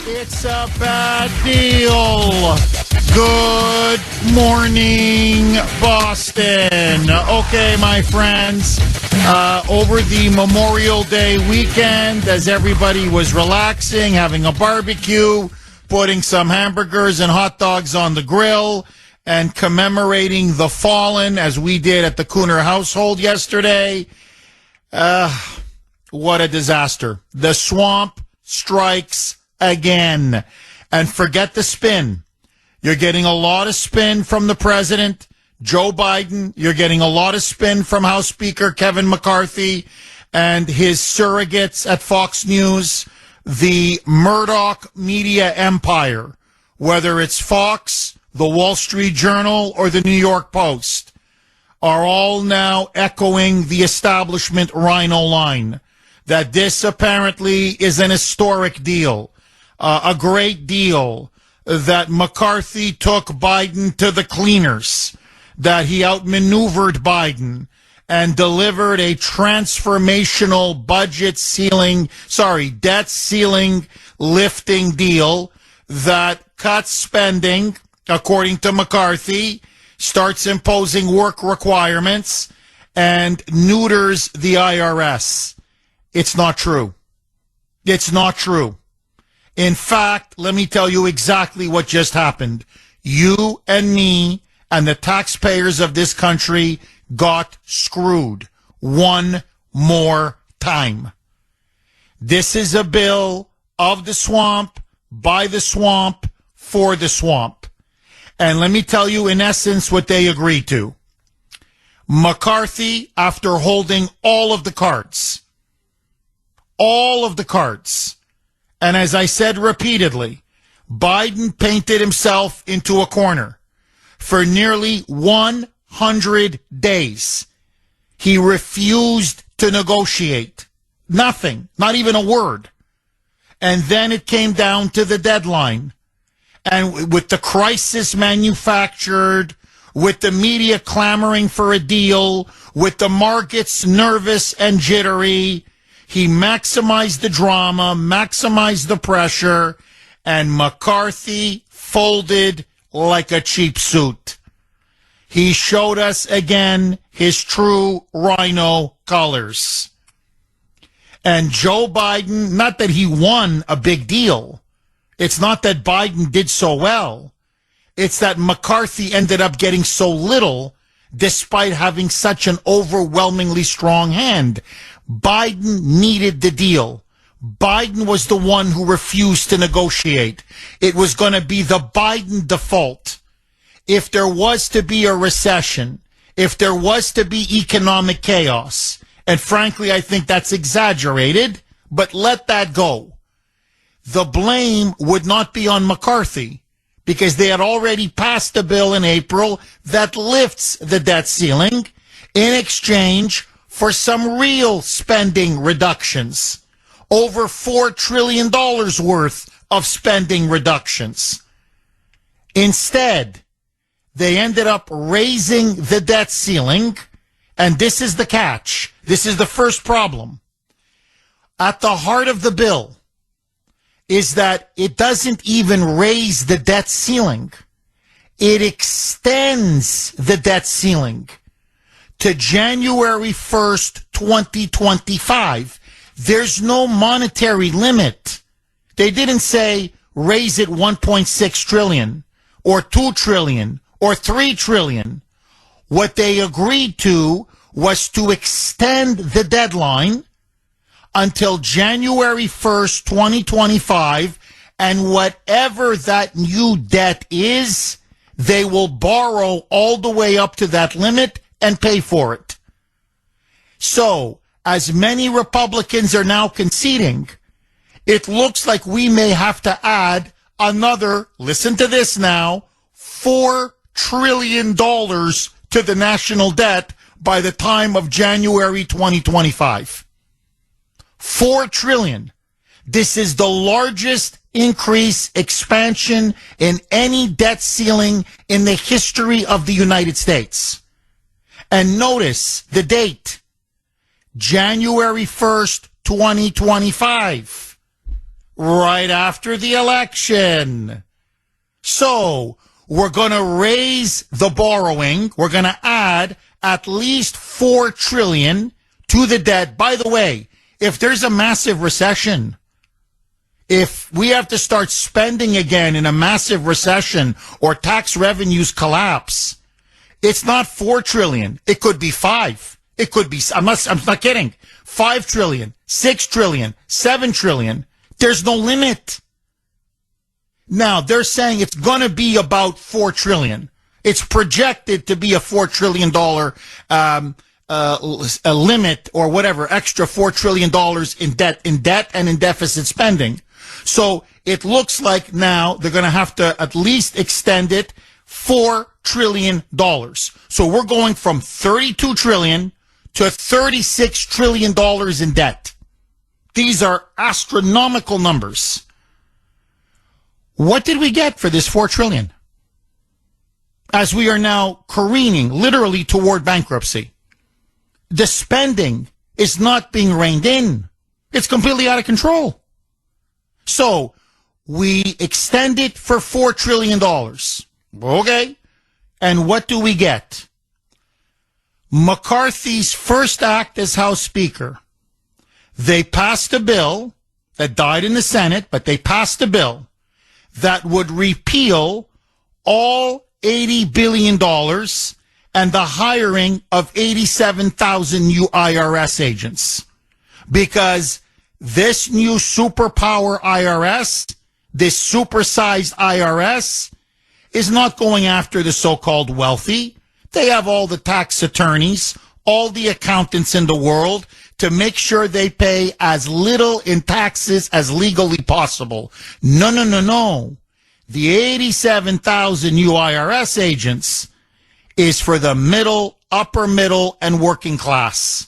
It's a bad deal. Good morning, Boston. Okay, my friends, over the Memorial Day weekend, as everybody was relaxing, having a barbecue, putting some hamburgers and hot dogs on the grill, and commemorating the fallen, as we did at the Kuhner household yesterday, what a disaster. The swamp strikes again. And forget the spin. You're getting a lot of spin from the president, Joe Biden. You're getting a lot of spin from House Speaker Kevin McCarthy and his surrogates at Fox News, the Murdoch media empire, whether it's Fox, the Wall Street Journal, or the New York Post, are all now echoing the establishment rhino line, that this apparently is an historic deal, a great deal, that McCarthy took Biden to the cleaners, that he outmaneuvered Biden and delivered a transformational debt ceiling lifting deal that cuts spending, according to McCarthy, starts imposing work requirements, and neuters the IRS. It's not true. It's not true. In fact, let me tell you exactly what just happened. You and me and the taxpayers of this country got screwed one more time. This is a bill of the swamp, by the swamp, for the swamp. And let me tell you, in essence, what they agreed to. McCarthy, after holding all of the cards, and as I said repeatedly, Biden painted himself into a corner. For nearly 100 days, he refused to negotiate. Nothing, not even a word. And then it came down to the deadline. And with the crisis manufactured, with the media clamoring for a deal, with the markets nervous and jittery, he maximized the drama, maximized the pressure, and McCarthy folded like a cheap suit. He showed us again his true rhino colors. And Joe Biden, not that he won a big deal. It's not that Biden did so well. It's that McCarthy ended up getting so little despite having such an overwhelmingly strong hand. Biden needed the deal. Biden was the one who refused to negotiate. It was going to be the Biden default. If there was to be a recession, if there was to be economic chaos, and frankly, I think that's exaggerated, but let that go. The blame would not be on McCarthy because they had already passed a bill in April that lifts the debt ceiling in exchange for some real spending reductions, over $4 trillion worth of spending reductions. Instead, they ended up raising the debt ceiling, and this is the catch. This is the first problem. At the heart of the bill is that it doesn't even raise the debt ceiling. It extends the debt ceiling to January 1st, 2025. There's no monetary limit. They didn't say raise it 1.6 trillion or 2 trillion or 3 trillion. What they agreed to was to extend the deadline until January 1st, 2025, and whatever that new debt is, they will borrow all the way up to that limit and pay for it. So, as many Republicans are now conceding, it looks like we may have to add another, listen to this now, $4 trillion to the national debt by the time of January 2025. $4 trillion. This is the largest increase, expansion in any debt ceiling in the history of the United States. And notice the date, January 1st, 2025. right after the election. So we're going to raise the borrowing. We're going to add at least $4 trillion to the debt. By the way, if there's a massive recession, if we have to start spending again in a massive recession or tax revenues collapse, it's not $4 trillion. It could be 5. It could be, I'm not kidding, 5 trillion, 6 trillion, 7 trillion. There's no limit. Now, they're saying it's going to be about 4 trillion. It's projected to be a $4 trillion a limit or whatever, extra $4 trillion in debt and in deficit spending. So it looks like now they're going to have to at least extend it $4 trillion. So we're going from 32 trillion to $36 trillion in debt. These are astronomical numbers. What did we get for this $4 trillion? As we are now careening literally toward bankruptcy. The spending is not being reined in. It's completely out of control. So we extend it for $4 trillion. Okay. And what do we get? McCarthy's first act as House Speaker. They passed a bill that died in the Senate, but they passed a bill that would repeal all $80 billion and the hiring of 87,000 new IRS agents. Because this new superpower IRS, this supersized IRS, is not going after the so-called wealthy. They have all the tax attorneys, all the accountants in the world to make sure they pay as little in taxes as legally possible. No. The 87,000 new IRS agents is for the middle, upper middle, and working class.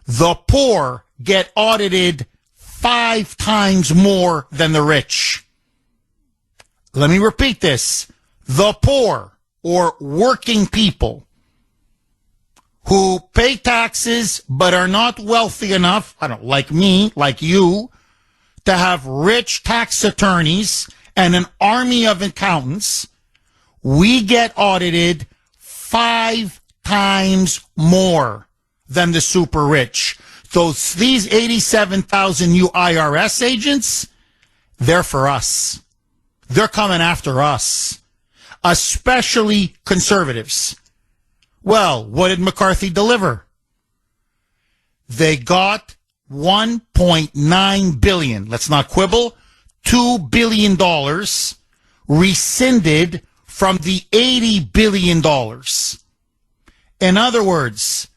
The poor get audited 5 times more than the rich. Let me repeat this. The poor, or working people, who pay taxes but are not wealthy enough, like me, like you, to have rich tax attorneys and an army of accountants, we get audited 5 times more than the super rich. So these 87,000 new IRS agents, they're for us. They're coming after us, especially conservatives. Well, what did McCarthy deliver? They got $1.9 billion. Let's not quibble. $2 billion rescinded from the $80 billion. In other words,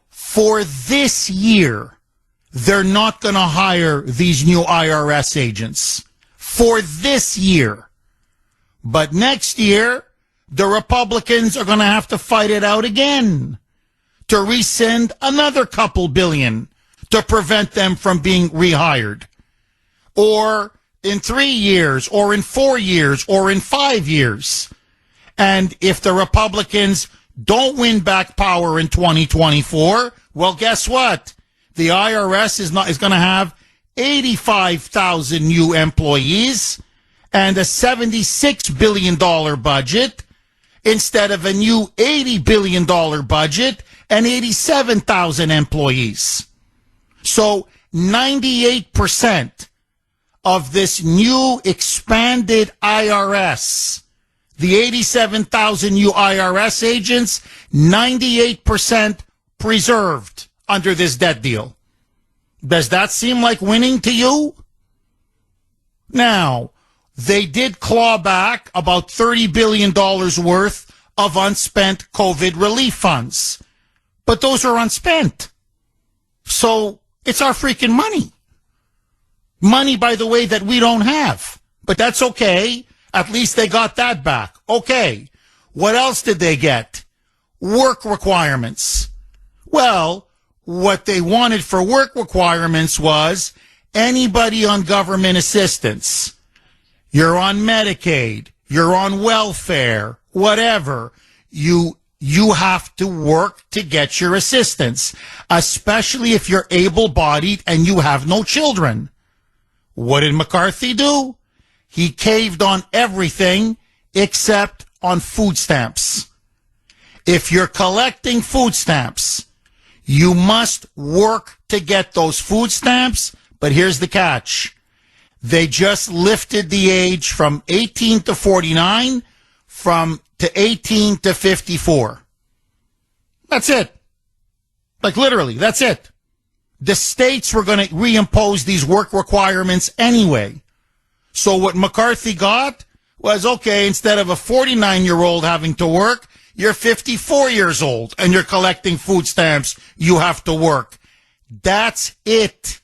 for this year, they're not going to hire these new IRS agents. For this year. But next year, the Republicans are going to have to fight it out again to rescind another couple billion to prevent them from being rehired. Or in 3 years, or in 4 years, or in 5 years. And if the Republicans don't win back power in 2024, well, guess what? The IRS is going to have 85,000 new employees and a $76 billion budget instead of a new $80 billion budget and 87,000 employees. So 98% of this new expanded IRS, the 87,000 new IRS agents, 98% preserved under this debt deal. Does that seem like winning to you? Now, they did claw back about $30 billion worth of unspent COVID relief funds. But those are unspent. So it's our freaking money. Money, by the way, that we don't have. But that's okay. At least they got that back. Okay. What else did they get? Work requirements. Well, what they wanted for work requirements was anybody on government assistance. You're on Medicaid. You're on welfare. Whatever. You have to work to get your assistance, especially if you're able-bodied and you have no children. What did McCarthy do? He caved on everything except on food stamps. If you're collecting food stamps, you must work to get those food stamps. But here's the catch. They just lifted the age from 18 to 49 to 18 to 54. That's it. Like literally, that's it. The states were going to reimpose these work requirements anyway. So what McCarthy got was, okay, instead of a 49-year-old having to work, you're 54 years old and you're collecting food stamps. You have to work. That's it.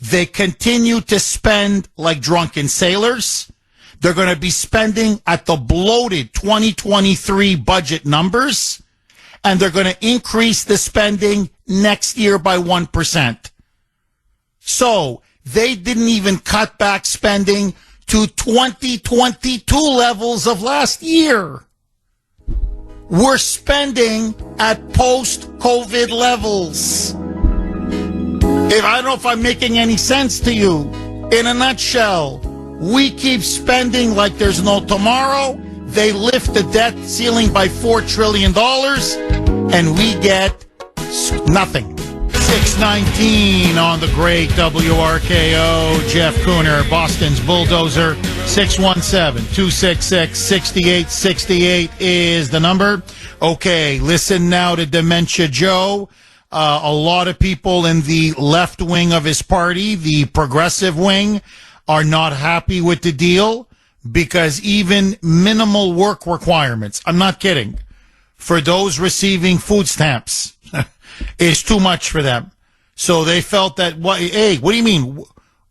They continue to spend like drunken sailors. They're going to be spending at the bloated 2023 budget numbers, and they're going to increase the spending next year by 1%. So they didn't even cut back spending to 2022 levels of last year. We're spending at post-COVID levels. I don't know if I'm making any sense to you. In a nutshell, we keep spending like there's no tomorrow. They lift the debt ceiling by $4 trillion, and we get nothing. 619 on the great WRKO. Jeff Kuhner, Boston's Bulldozer. 617-266-6868 is the number. Okay, listen now to Dementia Joe. A lot of people in the left wing of his party, the progressive wing, are not happy with the deal because even minimal work requirements, I'm not kidding, for those receiving food stamps is too much for them. So they felt that, hey, what do you mean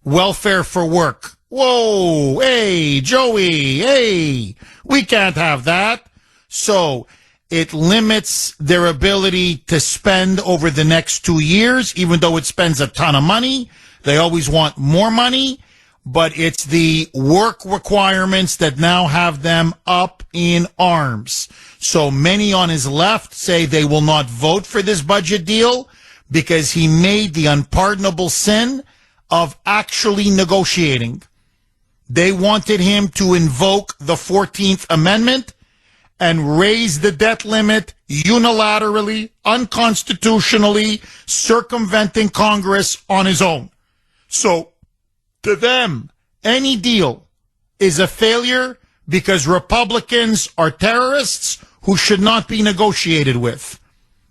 welfare for work? Whoa, hey, Joey, hey, we can't have that. So it limits their ability to spend over the next 2 years, even though it spends a ton of money. They always want more money, but it's the work requirements that now have them up in arms. So many on his left say they will not vote for this budget deal because he made the unpardonable sin of actually negotiating. They wanted him to invoke the 14th Amendment and raise the debt limit unilaterally, unconstitutionally, circumventing Congress on his own. So, to them, any deal is a failure because Republicans are terrorists who should not be negotiated with.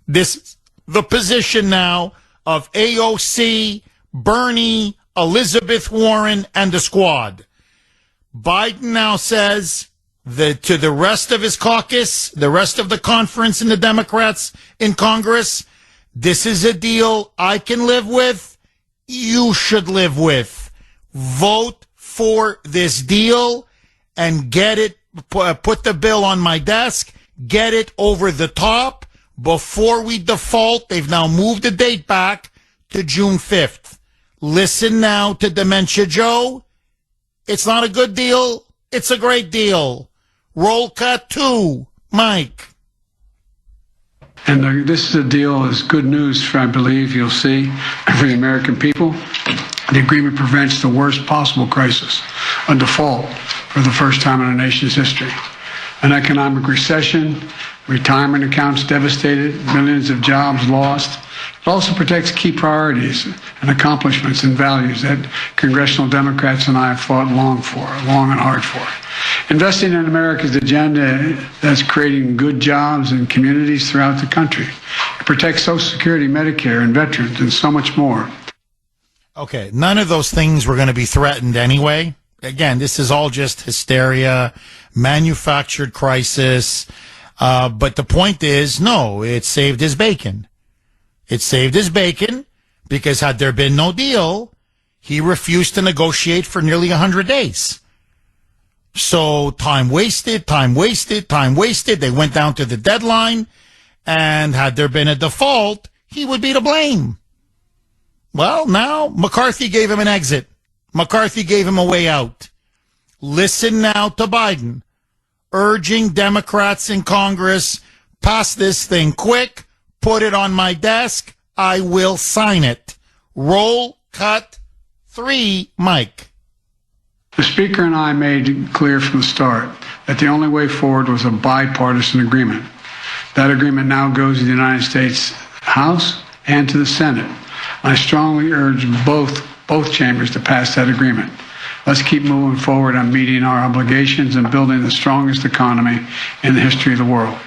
This is the position now of AOC, Bernie, Elizabeth Warren, and the squad. Biden now says to the rest of his caucus, the rest of the conference and the Democrats in Congress, this is a deal I can live with, you should live with. Vote for this deal and get it, put the bill on my desk, get it over the top before we default. They've now moved the date back to June 5th. Listen now to Dementia Joe. It's not a good deal. It's a great deal. Roll cut 2, Mike. And this is a deal is good news for, I believe, you'll see, for the American people. The agreement prevents the worst possible crisis, a default for the first time in our nation's history. An economic recession, retirement accounts devastated, millions of jobs lost. It also protects key priorities and accomplishments and values that congressional Democrats and I have fought long and hard for. Investing in America's agenda that's creating good jobs in communities throughout the country. It protects Social Security, Medicare, and veterans, and so much more. Okay, none of those things were going to be threatened anyway. Again, this is all just hysteria, manufactured crisis. But the point is, no, it saved his bacon. It saved his bacon because had there been no deal, he refused to negotiate for nearly 100 days. So time wasted. They went down to the deadline, and had there been a default, he would be to blame. Well, now McCarthy gave him an exit. McCarthy gave him a way out. Listen now to Biden, urging Democrats in Congress, pass this thing quick, put it on my desk, I will sign it. Roll cut 3, Mike. The Speaker and I made it clear from the start that the only way forward was a bipartisan agreement. That agreement now goes to the United States House and to the Senate. I strongly urge both chambers to pass that agreement. Let's keep moving forward on meeting our obligations and building the strongest economy in the history of the world.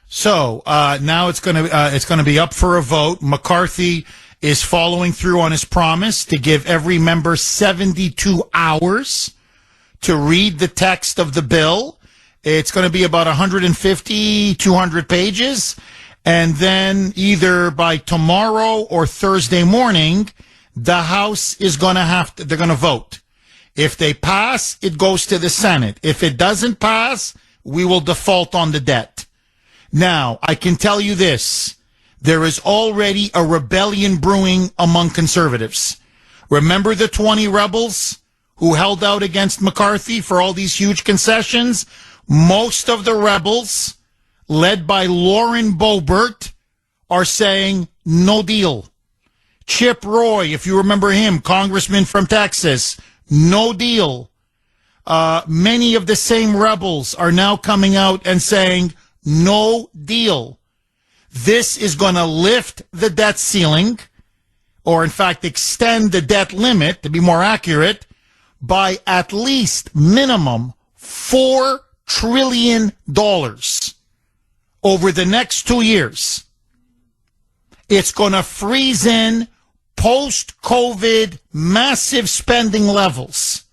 So now it's going to be up for a vote. McCarthy is following through on his promise to give every member 72 hours to read the text of the bill. It's going to be about 150, 200 pages. And then either by tomorrow or Thursday morning, the House is going to they're going to vote. If they pass, it goes to the Senate. If it doesn't pass, we will default on the debt. Now, I can tell you this. There is already a rebellion brewing among conservatives. Remember the 20 rebels who held out against McCarthy for all these huge concessions? Most of the rebels, led by Lauren Boebert, are saying no deal. Chip Roy, if you remember him, congressman from Texas, no deal. Many of the same rebels are now coming out and saying no deal. This is going to lift the debt ceiling, or in fact extend the debt limit, to be more accurate, by at least minimum $4 trillion over the next 2 years. It's going to freeze in post-COVID massive spending levels.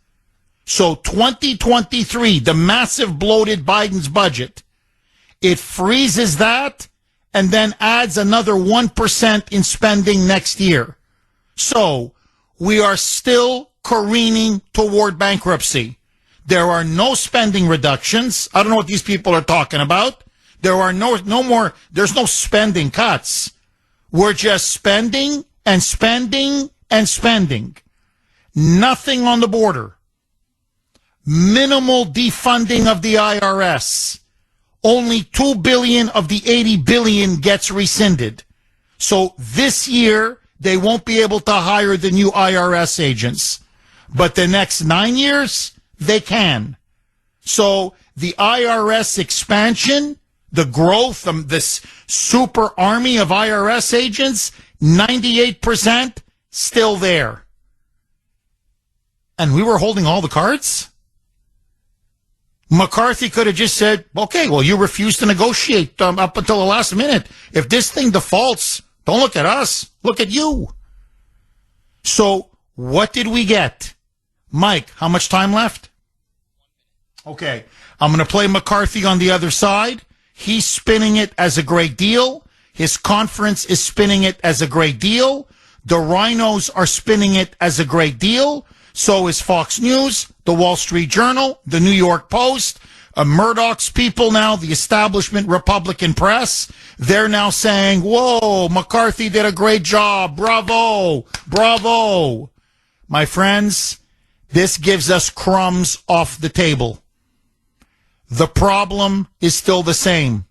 So 2023, the massive bloated Biden's budget, it freezes that and then adds another 1% in spending next year. So we are still careening toward bankruptcy. There are no spending reductions. I don't know what these people are talking about. There are there's no spending cuts. We're just spending and spending and spending. Nothing on the border. Minimal defunding of the IRS. Only $2 billion of the $80 billion gets rescinded. So this year, they won't be able to hire the new IRS agents. But the next 9 years, they can. So the IRS expansion, the growth of this super army of IRS agents, 98% still there. And we were holding all the cards? McCarthy could have just said, okay, well, you refuse to negotiate up until the last minute. If this thing defaults, don't look at us. Look at you. So what did we get? Mike, how much time left? Okay, I'm going to play McCarthy on the other side. He's spinning it as a great deal. His conference is spinning it as a great deal. The rhinos are spinning it as a great deal. So is Fox News, the Wall Street Journal, the New York Post, Murdoch's people now, the establishment Republican press. They're now saying, whoa, McCarthy did a great job. Bravo, bravo. My friends, this gives us crumbs off the table. The problem is still the same.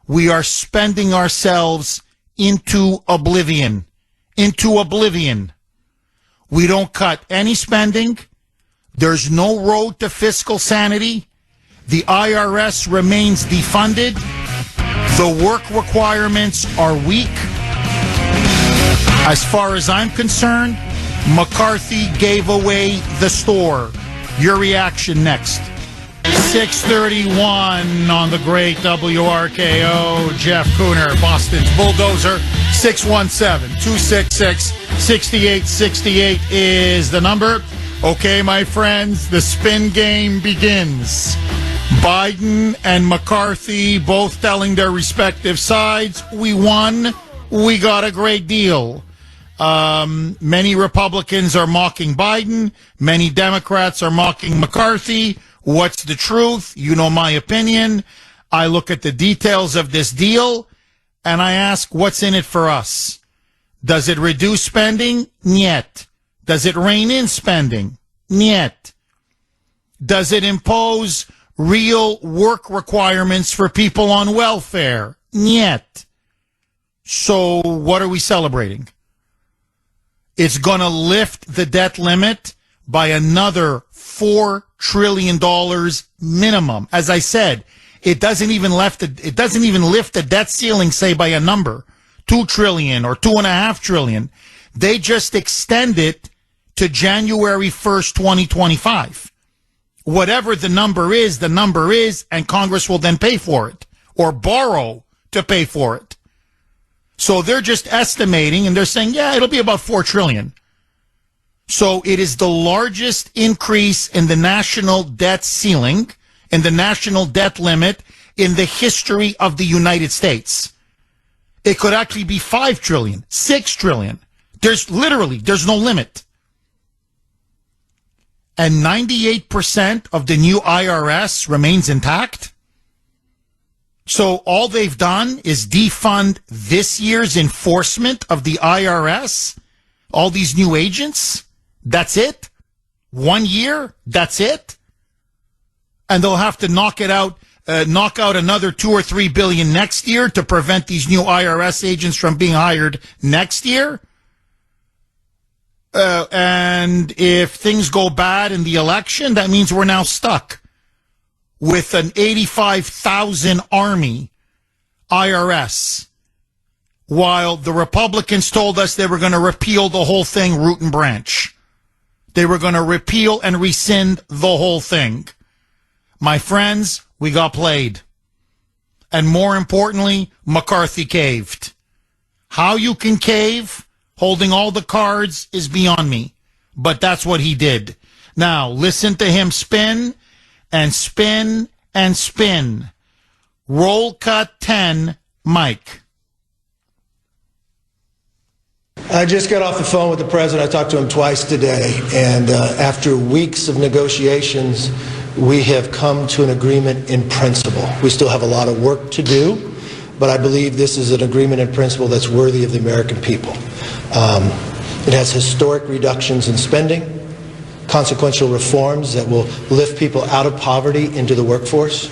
We are spending ourselves into oblivion. Into oblivion. We don't cut any spending. There's no road to fiscal sanity. The IRS remains defunded. The work requirements are weak. As far as I'm concerned, McCarthy gave away the store. Your reaction next. 6:31 on the great WRKO. Jeff Kuhner, Boston's Bulldozer. 617-266-6868 is the number. Okay, my friends, the spin game begins. Biden and McCarthy both telling their respective sides, we won, we got a great deal. Many Republicans are mocking Biden. Many Democrats are mocking McCarthy. What's the truth? You know my opinion. I look at the details of this deal, and I ask, what's in it for us? Does it reduce spending? Niet. Does it rein in spending? Niet. Does it impose real work requirements for people on welfare? Niet. So what are we celebrating? It's going to lift the debt limit by another $4 trillion minimum. As I said, it doesn't even lift the debt ceiling, say, by a number, 2 trillion or 2.5 trillion. They just extend it to January 1st, 2025. Whatever the number is, and Congress will then pay for it or borrow to pay for it. So they're just estimating, and they're saying, yeah, it'll be about 4 trillion. So it is the largest increase in the national debt ceiling, in the national debt limit in the history of the United States. It could actually be 5 trillion, 6 trillion. There's no limit. And 98% of the new IRS remains intact. So all they've done is defund this year's enforcement of the IRS, all these new agents. That's it. 1 year. That's it. And they'll have to knock out another 2 or 3 billion next year to prevent these new IRS agents from being hired next year. And if things go bad in the election, that means we're now stuck with an 85,000 army IRS, while the Republicans told us they were going to repeal the whole thing root and branch. They were going to repeal and rescind the whole thing. My friends, we got played. And more importantly, McCarthy caved. How you can cave holding all the cards is beyond me. But that's what he did. Now, listen to him spin and spin and spin. Roll cut 10, Mike. I just got off the phone with the president. I talked to him twice today. And after weeks of negotiations, we have come to an agreement in principle. We still have a lot of work to do, but I believe this is an agreement in principle that's worthy of the American people. It has historic reductions in spending, consequential reforms that will lift people out of poverty into the workforce,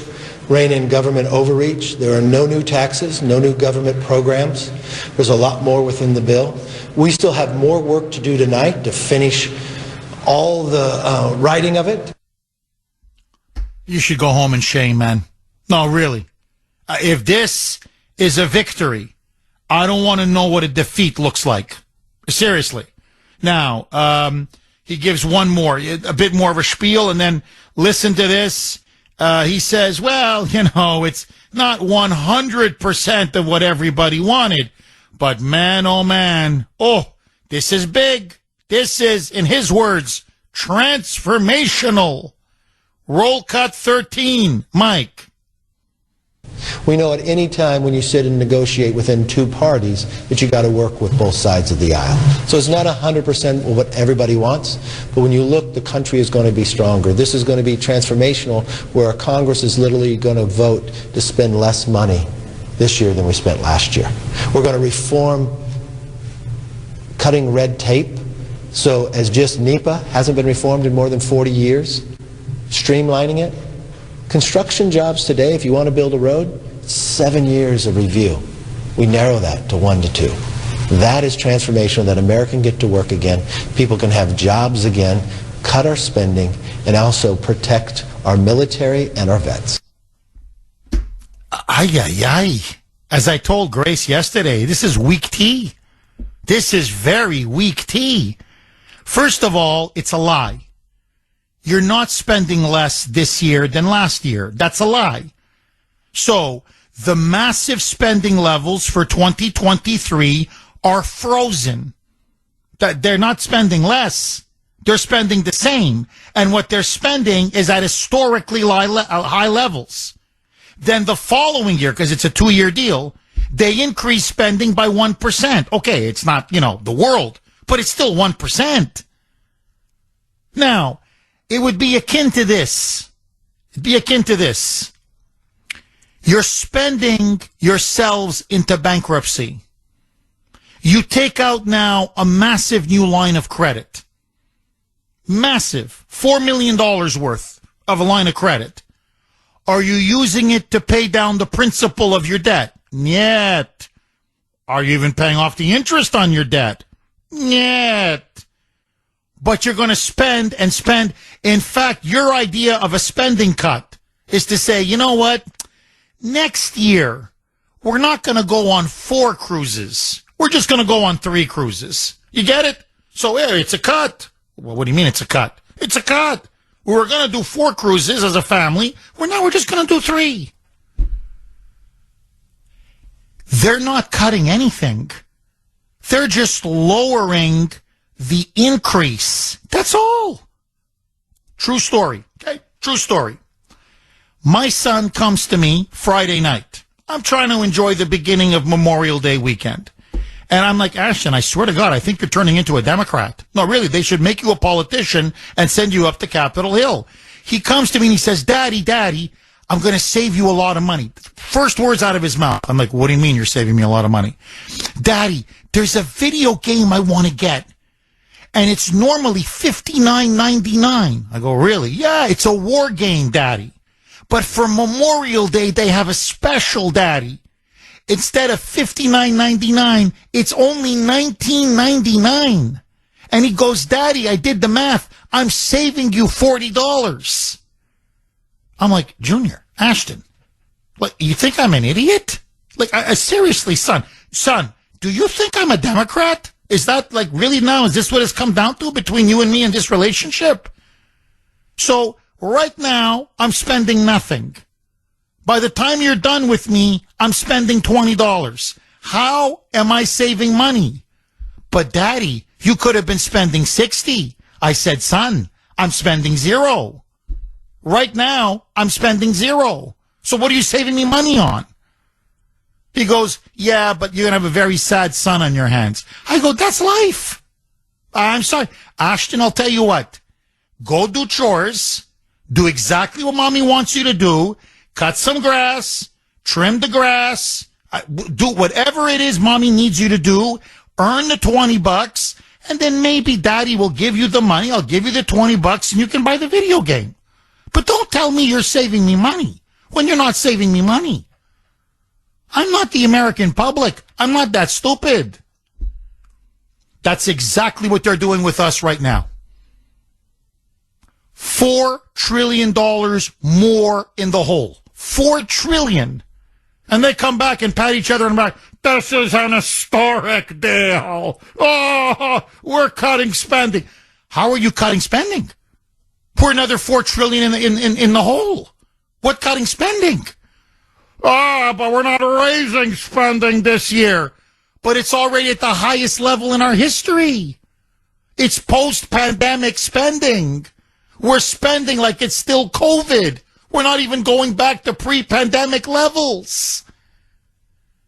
rein in government overreach. There are no new taxes, no new government programs. There's a lot more within the bill. We still have more work to do tonight to finish all the writing of it. You should go home in shame, man. No, really. If this is a victory, I don't want to know what a defeat looks like. Seriously. Now, he gives one more, a bit more of a spiel, and then listen to this. He says, well, it's not 100% of what everybody wanted, but man, this is big. This is, in his words, transformational. Roll cut 13, Mike. We know at any time when you sit and negotiate within two parties that you got to work with both sides of the aisle. So it's not 100% what everybody wants, but when you look, the country is going to be stronger. This is going to be transformational, where our Congress is literally going to vote to spend less money this year than we spent last year. We're going to reform cutting red tape. So as just NEPA hasn't been reformed in more than 40 years, streamlining it. Construction jobs today, if you want to build a road, 7 years of review. We narrow that to 1 to 2. That is transformational, that America can get to work again, people can have jobs again, cut our spending, and also protect our military and our vets. As I told Grace yesterday, this is weak tea. This is very weak tea. First of all, it's a lie. You're not spending less this year than last year. That's a lie. So the massive spending levels for 2023 are frozen. They're not spending less. They're spending the same. And what they're spending is at historically high levels. Then the following year, because it's a 2-year deal, they increase spending by 1%. Okay, it's not, the world, but it's still 1%. Now, it would be akin to this. You're spending yourselves into bankruptcy. You take out now a massive new line of credit. Massive. $4 million worth of a line of credit. Are you using it to pay down the principal of your debt? Yet. Are you even paying off the interest on your debt? Yet. But you're going to spend and spend. In fact, your idea of a spending cut is to say, you know what? Next year, we're not going to go on 4 cruises. We're just going to go on 3 cruises. You get it? So, yeah, it's a cut. Well, what do you mean it's a cut? It's a cut. We were going to do 4 cruises as a family. Now we're just going to do 3. They're not cutting anything. They're just lowering the increase. That's all. True story. Okay? True story. My son comes to me Friday night. I'm trying to enjoy the beginning of Memorial Day weekend. And I'm like, Ashton, I swear to God, I think you're turning into a Democrat. No, really, they should make you a politician and send you up to Capitol Hill. He comes to me and he says, Daddy, I'm going to save you a lot of money. First words out of his mouth. I'm like, what do you mean you're saving me a lot of money? Daddy, there's a video game I want to get. And it's normally $59.99. I go, really? Yeah, it's a war game, Daddy. But for Memorial Day, they have a special, Daddy. Instead of $59.99, it's only $19.99. And he goes, Daddy, I did the math. I'm saving you $40. I'm like, Junior, Ashton, like, you think I'm an idiot? Like, I seriously, son, do you think I'm a Democrat? Is that like really now? Is this what it's come down to between you and me in this relationship? So right now, I'm spending nothing. By the time you're done with me, I'm spending $20. How am I saving money? But Daddy, you could have been spending $60. I said, son, I'm spending $0. Right now, I'm spending $0. So what are you saving me money on? He goes, yeah, but you're going to have a very sad son on your hands. I go, that's life. I'm sorry. Ashton, I'll tell you what. Go do chores. Do exactly what mommy wants you to do. Cut some grass. Trim the grass. Do whatever it is mommy needs you to do. Earn the $20. And then maybe daddy will give you the money. I'll give you the $20 and you can buy the video game. But don't tell me you're saving me money when you're not saving me money. I'm not the American public. I'm not that stupid. That's exactly what they're doing with us right now. $4 trillion more in the hole. $4 trillion. And they come back and pat each other on the back. This is an historic deal. Oh, we're cutting spending. How are you cutting spending? Pour another $4 trillion in the hole. What cutting spending? But we're not raising spending this year. But it's already at the highest level in our history. It's post-pandemic spending. We're spending like it's still COVID. We're not even going back to pre-pandemic levels.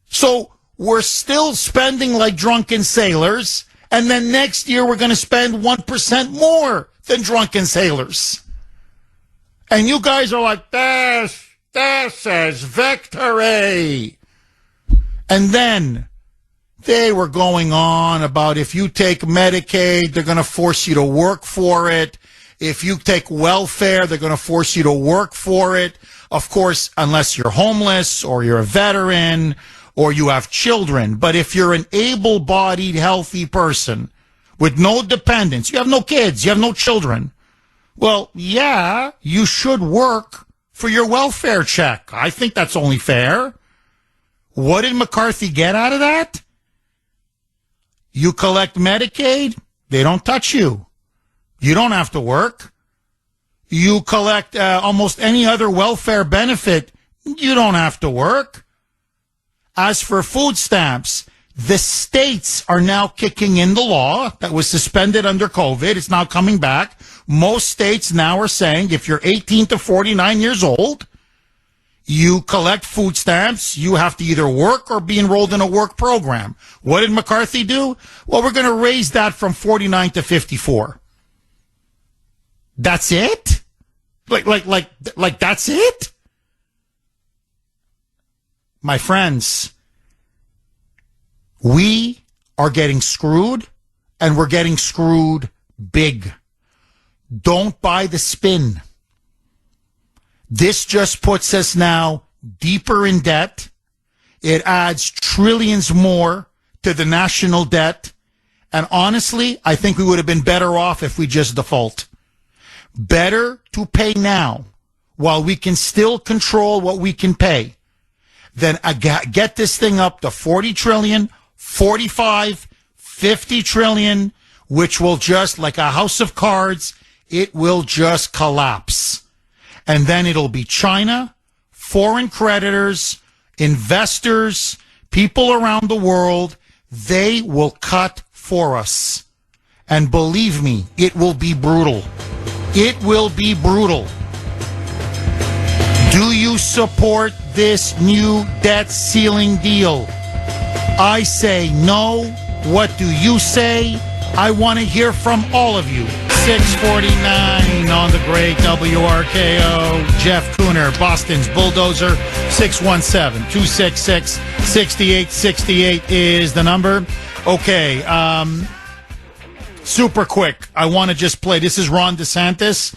So we're still spending like drunken sailors. And then next year we're going to spend 1% more than drunken sailors. And you guys are like, this is victory. And then they were going on about if you take Medicaid, they're going to force you to work for it. If you take welfare, they're going to force you to work for it. Of course, unless you're homeless or you're a veteran or you have children. But if you're an able-bodied, healthy person with no dependents, you have no kids, you have no children, well, yeah, you should work for your welfare check. I think that's only fair. What did McCarthy get out of that? You collect Medicaid, they don't touch you. You don't have to work. You collect almost any other welfare benefit, you don't have to work. As for food stamps, the states are now kicking in the law that was suspended under COVID. It's now coming back. Most states now are saying if you're 18 to 49 years old, you collect food stamps, you have to either work or be enrolled in a work program. What did McCarthy do? Well, we're going to raise that from 49 to 54. That's it? Like that's it? My friends, we are getting screwed, and we're getting screwed big. Don't buy the spin. This just puts us now deeper in debt. It adds trillions more to the national debt, And honestly, I think we would have been better off if we just default. Better to pay now while we can still control what we can pay than get this thing up to 40 trillion, 45, 50 trillion, which will just, like a house of cards, it will just collapse. And then it'll be China, foreign creditors, investors, people around the world. They will cut for us. And believe me, it will be brutal. It will be brutal. Do you support this new debt ceiling deal? I say no. What do you say? I want to hear from all of you. 649 on the great WRKO. Jeff Kuhner, Boston's Bulldozer. 617-266-6868 is the number. Okay, super quick. I want to just play. This is Ron DeSantis.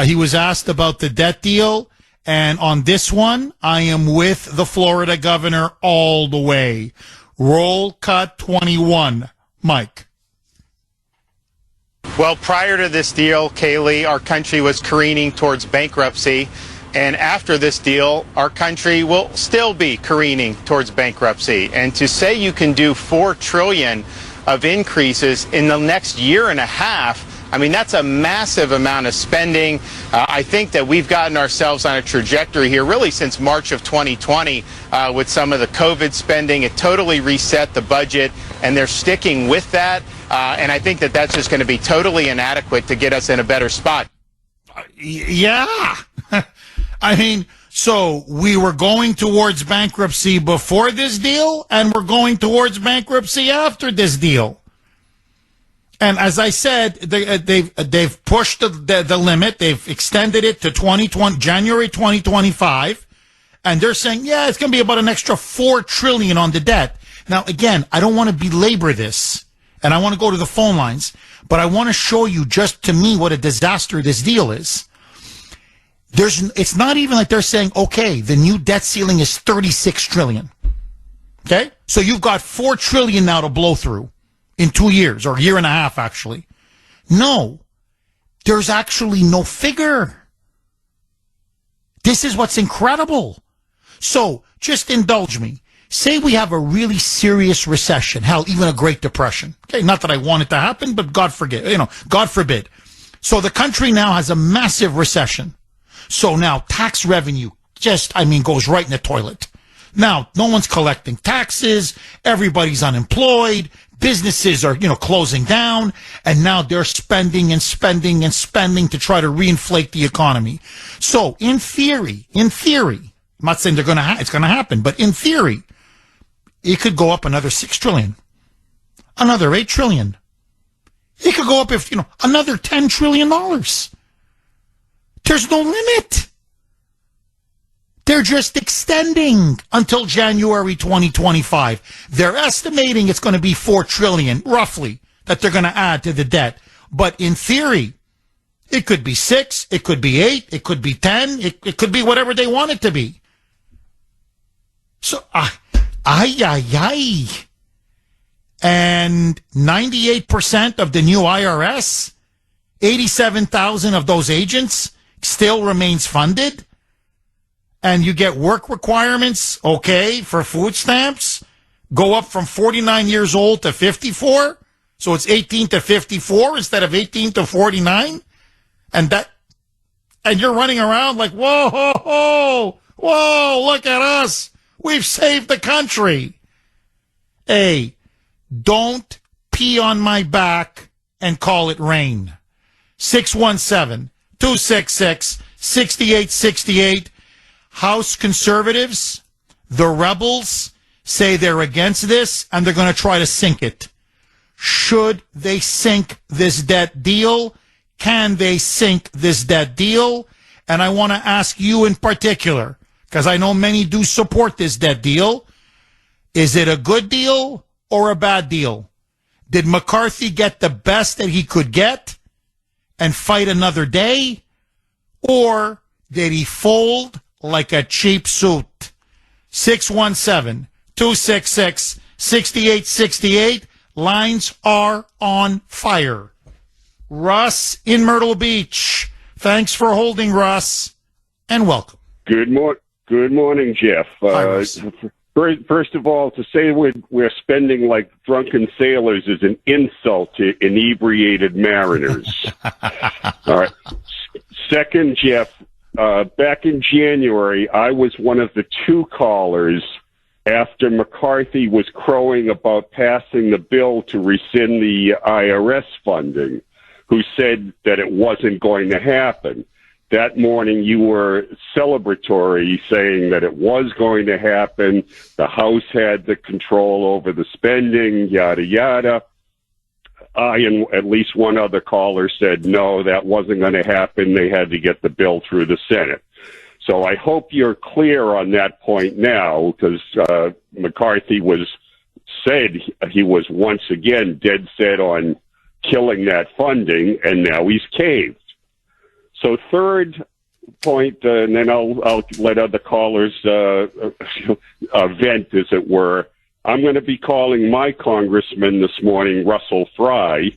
He was asked about the debt deal. And on this one, I am with the Florida governor all the way. Roll cut 21. Mike. Well, prior to this deal, Kaylee, our country was careening towards bankruptcy. And after this deal, our country will still be careening towards bankruptcy. And to say you can do $4 trillion of increases in the next year and a half, I mean, that's a massive amount of spending. I think that we've gotten ourselves on a trajectory here really since March of 2020 with some of the COVID spending. It totally reset the budget, and they're sticking with that. And I think that that's just going to be totally inadequate to get us in a better spot. Yeah. I mean, so we were going towards bankruptcy before this deal, and we're going towards bankruptcy after this deal. And as I said, they've pushed the limit. They've extended it to January 2025. And they're saying, yeah, it's going to be about an extra $4 trillion on the debt. Now, again, I don't want to belabor this, and I want to go to the phone lines, but I want to show you just to me what a disaster this deal is. It's not even like they're saying, okay, the new debt ceiling is 36 trillion. Okay? So you've got 4 trillion now to blow through in 2 years, or a year and a half, actually. No, there's actually no figure. This is what's incredible. So just indulge me. Say we have a really serious recession, hell, even a Great Depression. Okay, not that I want it to happen, but God forbid. So the country now has a massive recession. So now tax revenue goes right in the toilet. Now, no one's collecting taxes. Everybody's unemployed. Businesses are, closing down. And now they're spending and spending and spending to try to reinflate the economy. So in theory, I'm not saying it's going to happen, but in theory, it could go up another 6 trillion, another 8 trillion. It could go up another $10 trillion. There's no limit. They're just extending until January 2025. They're estimating it's going to be 4 trillion, roughly, that they're going to add to the debt. But in theory, it could be 6, it could be 8, it could be 10, it could be whatever they want it to be. So, And 98% of the new IRS, 87,000 of those agents still remains funded. And you get work requirements, okay, for food stamps, go up from 49 years old to 54. So it's 18 to 54 instead of 18 to 49. And you're running around like, whoa, look at us. We've saved the country. Hey, don't pee on my back and call it rain. 617-266-6868. House conservatives, the rebels, say they're against this and they're going to try to sink it. Should they sink this debt deal? Can they sink this debt deal? And I want to ask you in particular, because I know many do support this debt deal. Is it a good deal or a bad deal? Did McCarthy get the best that he could get and fight another day? Or did he fold like a cheap suit? 617-266-6868. Lines are on fire. Russ in Myrtle Beach. Thanks for holding, Russ, and welcome. Good morning, Jeff. Hi, Russ. First of all, to say we're spending like drunken sailors is an insult to inebriated mariners. All right. Second, Jeff, back in January, I was one of the two callers after McCarthy was crowing about passing the bill to rescind the IRS funding, who said that it wasn't going to happen. That morning, you were celebratory, saying that it was going to happen. The House had the control over the spending, yada, yada. I and at least one other caller said, no, that wasn't going to happen. They had to get the bill through the Senate. So I hope you're clear on that point now, because McCarthy said he was once again dead set on killing that funding, and now he's caved. So third point, and then I'll let other callers vent, as it were. I'm going to be calling my congressman this morning, Russell Fry,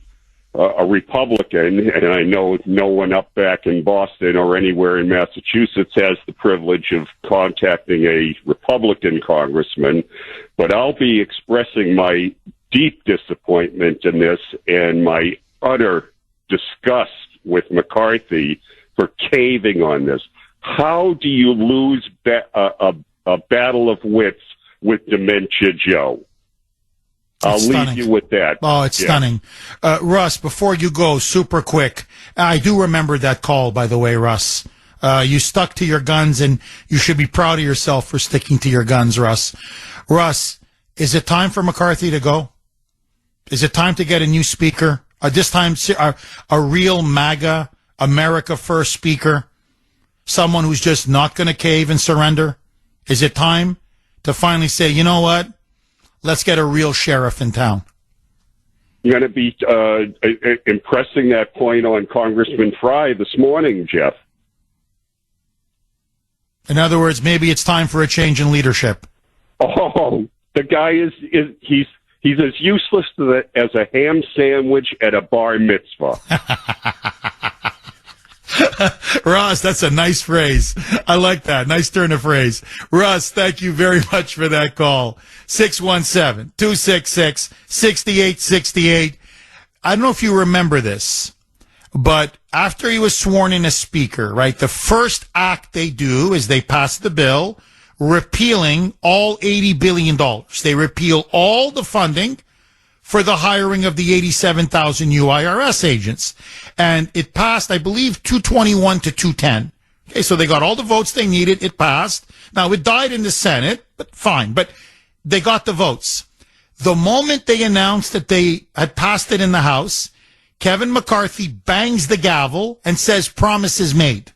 a Republican, and I know no one up back in Boston or anywhere in Massachusetts has the privilege of contacting a Republican congressman, but I'll be expressing my deep disappointment in this and my utter disgust with McCarthy for caving on this. How do you lose a battle of wits with Dementia Joe? I'll leave you with that. Oh, it's stunning. Russ, before you go, super quick, I do remember that call, by the way, Russ. You stuck to your guns, and you should be proud of yourself for sticking to your guns, Russ. Russ, is it time for McCarthy to go? Is it time to get a new speaker? This time, a real MAGA, America First speaker? Someone who's just not going to cave and surrender? Is it time to finally say, you know what? Let's get a real sheriff in town. You're going to be impressing that point on Congressman Fry this morning, Jeff. In other words, maybe it's time for a change in leadership. Oh, the guy he's as useless as a ham sandwich at a bar mitzvah. Russ, that's a nice phrase. I like that. Nice turn of phrase. Russ, thank you very much for that call. 617-266-6868. I don't know if you remember this, but after he was sworn in as speaker, right, the first act they do is they pass the bill repealing all $80 billion. They repeal all the funding for the hiring of the 87,000 new IRS agents. And it passed, I believe, 221 to 210. Okay, so they got all the votes they needed. It passed. Now, it died in the Senate, but fine. But they got the votes. The moment they announced that they had passed it in the House, Kevin McCarthy bangs the gavel and says, promises made.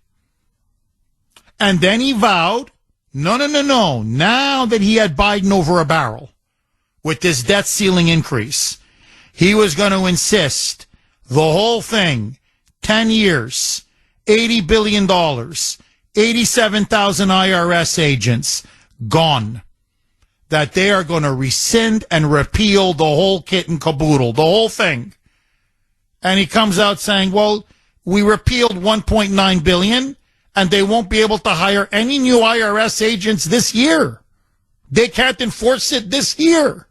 And then he vowed, no. Now that he had Biden over a barrel with this debt ceiling increase, he was going to insist the whole thing, 10 years, $80 billion, 87,000 IRS agents gone, that they are going to rescind and repeal the whole kit and caboodle, the whole thing. And he comes out saying, well, we repealed $1.9 billion, and they won't be able to hire any new IRS agents this year. They can't enforce it this year.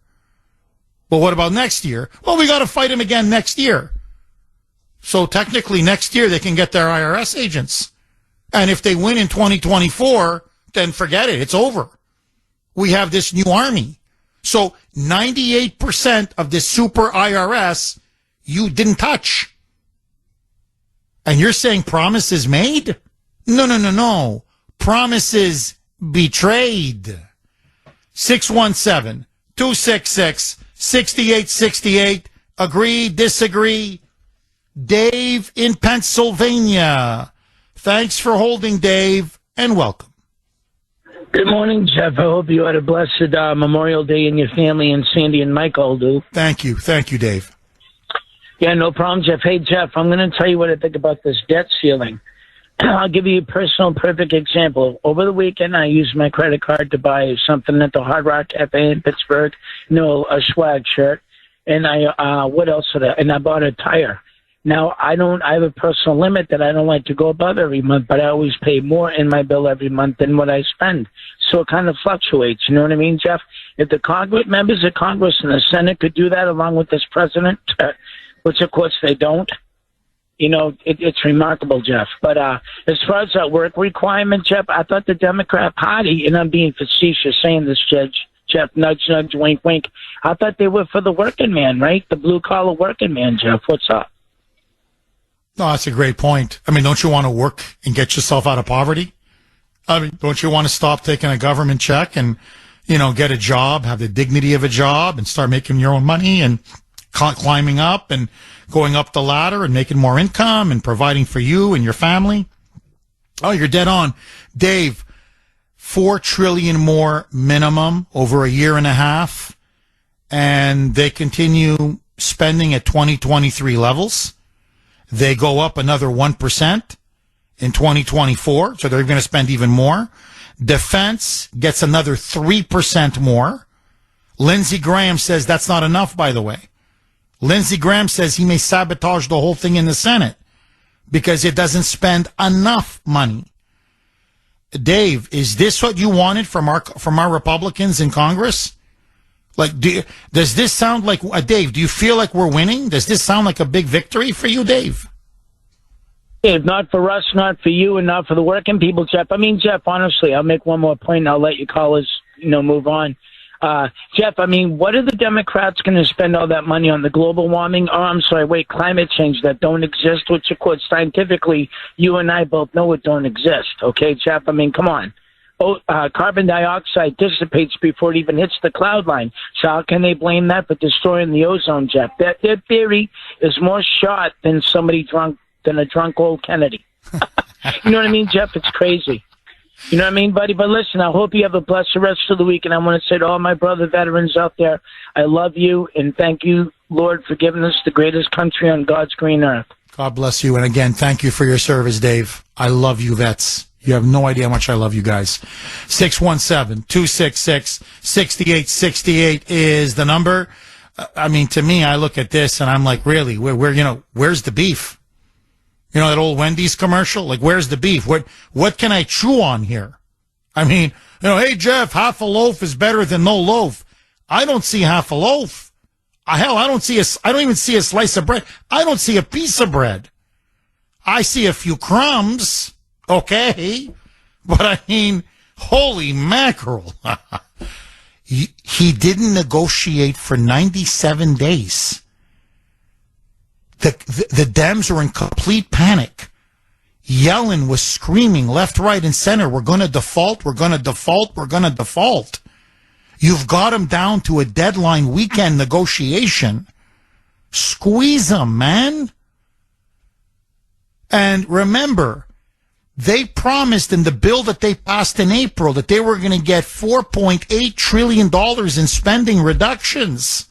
Well, what about next year? Well, we got to fight him again next year. So technically next year they can get their IRS agents. And if they win in 2024, then forget it. It's over. We have this new army. So 98% of this super IRS you didn't touch. And you're saying promises made? No. Promises betrayed. 617-266-6868. Agree, disagree. Dave in Pennsylvania. Thanks for holding, Dave, and welcome. Good morning, Jeff. I hope you had a blessed Memorial Day in your family, and Sandy and Michael do. Thank you, Dave. Yeah, no problem, Jeff. Hey, Jeff, I'm going to tell you what I think about this debt ceiling. I'll give you a personal, perfect example. Over the weekend, I used my credit card to buy something at the Hard Rock Cafe in Pittsburgh, a swag shirt. and what else did I? And I bought a tire. Now, I have a personal limit that I don't like to go above every month, but I always pay more in my bill every month than what I spend. So it kind of fluctuates. You know what I mean, Jeff? If the members of Congress and the Senate could do that along with this president, which of course they don't, it's remarkable, Jeff. But as far as that work requirement, Jeff, I thought the Democrat Party, and I'm being facetious saying this, Jeff, nudge, nudge, wink, wink. I thought they were for the working man, right? The blue-collar working man, Jeff. What's up? No, that's a great point. I mean, don't you want to work and get yourself out of poverty? I mean, don't you want to stop taking a government check and, get a job, have the dignity of a job and start making your own money and climbing up and going up the ladder and making more income and providing for you and your family? Oh, you're dead on. Dave, $4 trillion more minimum over a year and a half, and they continue spending at 2023 levels. They go up another 1% in 2024, so they're going to spend even more. Defense gets another 3% more. Lindsey Graham says that's not enough, by the way. Lindsey Graham says he may sabotage the whole thing in the Senate because it doesn't spend enough money. Dave, is this what you wanted from our Republicans in Congress? Like, does this sound like, Dave, do you feel like we're winning? Does this sound like a big victory for you, Dave? Dave, not for us, not for you, and not for the working people, Jeff. I mean, Jeff, honestly, I'll make one more point and I'll let you callers, move on. Jeff, I mean, what are the Democrats going to spend all that money on? The global warming? Climate change that don't exist, which, of course, scientifically, you and I both know it don't exist. Okay, Jeff? I mean, come on. Carbon dioxide dissipates before it even hits the cloud line. So how can they blame that for destroying the ozone, Jeff? Their theory is more shot than a drunk old Kennedy. You know what I mean, Jeff? It's crazy. You know what I mean, buddy? But listen, I hope you have a blessed rest of the week. And I want to say to all my brother veterans out there, I love you and thank you, Lord, for giving us the greatest country on God's green earth. God bless you. And again, thank you for your service, Dave. I love you, vets. You have no idea how much I love you guys. 617-266-6868 is the number. I mean, to me, I look at this and I'm like, really, where's the beef? That old Wendy's commercial? Like, where's the beef? What can I chew on here? I mean, hey, Jeff, half a loaf is better than no loaf. I don't see half a loaf. Hell, I don't even see a slice of bread. I don't see a piece of bread. I see a few crumbs. Okay. But I mean, holy mackerel. He didn't negotiate for 97 days. The Dems are in complete panic. Yellen was screaming left, right, and center. We're going to default. We're going to default. We're going to default. You've got them down to a deadline weekend negotiation. Squeeze them, man. And remember, they promised in the bill that they passed in April that they were going to get $4.8 trillion in spending reductions.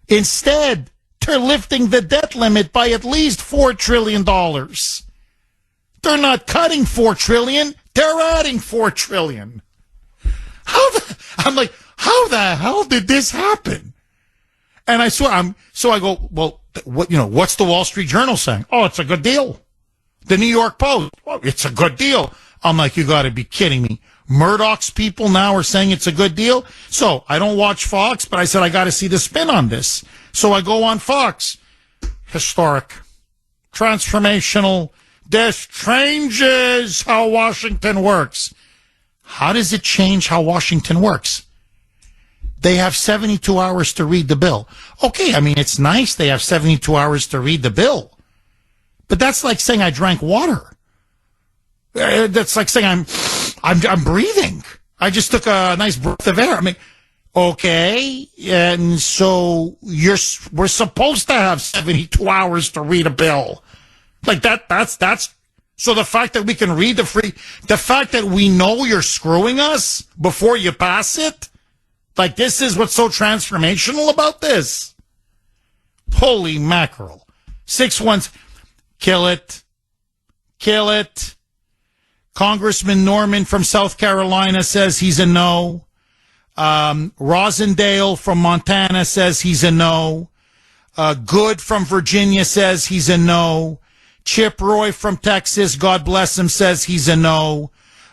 Instead, they're lifting the debt limit by at least $4 trillion. They're not cutting $4 trillion. They're adding $4 trillion. I'm like, how the hell did this happen? And I go, well, what's the Wall Street Journal saying? Oh, it's a good deal. The New York Post, oh, it's a good deal. I'm like, you got to be kidding me. Murdoch's people now are saying it's a good deal. So I don't watch Fox, but I said I got to see the spin on this. So I go on Fox. Historic. Transformational. This changes how Washington works. How does it change how Washington works? They have 72 hours to read the bill. Okay, I mean, it's nice they have 72 hours to read the bill. But that's like saying I drank water. That's like saying I'm breathing. I just took a nice breath of air. I mean, okay, and so we're supposed to have 72 hours to read a bill. Like that's so the fact that we can read the fact that we know you're screwing us before you pass it, like this is what's so transformational about this. Holy mackerel. 6-1, kill it. Congressman Norman from South Carolina says he's a no. Rosendale from Montana says he's a no. Good from Virginia says he's a no. Chip Roy from Texas, God bless him, says he's a no.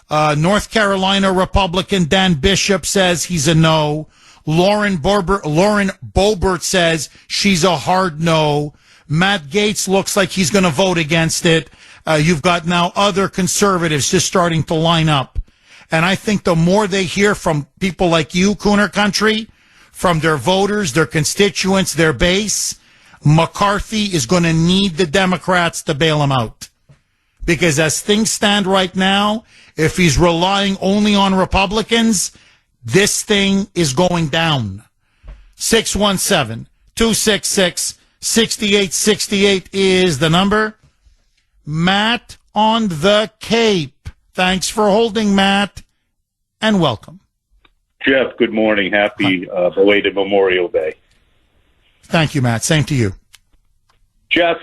North Carolina Republican Dan Bishop says he's a no. Lauren Boebert says she's a hard no. Matt Gaetz looks like he's going to vote against it. You've got now other conservatives just starting to line up. And I think the more they hear from people like you, Kuhner Country, from their voters, their constituents, their base, McCarthy is going to need the Democrats to bail him out. Because as things stand right now, if he's relying only on Republicans, this thing is going down. 617-266-6868 is the number. Matt on the Cape. Thanks for holding, Matt, and welcome. Jeff, good morning. Happy belated Memorial Day. Thank you, Matt. Same to you. Jeff,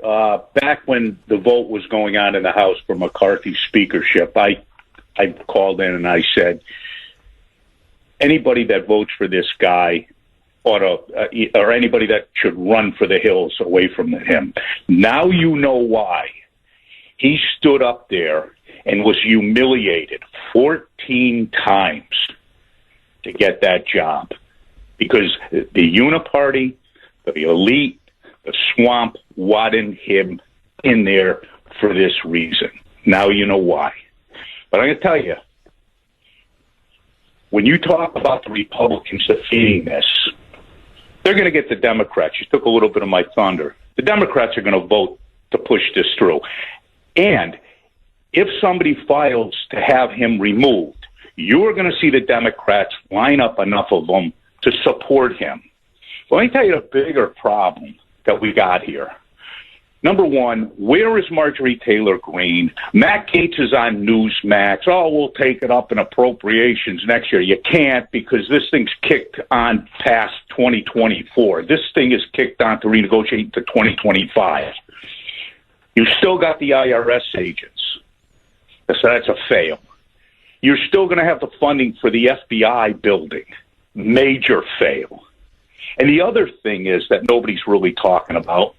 back when the vote was going on in the House for McCarthy's speakership, I called in and I said, anybody that votes for this guy ought to, or anybody that should run for the hills away from him. Now you know why. He stood up there and was humiliated 14 times to get that job because the uniparty, the elite, the swamp wanted him in there for this reason. Now you know why. But I'm going to tell you, when you talk about the Republicans defeating this, they're going to get the Democrats. You took a little bit of my thunder. The Democrats are going to vote to push this through. And if somebody files to have him removed, you're going to see the Democrats line up enough of them to support him. Let me tell you the bigger problem that we got here. Number one, where is Marjorie Taylor Greene? Matt Gaetz is on Newsmax. Oh, we'll take it up in appropriations next year. You can't because this thing's kicked on past 2024. This thing is kicked on to renegotiate to 2025. You've still got the IRS agents. So that's a fail. You're still going to have the funding for the FBI building. Major fail. And the other thing is that nobody's really talking about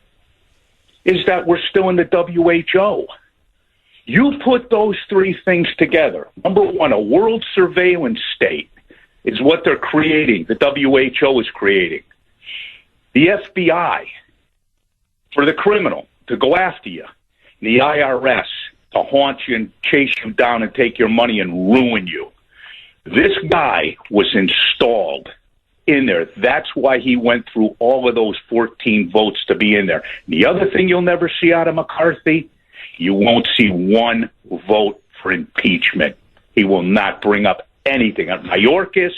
is that we're still in the WHO. You put those three things together. Number one, a world surveillance state is what they're creating. The WHO is creating. The FBI for the criminal to go after you. And the IRS to haunt you and chase you down and take your money and ruin you. This guy was installed in there. That's why he went through all of those 14 votes to be in there. The other thing you'll never see out of McCarthy, you won't see one vote for impeachment. He will not bring up anything. On Mayorkas,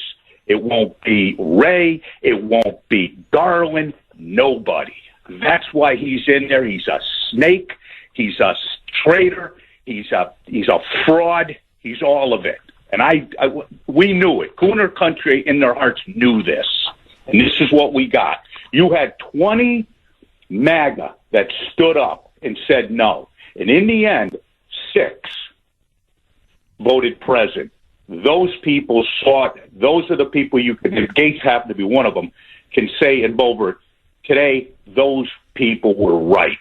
it won't be Ray, it won't be Garland, nobody. That's why he's in there. He's a snake. He's a traitor. He's a fraud. He's all of it. And we knew it. Kuhner Country in their hearts knew this. And this is what we got. You had 20 MAGA that stood up and said no. And in the end, 6 voted present. Those people saw it. Those are the people you can, if Gaetz happened to be one of them, can say in Boebert, today, those people were right.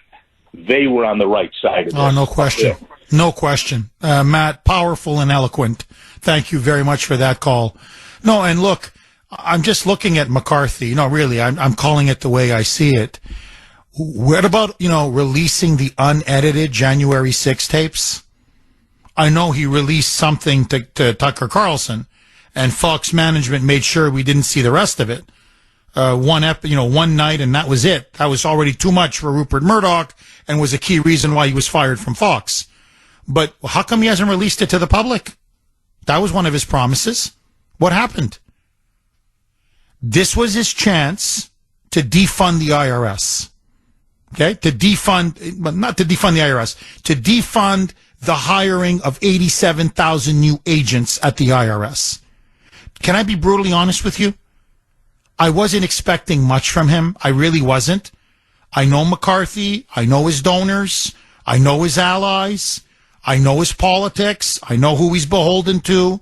They were on the right side of this. Oh, no question. Yeah. No question. Matt, powerful and eloquent. Thank you very much for that call. No, and look, I'm just looking at McCarthy. No, really, I'm calling it the way I see it. What about, releasing the unedited January 6 tapes? I know he released something to Tucker Carlson, and Fox management made sure we didn't see the rest of it. One night, and that was it. That was already too much for Rupert Murdoch and was a key reason why he was fired from Fox. But how come he hasn't released it to the public? That was one of his promises. What happened? This was his chance to defund the IRS. Okay? Not to defund the IRS, to defund the hiring of 87,000 new agents at the IRS. Can I be brutally honest with you? I wasn't expecting much from him. I really wasn't. I know McCarthy. I know his donors. I know his allies. I know his politics. I know who he's beholden to.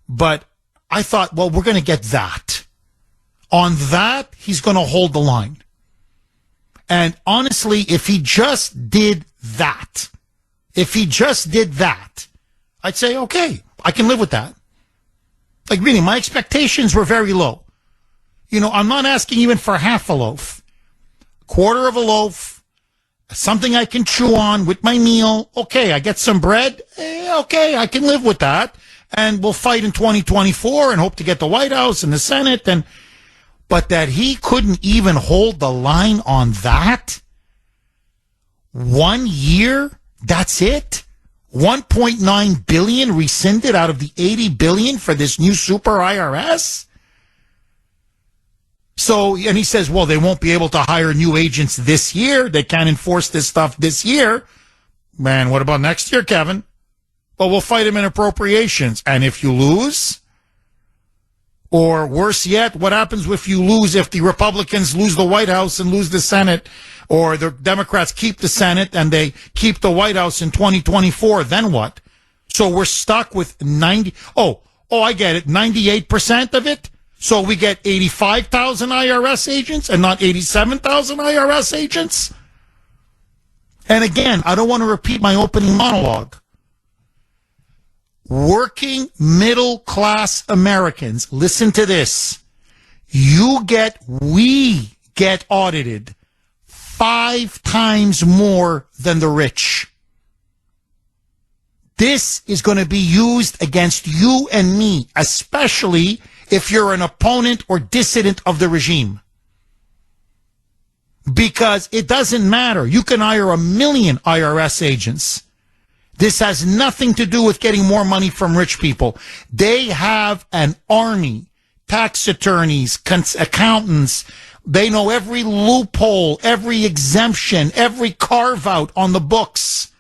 But I thought, well, we're going to get that. On that, he's going to hold the line. And honestly, if he just did that, I'd say, okay, I can live with that. Like, really, my expectations were very low. You know, I'm not asking even for half a loaf. Quarter of a loaf, something I can chew on with my meal. Okay, I get some bread. Okay, I can live with that. And we'll fight in 2024 and hope to get the White House and the Senate. But that he couldn't even hold the line on that? 1 year? That's it? 1.9 billion rescinded out of the 80 billion for this new super IRS? So, and he says, well, they won't be able to hire new agents this year. They can't enforce this stuff this year. Man, what about next year, Kevin? Well, we'll fight him in appropriations. And if you lose, or worse yet, what happens if you lose, if the Republicans lose the White House and lose the Senate, or the Democrats keep the Senate and they keep the White House in 2024, then what? So we're stuck with I get it, 98% of it? So we get 85,000 IRS agents and not 87,000 IRS agents? And again, I don't want to repeat my opening monologue. Working middle class Americans, listen to this. We get audited 5 times more than the rich. This is going to be used against you and me, especially if you're an opponent or dissident of the regime. Because it doesn't matter. You can hire 1 million IRS agents. This has nothing to do with getting more money from rich people. They have an army, tax attorneys, accountants. They know every loophole, every exemption, every carve-out on the books.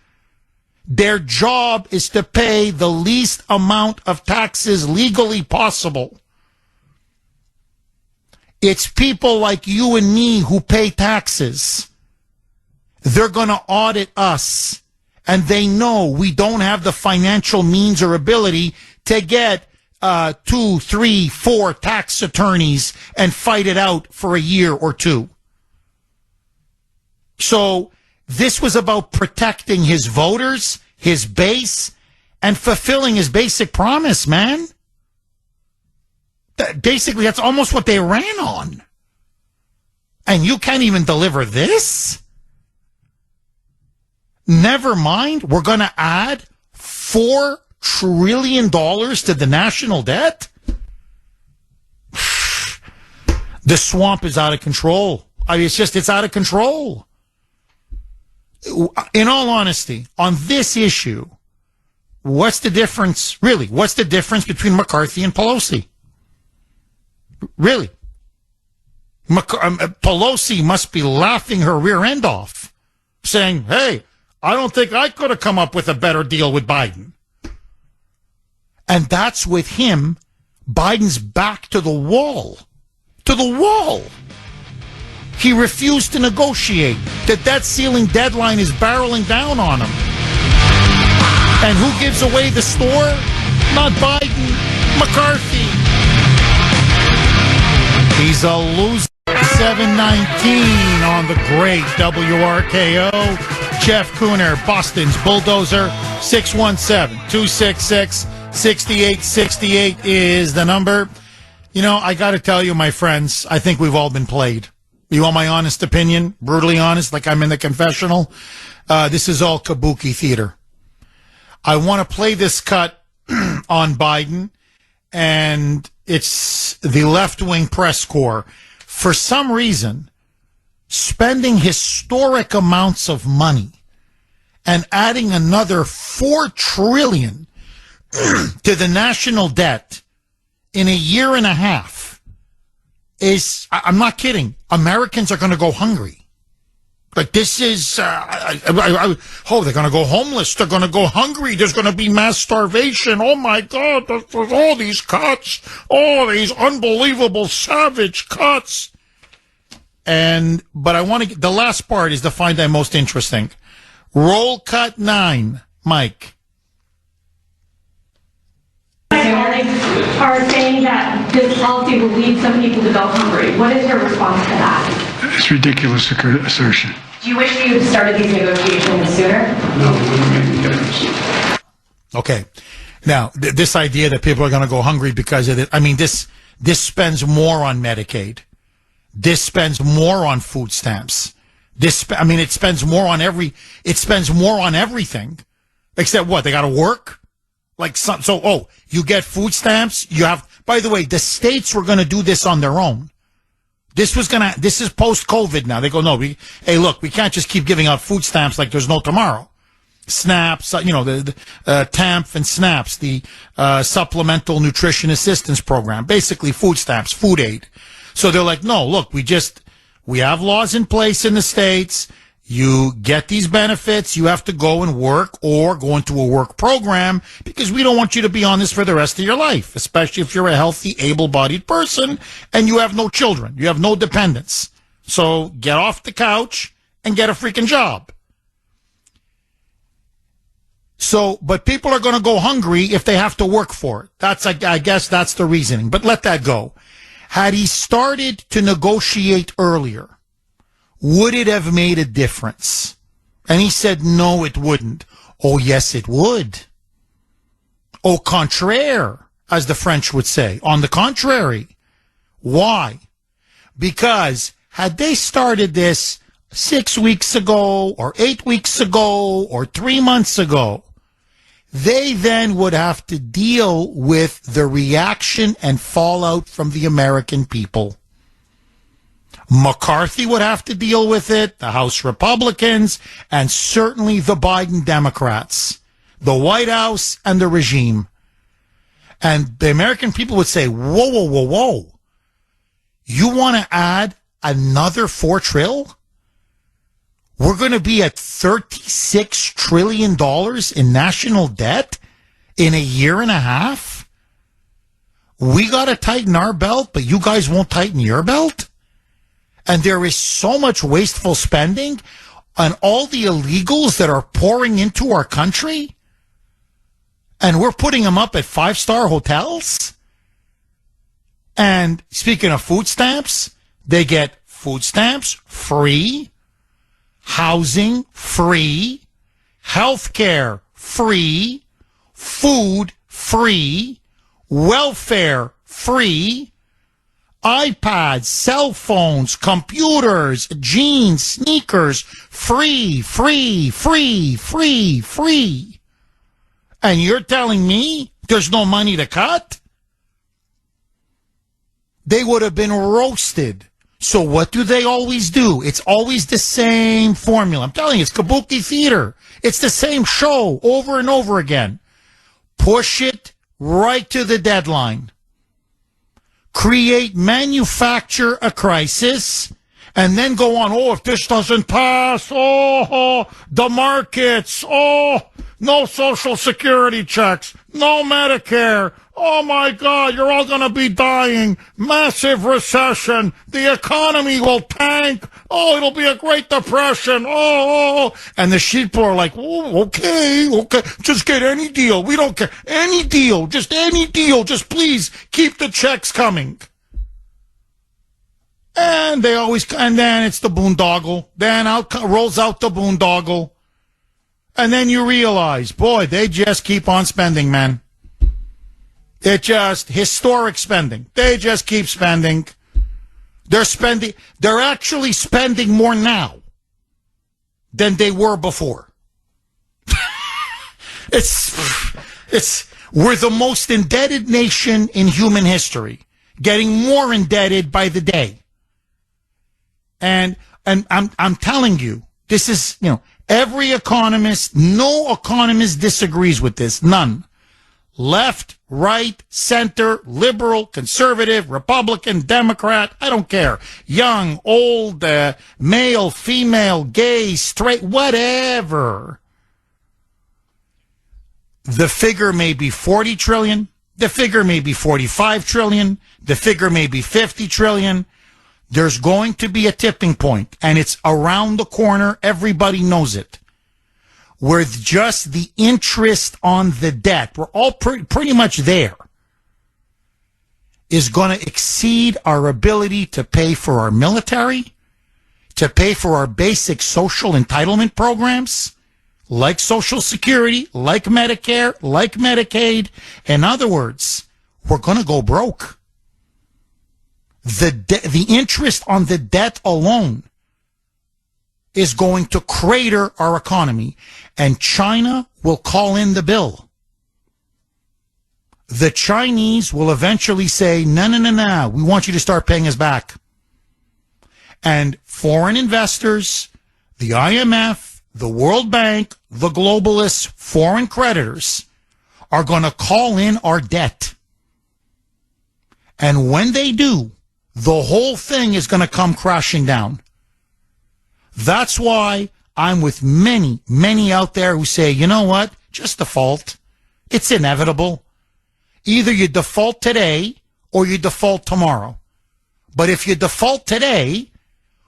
Their job is to pay the least amount of taxes legally possible. It's people like you and me who pay taxes. They're going to audit us. And they know we don't have the financial means or ability to get 2, 3, 4 tax attorneys and fight it out for a year or two. So this was about protecting his voters, his base, and fulfilling his basic promise, man. Basically, that's almost what they ran on. And you can't even deliver this? Never mind, we're going to add $4 trillion to the national debt? The swamp is out of control. I mean, it's out of control. In all honesty, on this issue, what's the difference between McCarthy and Pelosi? Really? Pelosi must be laughing her rear end off, saying, hey, I don't think I could have come up with a better deal with Biden. And that's with him. Biden's back to the wall. To the wall. He refused to negotiate. The debt ceiling deadline is barreling down on him. And who gives away the store? Not Biden. McCarthy. He's a loser. 719 on the great WRKO. Jeff Kuhner, Boston's Bulldozer. 617-266-6868 is the number. You know, I got to tell you, my friends, I think we've all been played. You want my honest opinion? Brutally honest, like I'm in the confessional? This is all kabuki theater. I want to play this cut on Biden, and it's the left-wing press corps. For some reason, spending historic amounts of money and adding another $4 trillion to the national debt in a year and a half I'm not kidding. Americans are going to go hungry. Like this is, they're going to go homeless. They're going to go hungry. There's going to be mass starvation. Oh my God, there's all these cuts. All these unbelievable savage cuts. But I want to, the last part is the find that most interesting. Roll cut 9, Mike. Are saying that this policy will lead some people to go hungry. What is your response to that? It's ridiculous assertion. Do you wish you had started these negotiations sooner? No, it wouldn't make any difference. Okay. Now, this idea that people are going to go hungry because of it, I mean, this spends more on Medicaid. This spends more on food stamps. It spends more on everything. Except what? They got to work? You get food stamps, by the way, the states were going to do this on their own. This is post-COVID now. They go, no, we can't just keep giving out food stamps like there's no tomorrow. SNAPs, the TAMF and SNAPs, the Supplemental Nutrition Assistance Program, basically food stamps, food aid. So they're like, no, look, we have laws in place in the states. You get these benefits. You have to go and work or go into a work program because we don't want you to be on this for the rest of your life, especially if you're a healthy, able-bodied person and you have no children. You have no dependents. So get off the couch and get a freaking job. But people are going to go hungry if they have to work for it. I guess that's the reasoning. But let that go. Had he started to negotiate earlier, would it have made a difference? And he said, no, it wouldn't. Oh, yes, it would. Au contraire, as the French would say. On the contrary. Why? Because had they started this 6 weeks ago or 8 weeks ago or 3 months ago, they then would have to deal with the reaction and fallout from the American people. McCarthy would have to deal with it, the House Republicans, and certainly the Biden Democrats, the White House, and the regime. And the American people would say, whoa, whoa, whoa, whoa. You want to add another $4 trillion? We're going to be at $36 trillion in national debt in a year and a half? We got to tighten our belt, but you guys won't tighten your belt? And there is so much wasteful spending on all the illegals that are pouring into our country? And we're putting them up at 5-star hotels? And speaking of food stamps, they get food stamps free, housing free, healthcare free, food free, welfare free, iPads, cell phones, computers, jeans, sneakers, free, free, free, free, free. And you're telling me there's no money to cut? They would have been roasted. So what do they always do? It's always the same formula. I'm telling you, it's kabuki theater. It's the same show over and over again. Push it right to the deadline. Manufacture a crisis, and then go on, if this doesn't pass, the markets, no Social Security checks, no Medicare, oh my God, you're all going to be dying, massive recession, the economy will tank, it'll be a Great Depression, and the people are like, okay, just get any deal, we don't care, any deal, just please keep the checks coming. And then it's the boondoggle, then rolls out the boondoggle, and then you realize, boy, they just keep on spending, man. It just historic spending. They just keep spending. They're actually spending more now than they were before. We're the most indebted nation in human history, getting more indebted by the day. And I'm telling you, this is, every economist, no economist disagrees with this, none. Left, right, center, liberal, conservative, Republican, Democrat, I don't care. Young, old, male, female, gay, straight, whatever. The figure may be 40 trillion. The figure may be 45 trillion. The figure may be 50 trillion. There's going to be a tipping point, and it's around the corner. Everybody knows it. Where just the interest on the debt, we're all pretty much there, is going to exceed our ability to pay for our military, to pay for our basic social entitlement programs, like Social Security, like Medicare, like Medicaid. In other words, we're going to go broke. The interest on the debt alone is going to crater our economy, and China will call in the bill. The Chinese will eventually say, no, we want you to start paying us back. And foreign investors, the IMF, the World Bank, the globalists, foreign creditors are going to call in our debt. And when they do, the whole thing is going to come crashing down. That's why I'm with many, many out there who say, you know what? Just default. It's inevitable. Either you default today or you default tomorrow. But if you default today,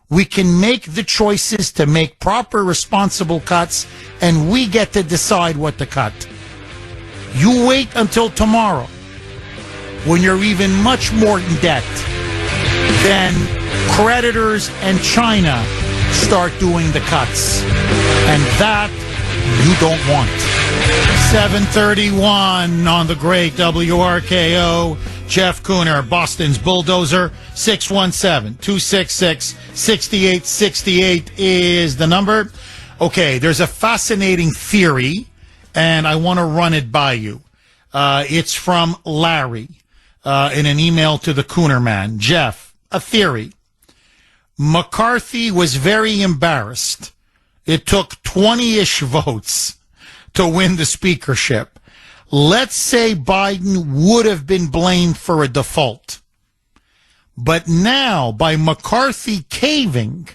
we can make the choices to make proper, responsible cuts, and we get to decide what to cut. You wait until tomorrow, when you're even much more in debt, then creditors and China start doing the cuts. And that you don't want. 7:31 on the great WRKO. Jeff Kuhner, Boston's Bulldozer. 617-266-6868 is the number. Okay, there's a fascinating theory, and I want to run it by you. It's from Larry in an email to the Kuhner man. Jeff, a theory. McCarthy was very embarrassed. It took 20-ish votes to win the speakership. Let's say Biden would have been blamed for a default. But now, by McCarthy caving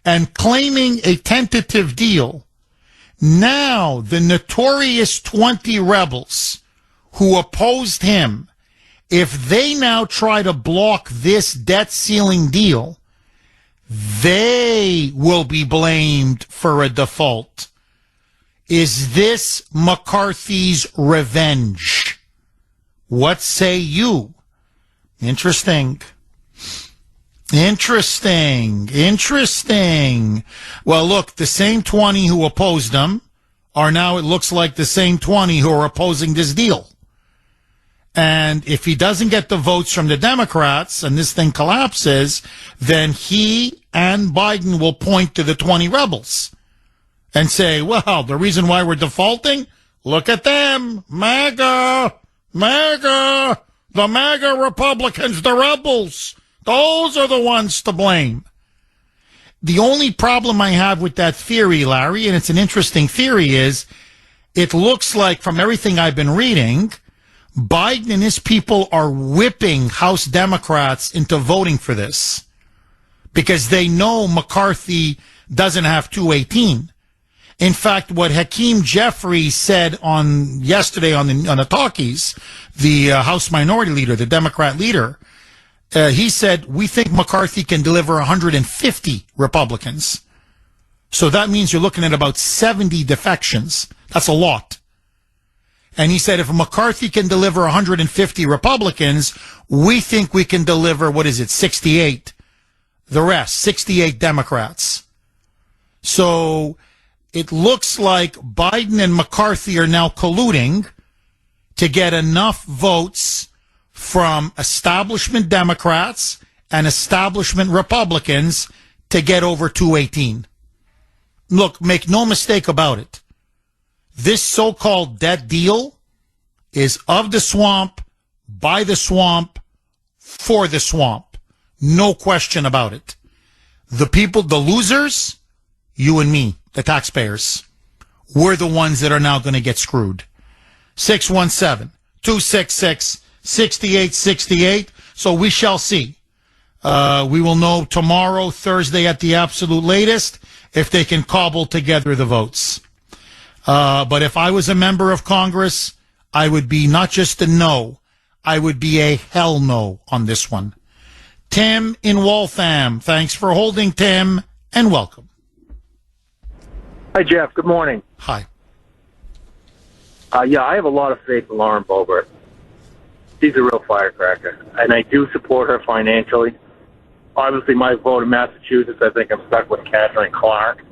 and claiming a tentative deal, now the notorious 20 rebels who opposed him, if they now try to block this debt ceiling deal, they will be blamed for a default. Is this McCarthy's revenge? What say you? Interesting. Well, look, the same 20 who opposed him are now, it looks like, the same 20 who are opposing this deal. And if he doesn't get the votes from the Democrats and this thing collapses, then he and Biden will point to the 20 rebels and say, well, the reason why we're defaulting, look at them, MAGA, the MAGA Republicans, the rebels. Those are the ones to blame. The only problem I have with that theory, Larry, and it's an interesting theory, is it looks like from everything I've been reading, Biden and his people are whipping House Democrats into voting for this because they know McCarthy doesn't have 218. In fact, what Hakeem Jeffries said yesterday on the talkies, the House Minority Leader, the Democrat leader, he said, we think McCarthy can deliver 150 Republicans. So that means you're looking at about 70 defections. That's a lot. And he said, if McCarthy can deliver 150 Republicans, we think we can deliver, 68? The rest, 68 Democrats. So it looks like Biden and McCarthy are now colluding to get enough votes from establishment Democrats and establishment Republicans to get over 218. Look, make no mistake about it. This so-called debt deal is of the swamp, by the swamp, for the swamp. No question about it. The people, the losers, you and me, the taxpayers, we're the ones that are now going to get screwed. 617-266-6868. So we shall see. We will know tomorrow, Thursday at the absolute latest, if they can cobble together the votes. But if I was a member of Congress, I would be not just a no, I would be a hell no on this one. Tim in Waltham. Thanks for holding, Tim, and welcome. Hi, Jeff. Good morning. Hi. I have a lot of faith in Lauren Boebert. She's a real firecracker, and I do support her financially. obviously my vote in Massachusetts, I think I'm stuck with Catherine Clark.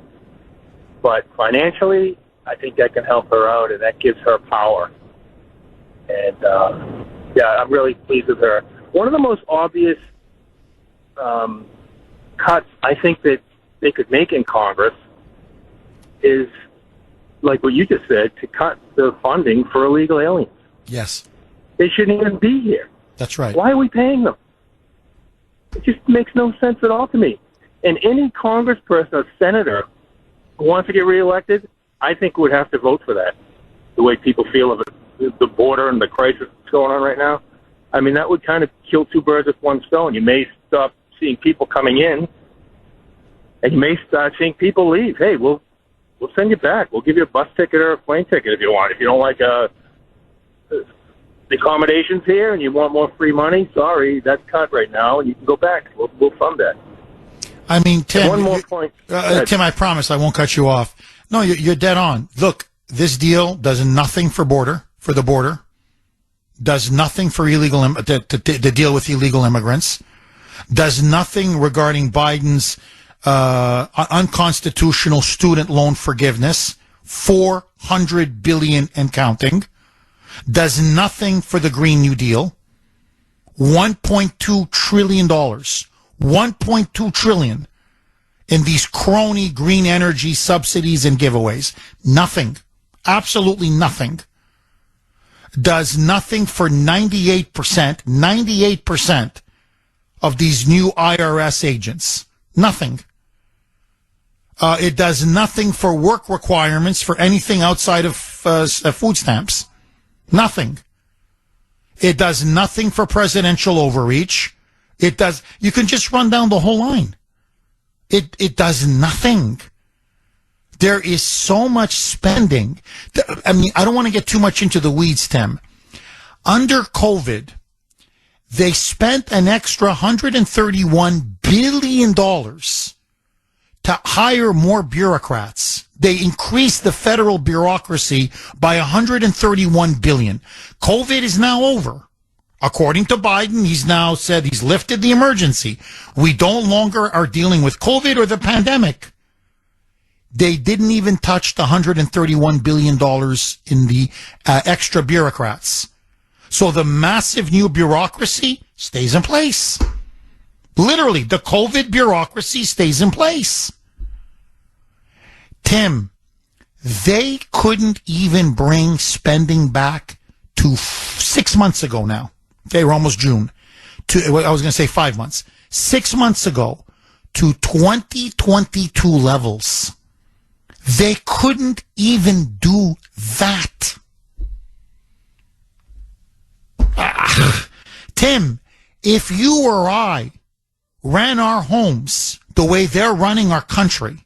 But financially, I think that can help her out, and that gives her power. And, I'm really pleased with her. One of the most obvious cuts I think that they could make in Congress is, like what you just said, to cut the funding for illegal aliens. Yes. They shouldn't even be here. That's right. Why are we paying them? It just makes no sense at all to me. And any congressperson or senator who wants to get reelected, I think would have to vote for that, the way people feel of it, the border and the crisis that's going on right now. I mean, that would kind of kill two birds with one stone. You may stop seeing people coming in, and you may start seeing people leave. Hey, we'll send you back. We'll give you a bus ticket or a plane ticket if you want. If you don't like the accommodations here and you want more free money, sorry, that's cut right now, and you can go back. We'll fund that. I mean, Tim. One more point. Tim, I promise I won't cut you off. No, you're dead on. Look, this deal does nothing for the border, does nothing for to deal with illegal immigrants, does nothing regarding Biden's unconstitutional student loan forgiveness, $400 billion and counting, does nothing for the Green New Deal, $1.2 trillion, $1.2 trillion in these crony green energy subsidies and giveaways. Nothing. Absolutely nothing. Does nothing for 98% of these new IRS agents. Nothing. It does nothing for work requirements for anything outside of food stamps. Nothing. It does nothing for presidential overreach. It does. You can just run down the whole line. It does nothing. There is so much spending. I mean, I don't want to get too much into the weeds, Tim. Under COVID, they spent an extra $131 billion to hire more bureaucrats. They increased the federal bureaucracy by $131 billion. COVID is now over. According to Biden, he's now said he's lifted the emergency. We no longer are dealing with COVID or the pandemic. They didn't even touch the $131 billion in the extra bureaucrats. So the massive new bureaucracy stays in place. Literally, the COVID bureaucracy stays in place. Tim, they couldn't even bring spending back to 6 months ago now. Okay, we're almost June. I was going to say 5 months. 6 months ago to 2022 levels. They couldn't even do that. Tim, if you or I ran our homes the way they're running our country,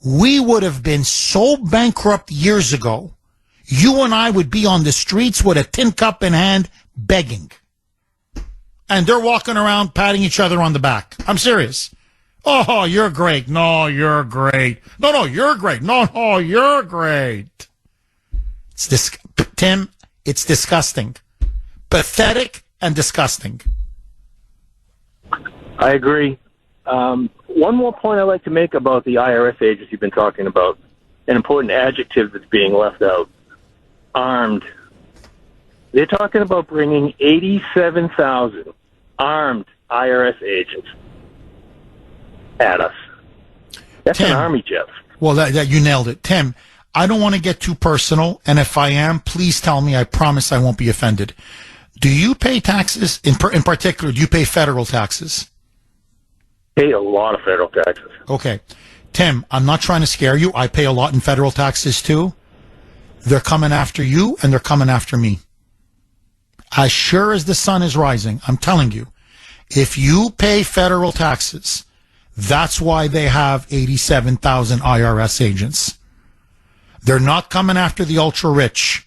we would have been so bankrupt years ago, you and I would be on the streets with a tin cup in hand begging. And they're walking around patting each other on the back. I'm serious. Oh, you're great. No, you're great. No, you're great. No, you're great. Tim, it's disgusting. Pathetic and disgusting. I agree. One more point I'd like to make about the IRS agents you've been talking about, an important adjective that's being left out, armed. They're talking about bringing 87,000 armed IRS agents at us. That's Tim, an army, Jeff. Well, that you nailed it. Tim, I don't want to get too personal, and if I am, please tell me. I promise I won't be offended. Do you pay taxes? In particular, do you pay federal taxes? Pay a lot of federal taxes. Okay. Tim, I'm not trying to scare you. I pay a lot in federal taxes, too. They're coming after you, and they're coming after me. As sure as the sun is rising, I'm telling you, if you pay federal taxes, that's why they have 87,000 IRS agents. They're not coming after the ultra rich,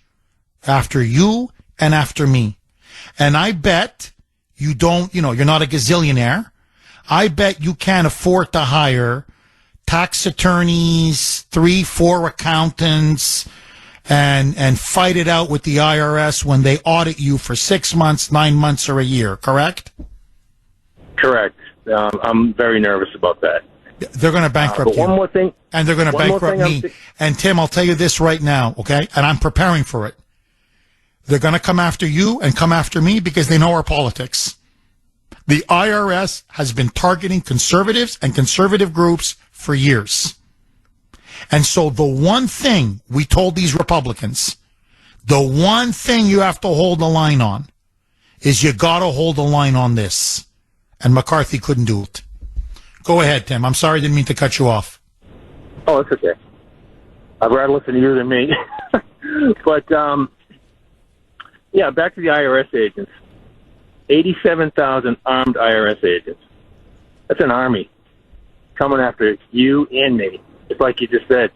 after you and after me. And I bet you don't, you're not a gazillionaire. I bet you can't afford to hire tax attorneys, 3-4 accountants, and fight it out with the IRS when they audit you for 6 months, 9 months, or a year, correct? Correct. I'm very nervous about that. They're going to bankrupt but one you. more thing. And they're going to One more bankrupt thing me. And Tim, I'll tell you this right now, okay? And I'm preparing for it. They're going to come after you and come after me because they know our politics. The IRS has been targeting conservatives and conservative groups for years. And so the one thing we told these Republicans, the one thing you have to hold the line on is you got to hold the line on this. And McCarthy couldn't do it. Go ahead, Tim. I'm sorry, I didn't mean to cut you off. Oh, it's okay. I'd rather listen to you than me. But, yeah, back to the IRS agents. 87,000 armed IRS agents. That's an army coming after you and me. It's like you just said.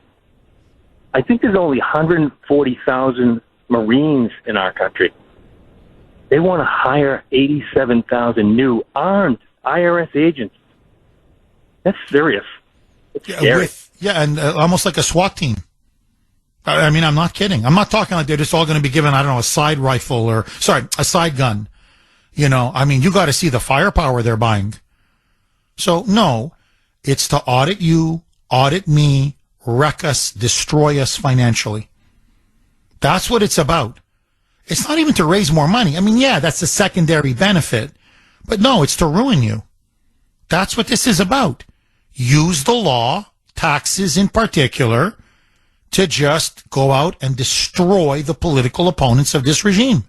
I think there's only 140,000 Marines in our country. They want to hire 87,000 new armed IRS agents. That's serious. It's scary. And almost like a SWAT team. I mean, I'm not kidding. I'm not talking like they're just all going to be given, I don't know, a side rifle a side gun. You know, I mean, you got to see the firepower they're buying. So, no, it's to audit you, audit me, wreck us, destroy us financially. That's what it's about. It's not even to raise more money. I mean, yeah, that's a secondary benefit. But no, it's to ruin you. That's what this is about. Use the law, taxes in particular, to just go out and destroy the political opponents of this regime.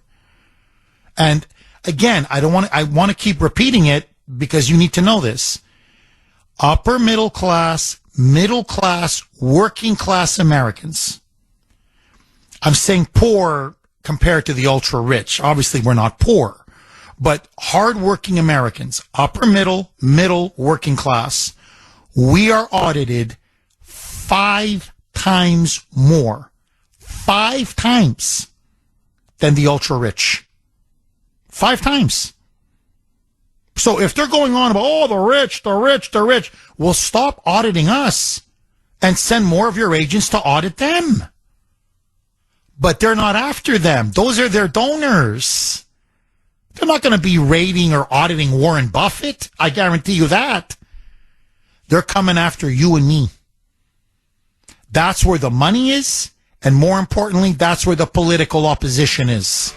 And again, I want to keep repeating it because you need to know this. Upper middle class, working class Americans. I'm saying poor compared to the ultra rich. Obviously, we're not poor, but hardworking Americans, upper middle, working class, we are audited 5 times more, 5 times than the ultra rich. 5 times. So if they're going on about, the rich, well, stop auditing us and send more of your agents to audit them. But they're not after them. Those are their donors. They're not going to be raiding or auditing Warren Buffett. I guarantee you that. They're coming after you and me. That's where the money is. And more importantly, that's where the political opposition is.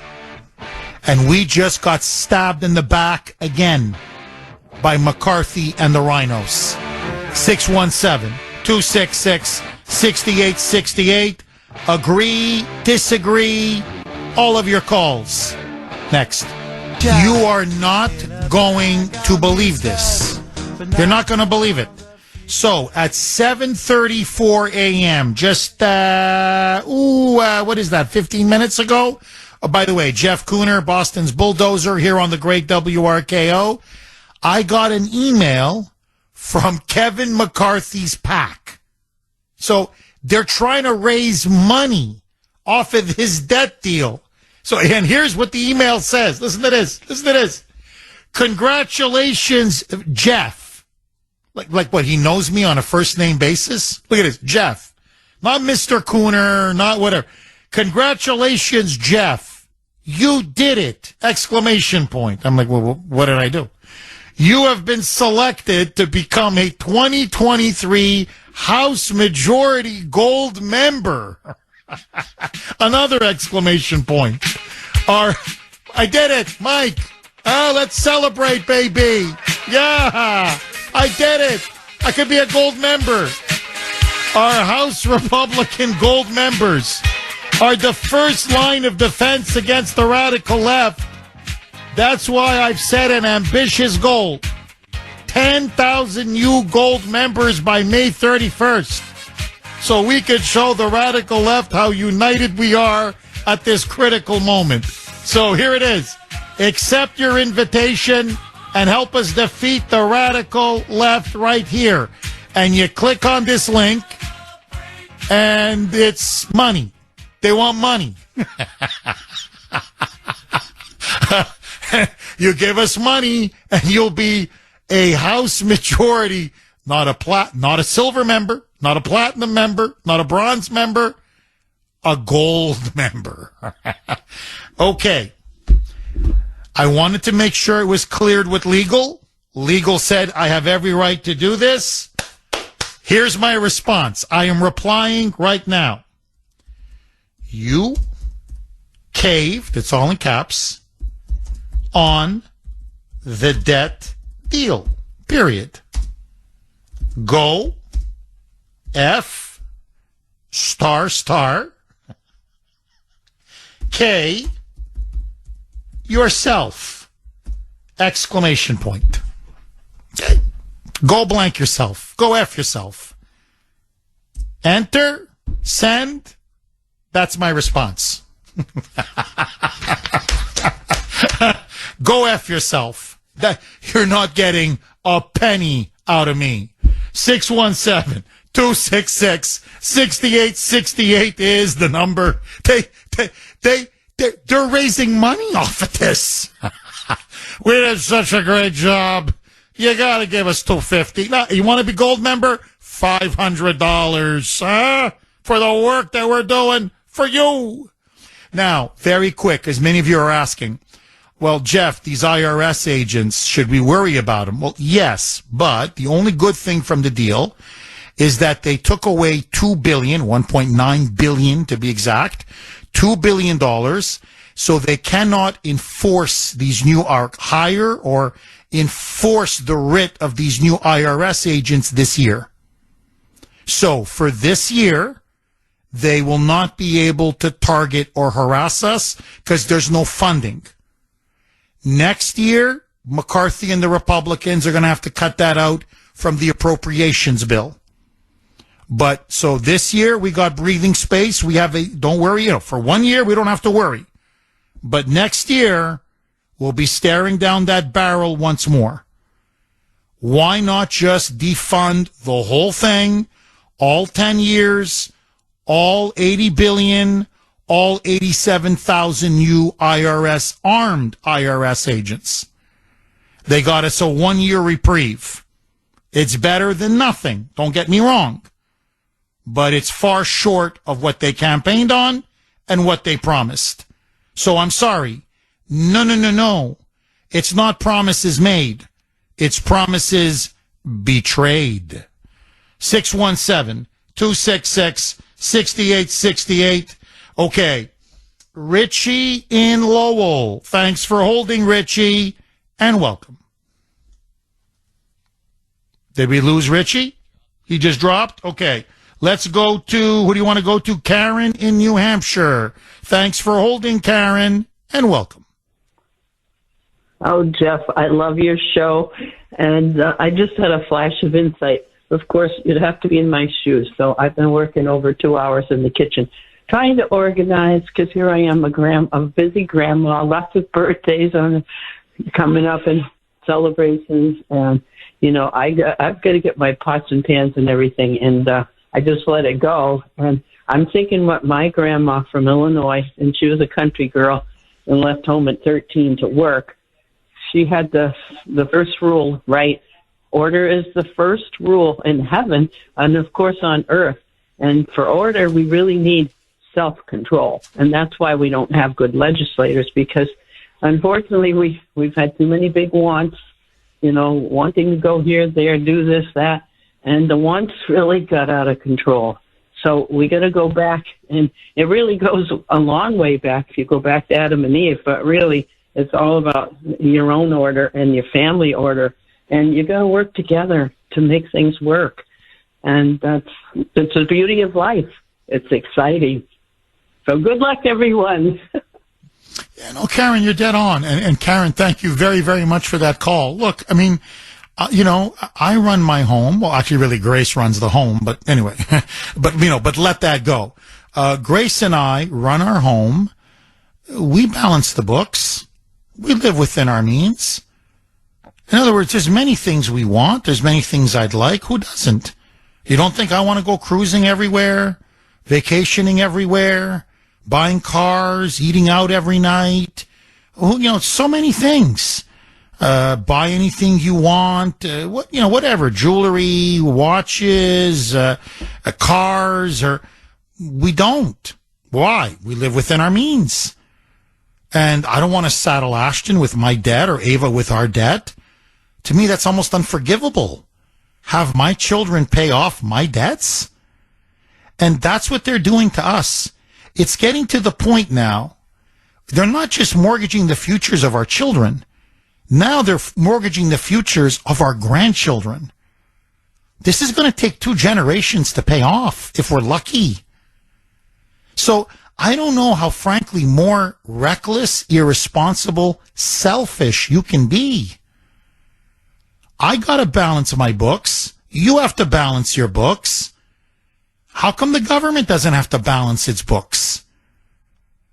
And we just got stabbed in the back again by McCarthy and the Rhinos. 617-266-6868. Agree, disagree, all of your calls. Next. You are not going to believe this. You're not going to believe it. So, at 7:34 a.m., just, what is that, 15 minutes ago? Oh, by the way, Jeff Kuhner, Boston's bulldozer, here on the great WRKO. I got an email from Kevin McCarthy's PAC. So, they're trying to raise money off of his debt deal. So, and here's what the email says. Listen to this. Congratulations, Jeff. Like what, he knows me on a first name basis? Look at this, Jeff. Not Mr. Kuhner, not whatever. Congratulations, Jeff. You did it! Exclamation point. I'm like, well, what did I do? You have been selected to become a 2023 House Majority Gold member. Another exclamation point. I did it, Mike. Oh, let's celebrate, baby. Yeah, I did it. I could be a gold member. Our House Republican gold members are the first line of defense against the radical left. That's why I've set an ambitious goal. 10,000 new gold members by May 31st. So we could show the radical left how united we are at this critical moment. So here it is. Accept your invitation and help us defeat the radical left right here. And you click on this link, and it's money. They want money. You give us money, and you'll be a House majority, not a silver member, not a platinum member, not a bronze member, a gold member. Okay. I wanted to make sure it was cleared with legal. Legal said I have every right to do this. Here's my response. I am replying right now. You caved, it's all in caps, on the debt deal. Period. Go F ** K yourself! Exclamation point. Okay. Go blank yourself. Go F yourself. Enter. Send. That's my response. Go F yourself. You're not getting a penny out of me. 617-266-6868 is the number. They're raising money off of this. We did such a great job. You got to give us $250. Now, you want to be gold member? $500 for the work that we're doing for you. Now, very quick, as many of you are asking, well, Jeff, these IRS agents, should we worry about them? Well, yes, but the only good thing from the deal is that they took away $2 billion, $1.9 billion to be exact, $2 billion, so they cannot enforce these new hire or enforce the writ of these new IRS agents this year. So for this year, they will not be able to target or harass us because there's no funding. Next year, McCarthy and the Republicans are going to have to cut that out from the appropriations bill. But so this year we got breathing space. We have don't worry, for 1 year we don't have to worry. But next year we'll be staring down that barrel once more. Why not just defund the whole thing, all 10 years, all 80 billion, all 87,000 new armed IRS agents? They got us a 1 year reprieve. It's better than nothing. Don't get me wrong. But it's far short of what they campaigned on and what they promised. So I'm sorry. No. It's not promises made. It's promises betrayed. 617-266-6868. Okay. Richie in Lowell. Thanks for holding, Richie, and welcome. Did we lose Richie? He just dropped? Okay. Let's go to, who do you want to go to? Karen in New Hampshire. Thanks for holding, Karen, and welcome. Oh, Jeff, I love your show, and I just had a flash of insight. Of course, you'd have to be in my shoes, so I've been working over 2 hours in the kitchen trying to organize, because here I am, a busy grandma, lots of birthdays coming up and celebrations, and, I've got to get my pots and pans and everything, and I just let it go. And I'm thinking what my grandma from Illinois, and she was a country girl and left home at 13 to work. She had the first rule, right? Order is the first rule in heaven and, of course, on earth. And for order, we really need self-control. And that's why we don't have good legislators, because, unfortunately, we've had too many big wants, wanting to go here, there, do this, that. And the wants really got out of control. So we got to go back, and it really goes a long way back if you go back to Adam and Eve, but really it's all about your own order and your family order, and you got to work together to make things work. And it's the beauty of life. It's exciting. So good luck, everyone. Yeah, no, Karen, you're dead on. And Karen, thank you very, very much for that call. Look, I mean, I run my home. Well, actually, really, Grace runs the home. But anyway, but let that go. Grace and I run our home. We balance the books. We live within our means. In other words, there's many things we want. There's many things I'd like. Who doesn't? You don't think I want to go cruising everywhere, vacationing everywhere, buying cars, eating out every night? So many things. Buy anything you want, whatever, jewelry, watches, cars, or we don't. Why? We live within our means. And I don't want to saddle Ashton with my debt or Ava with our debt. To me, that's almost unforgivable. Have my children pay off my debts? And that's what they're doing to us. It's getting to the point now, they're not just mortgaging the futures of our children. Now they're mortgaging the futures of our grandchildren. This is going to take 2 generations to pay off, if we're lucky. So I don't know how, frankly, more reckless, irresponsible, selfish you can be. I got to balance my books. You have to balance your books. How come the government doesn't have to balance its books?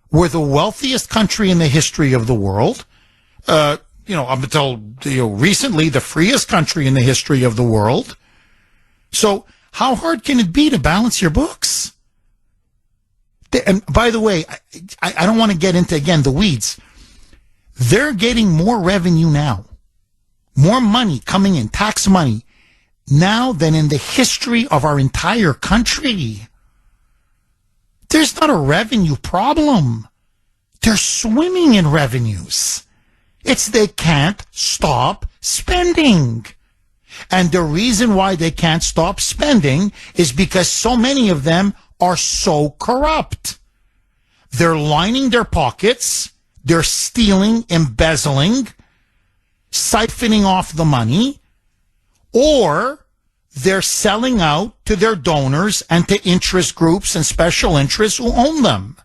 We're the wealthiest country in the history of the world. Up until recently, the freest country in the history of the world. So how hard can it be to balance your books? And by the way, I don't want to get into, again, the weeds. They're getting more revenue now, more money coming in, tax money, now than in the history of our entire country. There's not a revenue problem. They're swimming in revenues. It's they can't stop spending. And the reason why they can't stop spending is because so many of them are so corrupt. They're lining their pockets. They're stealing, embezzling, siphoning off the money, or they're selling out to their donors and to interest groups and special interests who own them.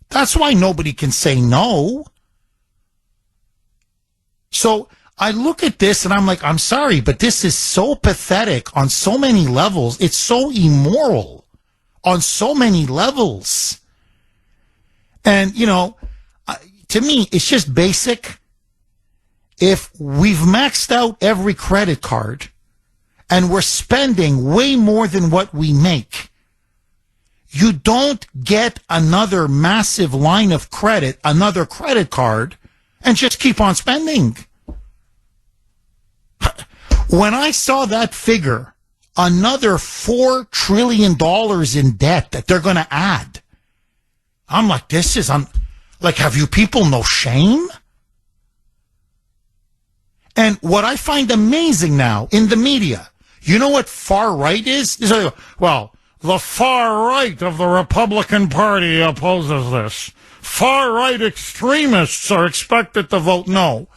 That's why nobody can say no. So I look at this and I'm like, I'm sorry, but this is so pathetic on so many levels. It's so immoral on so many levels. And, to me, it's just basic. If we've maxed out every credit card and we're spending way more than what we make, you don't get another massive line of credit, another credit card, and just keep on spending. When I saw that figure, another $4 trillion in debt that they're going to add, I'm like, have you people no shame? And what I find amazing now in the media, you know what far right is? Well, the far right of the Republican Party opposes this. Far right extremists are expected to vote no.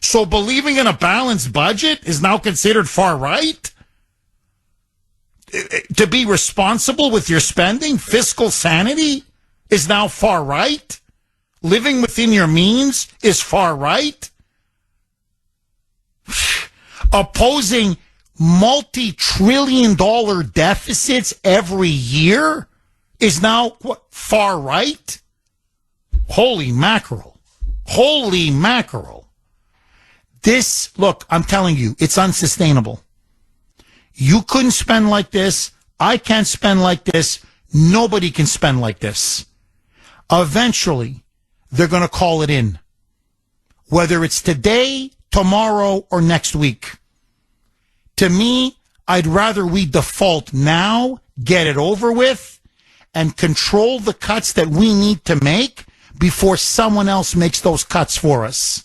So believing in a balanced budget is now considered far right? To be responsible with your spending, fiscal sanity, is now far right? Living within your means is far right? Opposing multi-trillion-dollar deficits every year is now far right? Holy mackerel. Holy mackerel. Look, I'm telling you, it's unsustainable. You couldn't spend like this. I can't spend like this. Nobody can spend like this. Eventually, they're going to call it in. Whether it's today, tomorrow, or next week. To me, I'd rather we default now, get it over with, and control the cuts that we need to make before someone else makes those cuts for us.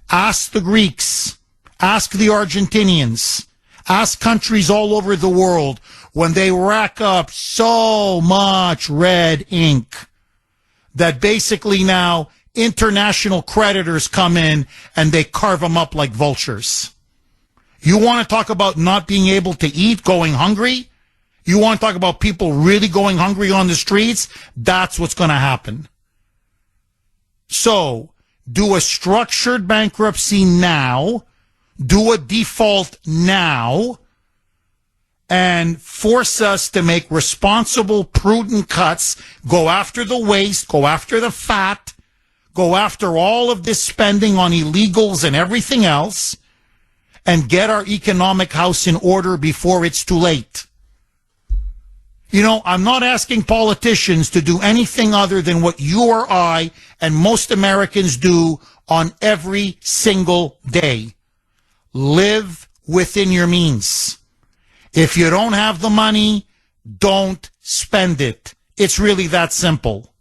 Ask the Greeks. Ask the Argentinians. Ask countries all over the world when they rack up so much red ink that basically now international creditors come in and they carve them up like vultures. You want to talk about not being able to eat, going hungry? You want to talk about people really going hungry on the streets? That's what's going to happen. So, do a structured bankruptcy now, do a default now, and force us to make responsible, prudent cuts, go after the waste, go after the fat, go after all of this spending on illegals and everything else, and get our economic house in order before it's too late. I'm not asking politicians to do anything other than what you or I and most Americans do on every single day. Live within your means. If you don't have the money, don't spend it. It's really that simple.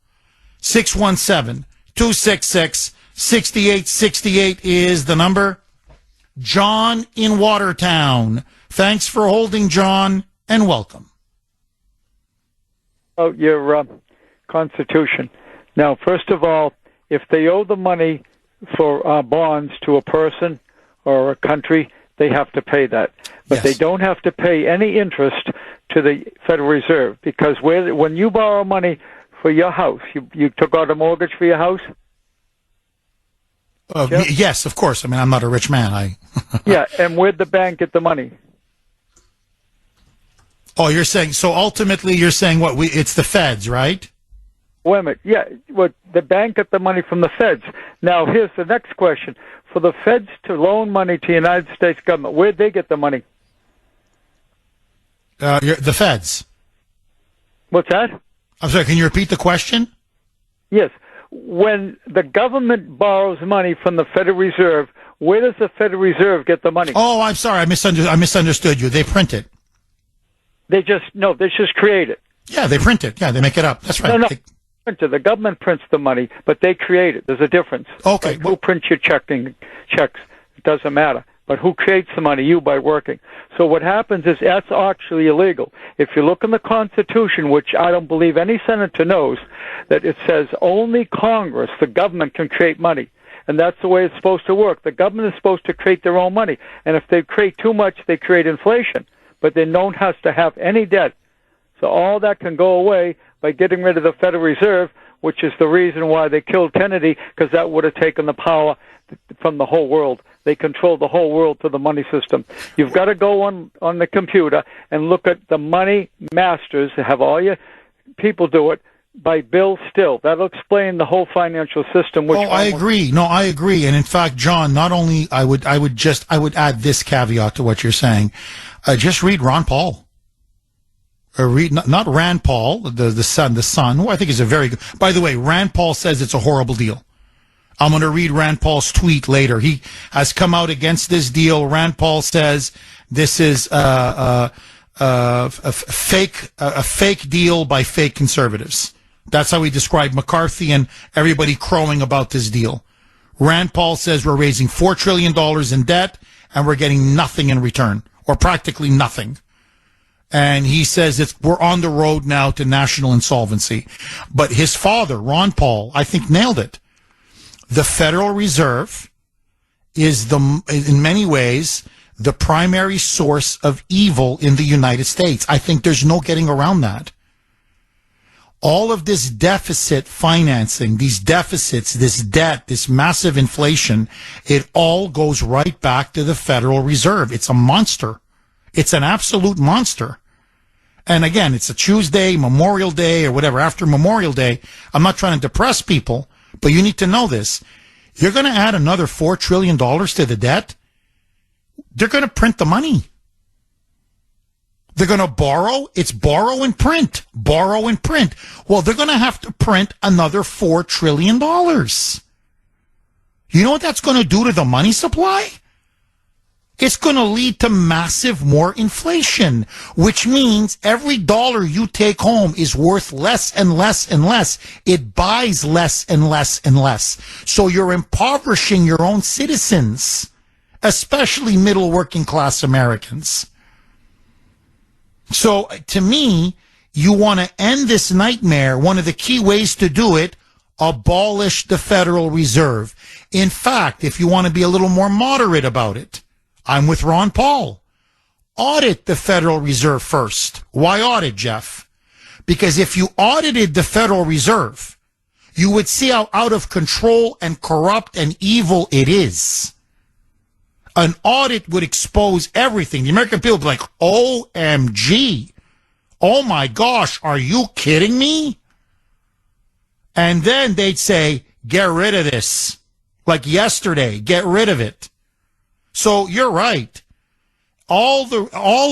617-266-6868 is the number. John in Watertown. Thanks for holding, John, and welcome. Oh, your Constitution. Now, first of all, if they owe the money for bonds to a person or a country, they have to pay that. But they don't have to pay any interest to the Federal Reserve, because when you borrow money for your house, you took out a mortgage for your house? Yes, of course. I mean, I'm not a rich man. Yeah, and where'd the bank get the money? Oh, you're saying, so ultimately you're saying what? It's the feds, right? Wait a minute. Yeah, the bank got the money from the feds. Now, here's the next question. For the feds to loan money to the United States government, where'd they get the money? The feds. What's that? I'm sorry, can you repeat the question? Yes. When the government borrows money from the Federal Reserve, where does the Federal Reserve get the money? Oh, I'm sorry. I misunderstood you. They print it. They just create it. Yeah, they print it. Yeah, they make it up. That's right. No. The government prints the money, but they create it. There's a difference. Okay. Like, who prints your checks? It doesn't matter. But who creates the money? You, by working. So what happens is that's actually illegal. If you look in the Constitution, which I don't believe any senator knows, that it says only Congress, the government, can create money. And that's the way it's supposed to work. The government is supposed to create their own money. And if they create too much, they create inflation. But they don't have to have any debt. So all that can go away by getting rid of the Federal Reserve, which is the reason why they killed Kennedy, because that would have taken the power from the whole world. They control the whole world to the money system. You've got to go on the computer and look at the money masters, have all your people do it, by Bill Still. That'll explain the whole financial system. I agree. No, I agree. And in fact, John, not only I would add this caveat to what you're saying. Just read Ron Paul. Read not Rand Paul, the son, who I think is a very good. By the way, Rand Paul says it's a horrible deal. I'm going to read Rand Paul's tweet later. He has come out against this deal. Rand Paul says this is a fake deal by fake conservatives. That's how he described McCarthy and everybody crowing about this deal. Rand Paul says we're raising $4 trillion in debt and we're getting nothing in return, or practically nothing. And he says we're on the road now to national insolvency. But his father, Ron Paul, I think nailed it. The Federal Reserve is in many ways, the primary source of evil in the United States. I think there's no getting around that. All of this deficit financing, these deficits, this debt, this massive inflation, it all goes right back to the Federal Reserve. It's a monster. It's an absolute monster. And again, it's a Tuesday, Memorial Day, or whatever, after Memorial Day. I'm not trying to depress people, but you need to know this. You're going to add another $4 trillion to the debt. They're going to print the money. They're going to borrow. It's borrow and print. Borrow and print. Well, they're going to have to print another $4 trillion. You know what that's going to do to the money supply? It's going to lead to massive more inflation, which means every dollar you take home is worth less and less and less. It buys less and less and less. So you're impoverishing your own citizens, especially middle working class Americans. So to me, you want to end this nightmare. One of the key ways to do it, abolish the Federal Reserve. In fact, if you want to be a little more moderate about it, I'm with Ron Paul. Audit the Federal Reserve first. Why audit, Jeff? Because if you audited the Federal Reserve, you would see how out of control and corrupt and evil it is. An audit would expose everything. The American people would be like, OMG. Oh my gosh, are you kidding me? And then they'd say, get rid of this. Like yesterday, get rid of it. So you're right. All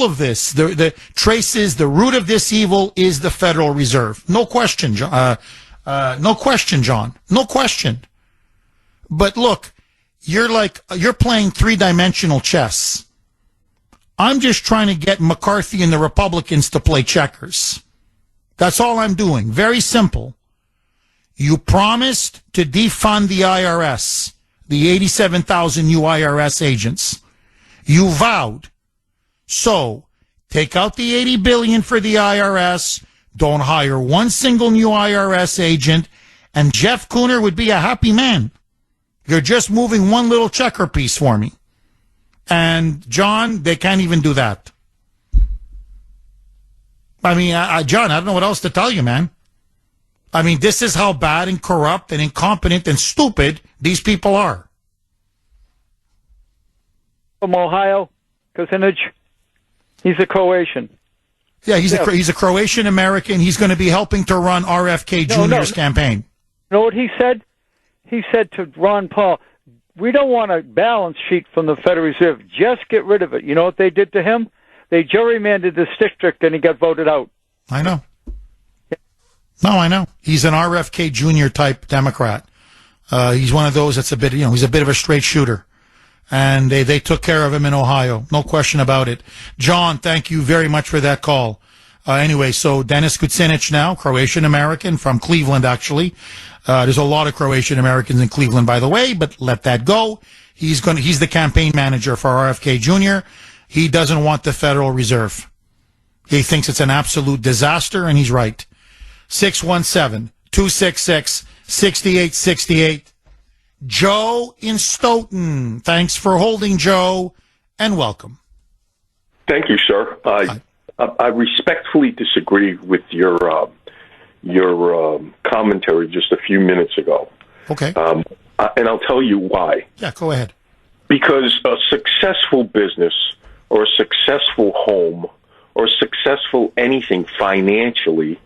of this, the traces, the root of this evil is the Federal Reserve. No question, John. No question, John. No question. But look, you're playing three-dimensional chess. I'm just trying to get McCarthy and the Republicans to play checkers. That's all I'm doing. Very simple. You promised to defund the IRS. The 87,000 new IRS agents. You vowed. So take out the $80 billion for the IRS. Don't hire one single new IRS agent, and Jeff Kuhner would be a happy man. You're just moving one little checker piece for me. And John, they can't even do that. I mean, John, I don't know what else to tell you, man. I mean, this is how bad and corrupt and incompetent and stupid these people are. From Ohio, Kucinich, he's a Croatian. Yeah, he's a Croatian American. He's going to be helping to run RFK Jr.'s campaign. You know what he said? He said to Ron Paul, we don't want a balance sheet from the Federal Reserve. Just get rid of it. You know what they did to him? They gerrymandered this district and he got voted out. I know. No, I know. He's an RFK Jr. type Democrat. He's one of those that's a bit, he's a bit of a straight shooter. And they took care of him in Ohio. No question about it. John, thank you very much for that call. Anyway, so Dennis Kucinich now, Croatian American from Cleveland, actually. There's a lot of Croatian Americans in Cleveland, by the way, but let that go. He's the campaign manager for RFK Jr. He doesn't want the Federal Reserve. He thinks it's an absolute disaster, and he's right. 617-266-6868. Joe in Stoughton. Thanks for holding, Joe, and welcome. Thank you, sir. I respectfully disagree with your commentary just a few minutes ago. Okay. And I'll tell you why. Yeah, go ahead. Because a successful business or a successful home or successful anything financially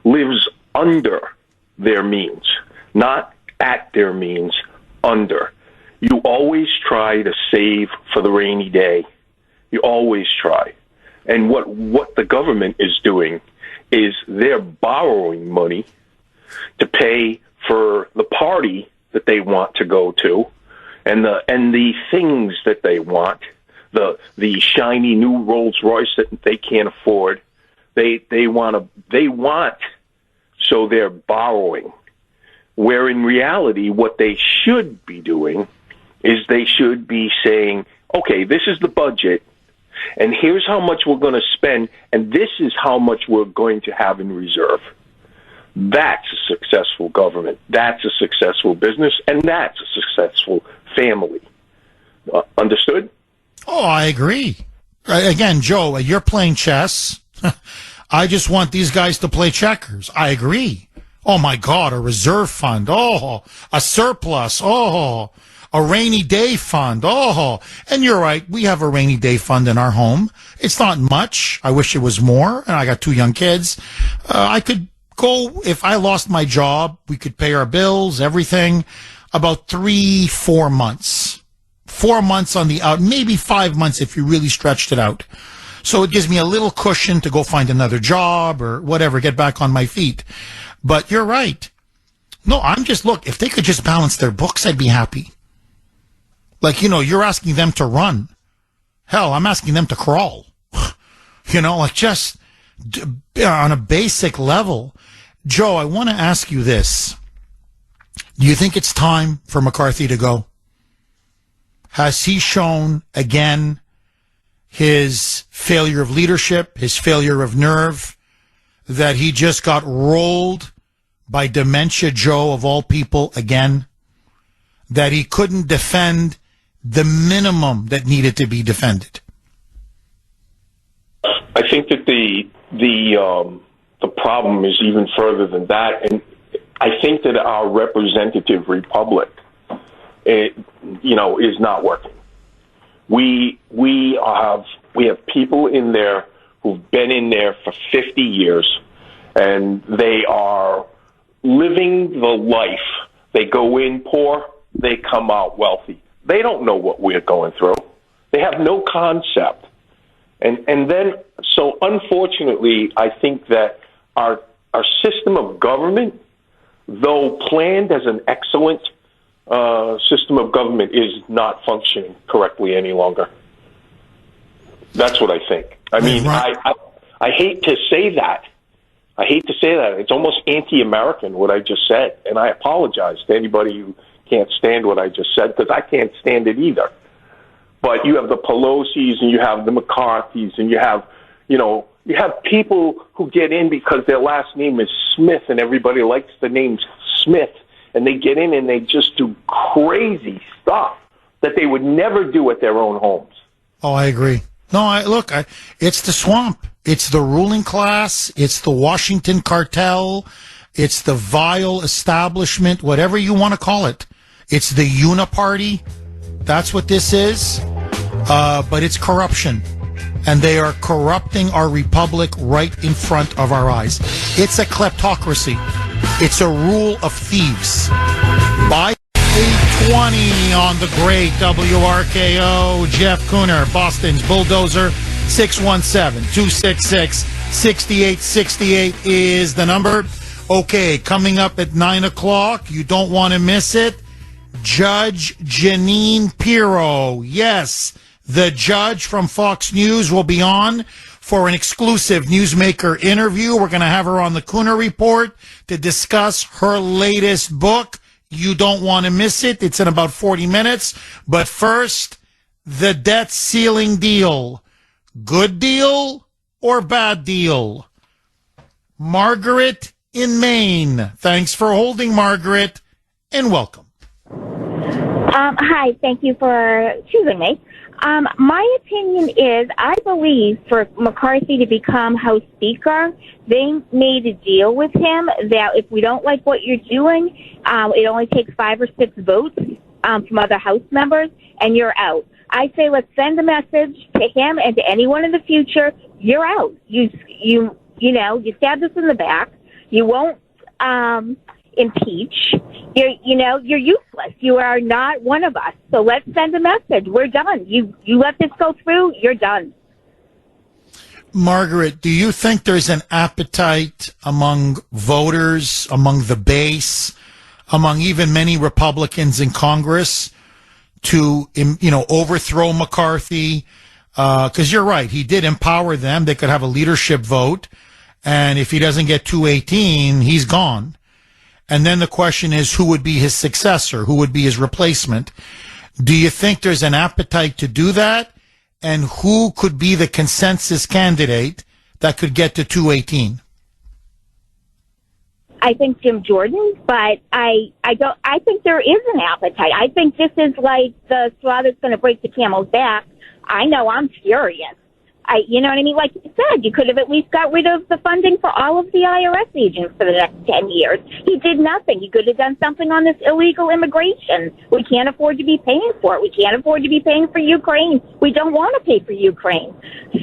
lives under their means, not at their means, under. You always try to save for the rainy day. You always try. And what the government is doing is they're borrowing money to pay for the party that they want to go to and the things that they want, the shiny new Rolls Royce that they can't afford. They want, so they're borrowing. Where in reality, what they should be doing is they should be saying, okay, this is the budget, and here's how much we're going to spend, and this is how much we're going to have in reserve. That's a successful government. That's a successful business, and that's a successful family. Understood? Oh, I agree. Again, Joe, you're playing chess. I just want these guys to play checkers. I agree. Oh, my God, a reserve fund. Oh, a surplus. Oh, a rainy day fund. Oh, and you're right. We have a rainy day fund in our home. It's not much. I wish it was more. And I got 2 young kids. I could go, if I lost my job, we could pay our bills, everything, about 3-4 months. 4 months on the out, maybe 5 months if you really stretched it out. So it gives me a little cushion to go find another job or whatever, get back on my feet. But you're right. No, look, if they could just balance their books, I'd be happy. Like, you're asking them to run. Hell, I'm asking them to crawl. Like just on a basic level. Joe, I want to ask you this. Do you think it's time for McCarthy to go? Has he shown again his failure of leadership, his failure of nerve, that he just got rolled by Dementia Joe of all people again, that he couldn't defend the minimum that needed to be defended? I think that the problem is even further than that, and I think that our representative republic, is not working. We have people in there who've been in there for 50 years, and they are living the life. They go in poor, they come out wealthy. They don't know what we're going through. They have no concept. And then, so unfortunately, I think that our system of government, though planned as an excellent system of government, is not functioning correctly any longer. That's what I think. I mean, I hate to say that. I hate to say that. It's almost anti-American what I just said, and I apologize to anybody who can't stand what I just said, because I can't stand it either. But you have the Pelosi's and you have the McCarthy's and you have people who get in because their last name is Smith and everybody likes the name Smith, and they get in and they just do crazy stuff that they would never do at their own homes. Oh, I agree. No, it's the swamp. It's the ruling class. It's the Washington cartel. It's the vile establishment, whatever you want to call it. It's the uniparty. That's what this is. But it's corruption. And they are corrupting our republic right in front of our eyes. It's a kleptocracy. It's a rule of thieves. By 820 on the great WRKO, Jeff Kuhner, Boston's Bulldozer, 617-266-6868 is the number. Okay, coming up at 9 o'clock, you don't want to miss it, Judge Jeanine Pirro. Yes, the judge from Fox News will be on for an exclusive newsmaker interview. We're going to have her on the Kuhner Report to discuss her latest book. You don't want to miss it. It's in about 40 minutes. But first, the debt ceiling deal. Good deal or bad deal? Margaret in Maine. Thanks for holding, Margaret, and welcome. Hi, thank you for choosing me. My opinion is I believe for McCarthy to become House Speaker, they made a deal with him that if we don't like what you're doing, it only takes 5 or 6 votes from other House members, and you're out. I say let's send a message to him and to anyone in the future. You're out. You stabbed us in the back. You won't impeach. You're useless. You are not one of us. So let's send a message. We're done. You let this go through, you're done. Margaret, do you think there's an appetite among voters, among the base, among even many Republicans in Congress to, overthrow McCarthy? Because you're right. He did empower them. They could have a leadership vote. And if he doesn't get 218, he's gone. And then the question is, who would be his successor? Who would be his replacement? Do you think there's an appetite to do that? And who could be the consensus candidate that could get to 218? I think Jim Jordan, but I think there is an appetite. I think this is like the straw that's going to break the camel's back. I know I'm furious. You know what I mean? Like you said, you could have at least got rid of the funding for all of the IRS agents for the next 10 years. He did nothing. He could have done something on this illegal immigration. We can't afford to be paying for it. We can't afford to be paying for Ukraine. We don't want to pay for Ukraine.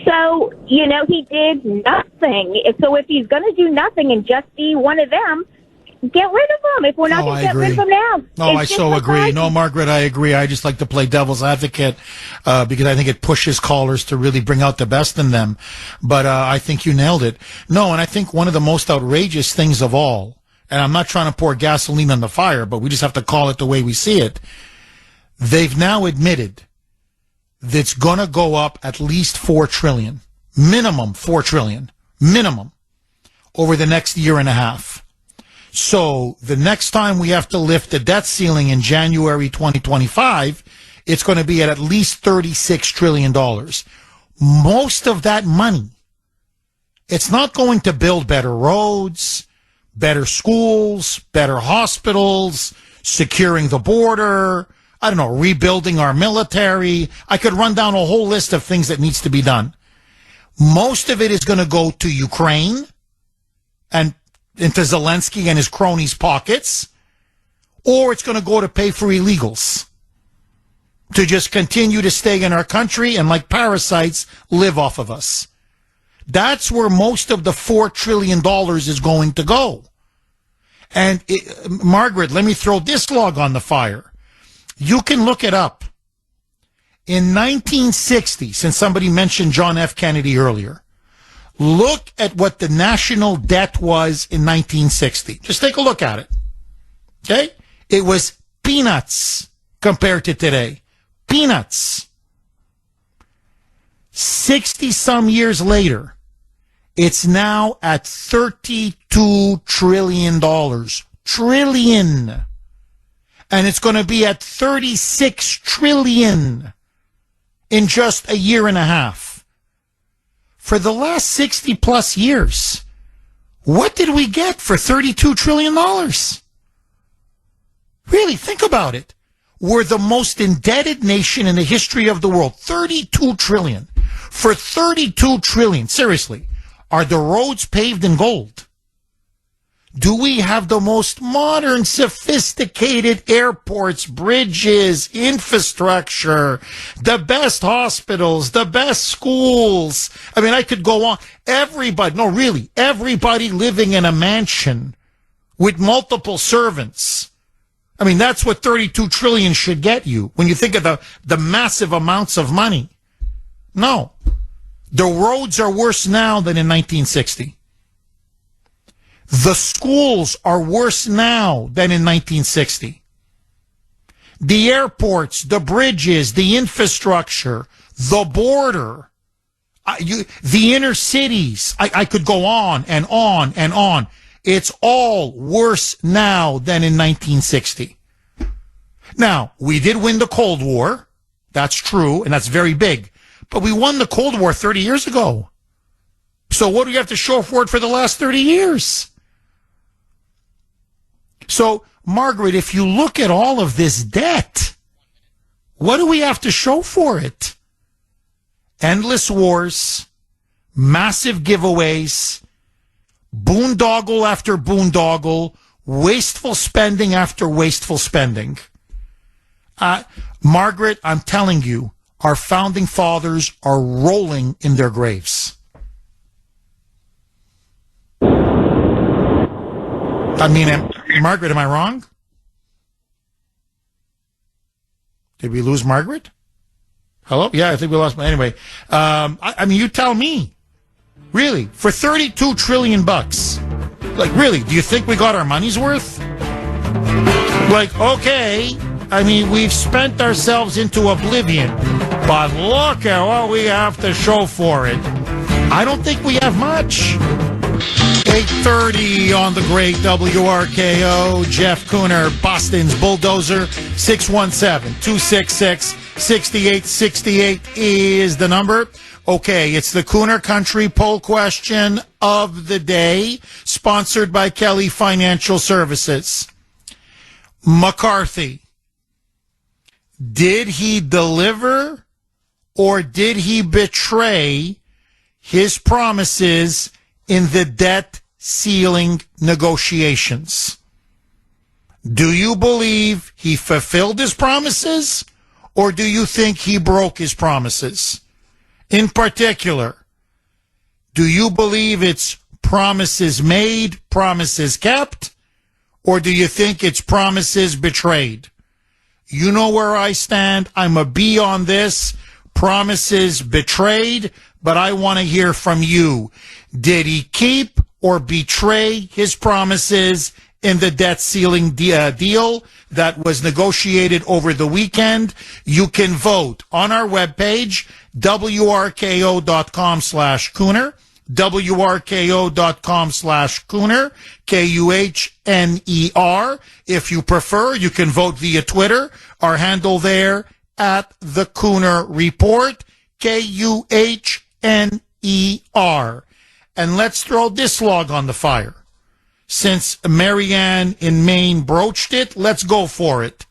So, he did nothing. So if he's going to do nothing and just be one of them, get rid of him if we're not going to get rid of him now. No, I so agree. No, Margaret, I agree. I just like to play devil's advocate because I think it pushes callers to really bring out the best in them. But I think you nailed it. No, and I think one of the most outrageous things of all, and I'm not trying to pour gasoline on the fire, but we just have to call it the way we see it. They've now admitted that it's going to go up at least $4 trillion, minimum $4 trillion, minimum, over the next year and a half. So the next time we have to lift the debt ceiling in January 2025, it's going to be at least $36 trillion. Most of that money, it's not going to build better roads, better schools, better hospitals, securing the border, rebuilding our military. I could run down a whole list of things that needs to be done. Most of it is going to go to Ukraine and into Zelensky and his cronies' pockets, or it's going to go to pay for illegals to just continue to stay in our country and, like parasites, live off of us. That's where most of the $4 trillion is going to go. And, Margaret, let me throw this log on the fire. You can look it up. In 1960, since somebody mentioned John F. Kennedy earlier, look at what the national debt was in 1960. Just take a look at it. Okay? It was peanuts compared to today. Peanuts. 60-some years later, it's now at $32 trillion. Trillion. And it's going to be at $36 trillion in just a year and a half. For the last 60 plus years, what did we get for $32 trillion? Really, think about it. We're the most indebted nation in the history of the world. $32 trillion. For $32 trillion, seriously, are the roads paved in gold? Do we have the most modern, sophisticated airports, bridges, infrastructure, the best hospitals, the best schools? I mean, I could go on. Everybody living in a mansion with multiple servants. I mean, that's what 32 trillion should get you when you think of the massive amounts of money. No. The roads are worse now than in 1960. The schools are worse now than in 1960. The airports, the bridges, the infrastructure, the border, the inner cities. I could go on and on and on. It's all worse now than in 1960. Now, we did win the Cold War. That's true, and that's very big. But we won the Cold War 30 years ago. So what do we have to show for it for the last 30 years? So, Margaret, if you look at all of this debt, what do we have to show for it? Endless wars, massive giveaways, boondoggle after boondoggle, wasteful spending after wasteful spending. Margaret, I'm telling you, our founding fathers are rolling in their graves. I mean, Margaret, am I wrong? Did we lose Margaret? Hello? Yeah, I think we lost. Anyway, I mean, you tell me. Really, for $32 trillion bucks, like, really, do you think we got our money's worth? Like, okay, I mean, we've spent ourselves into oblivion, but look at what we have to show for it. I don't think we have much. 8:30 on the great WRKO. Jeff Kuhner, Boston's Bulldozer. 617-266-6868 is the number. Okay, it's the Kuhner Country poll question of the day, sponsored by Kelly Financial Services. McCarthy, did he deliver or did he betray his promises in the debt ceiling negotiations? Do you believe he fulfilled his promises, or do you think he broke his promises? In particular, do you believe it's promises made, promises kept, or do you think it's promises betrayed? You know where I stand. I'm a B on this. Promises betrayed, but I want to hear from you. Did he keep or betray his promises in the debt ceiling deal that was negotiated over the weekend? You can vote on our webpage, wrko.com/Kuhner, wrko.com/Kuhner, Kuhner. If you prefer, you can vote via Twitter. Our handle there, at the Kuhner Report, Kuhner. And let's throw this log on the fire. Since Marianne in Maine broached it, let's go for it.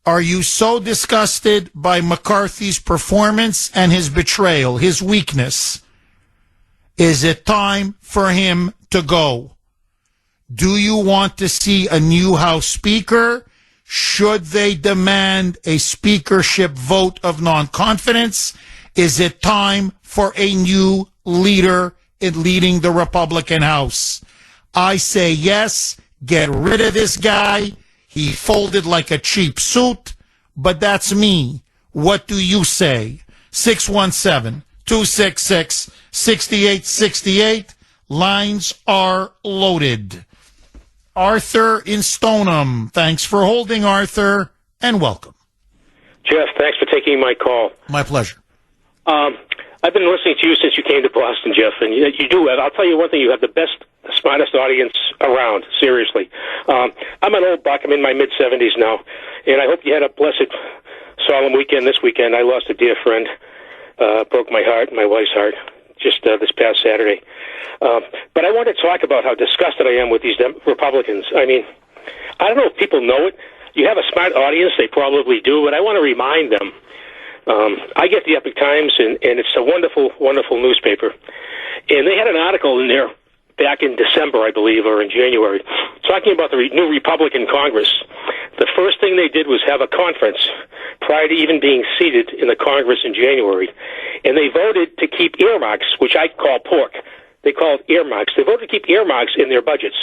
Are you so disgusted by McCarthy's performance and his betrayal, his weakness? Is it time for him to go? Do you want to see a new House Speaker? Should they demand a speakership vote of non-confidence? Is it time for a new leader in leading the Republican House? I say yes, get rid of this guy. He folded like a cheap suit, but that's me. What do you say? 617-266-6868. Lines are loaded. Arthur in Stoneham. Thanks for holding, Arthur, and welcome. Jeff, thanks for taking my call. My pleasure. I've been listening to you since you came to Boston, Jeff, and you do have, I'll tell you one thing, you have the best, smartest audience around, seriously. I'm an old buck, I'm in my mid-70s now, and I hope you had a blessed solemn weekend this weekend. I lost a dear friend, broke my heart, my wife's heart, just this past Saturday. But I want to talk about how disgusted I am with these Republicans. I mean, I don't know if people know it. You have a smart audience, they probably do, but I want to remind them. I get the Epic Times, and it's a wonderful, wonderful newspaper. And they had an article in there back in December, I believe, or in January, talking about the new Republican Congress. The first thing they did was have a conference prior to even being seated in the Congress in January. And they voted to keep earmarks, which I call pork. They call it earmarks. They voted to keep earmarks in their budgets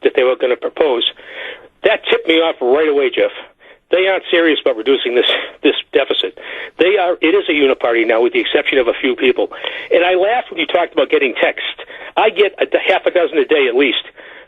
that they were going to propose. That tipped me off right away, Jeff. They aren't serious about reducing this deficit. It is a uniparty now, with the exception of a few people. And I laughed when you talked about getting text. I get half a dozen a day at least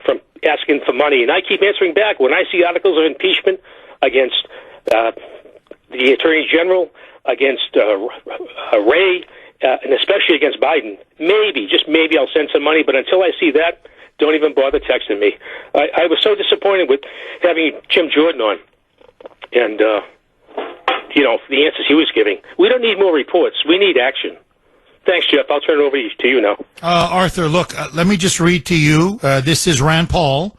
from asking for money, and I keep answering back when I see articles of impeachment against the Attorney General, against Ray, and especially against Biden. Maybe, just maybe, I'll send some money, but until I see that, don't even bother texting me. I was so disappointed with having Jim Jordan on. And, the answers he was giving. We don't need more reports. We need action. Thanks, Jeff. I'll turn it over to you now. Arthur, look, let me just read to you. This is Rand Paul,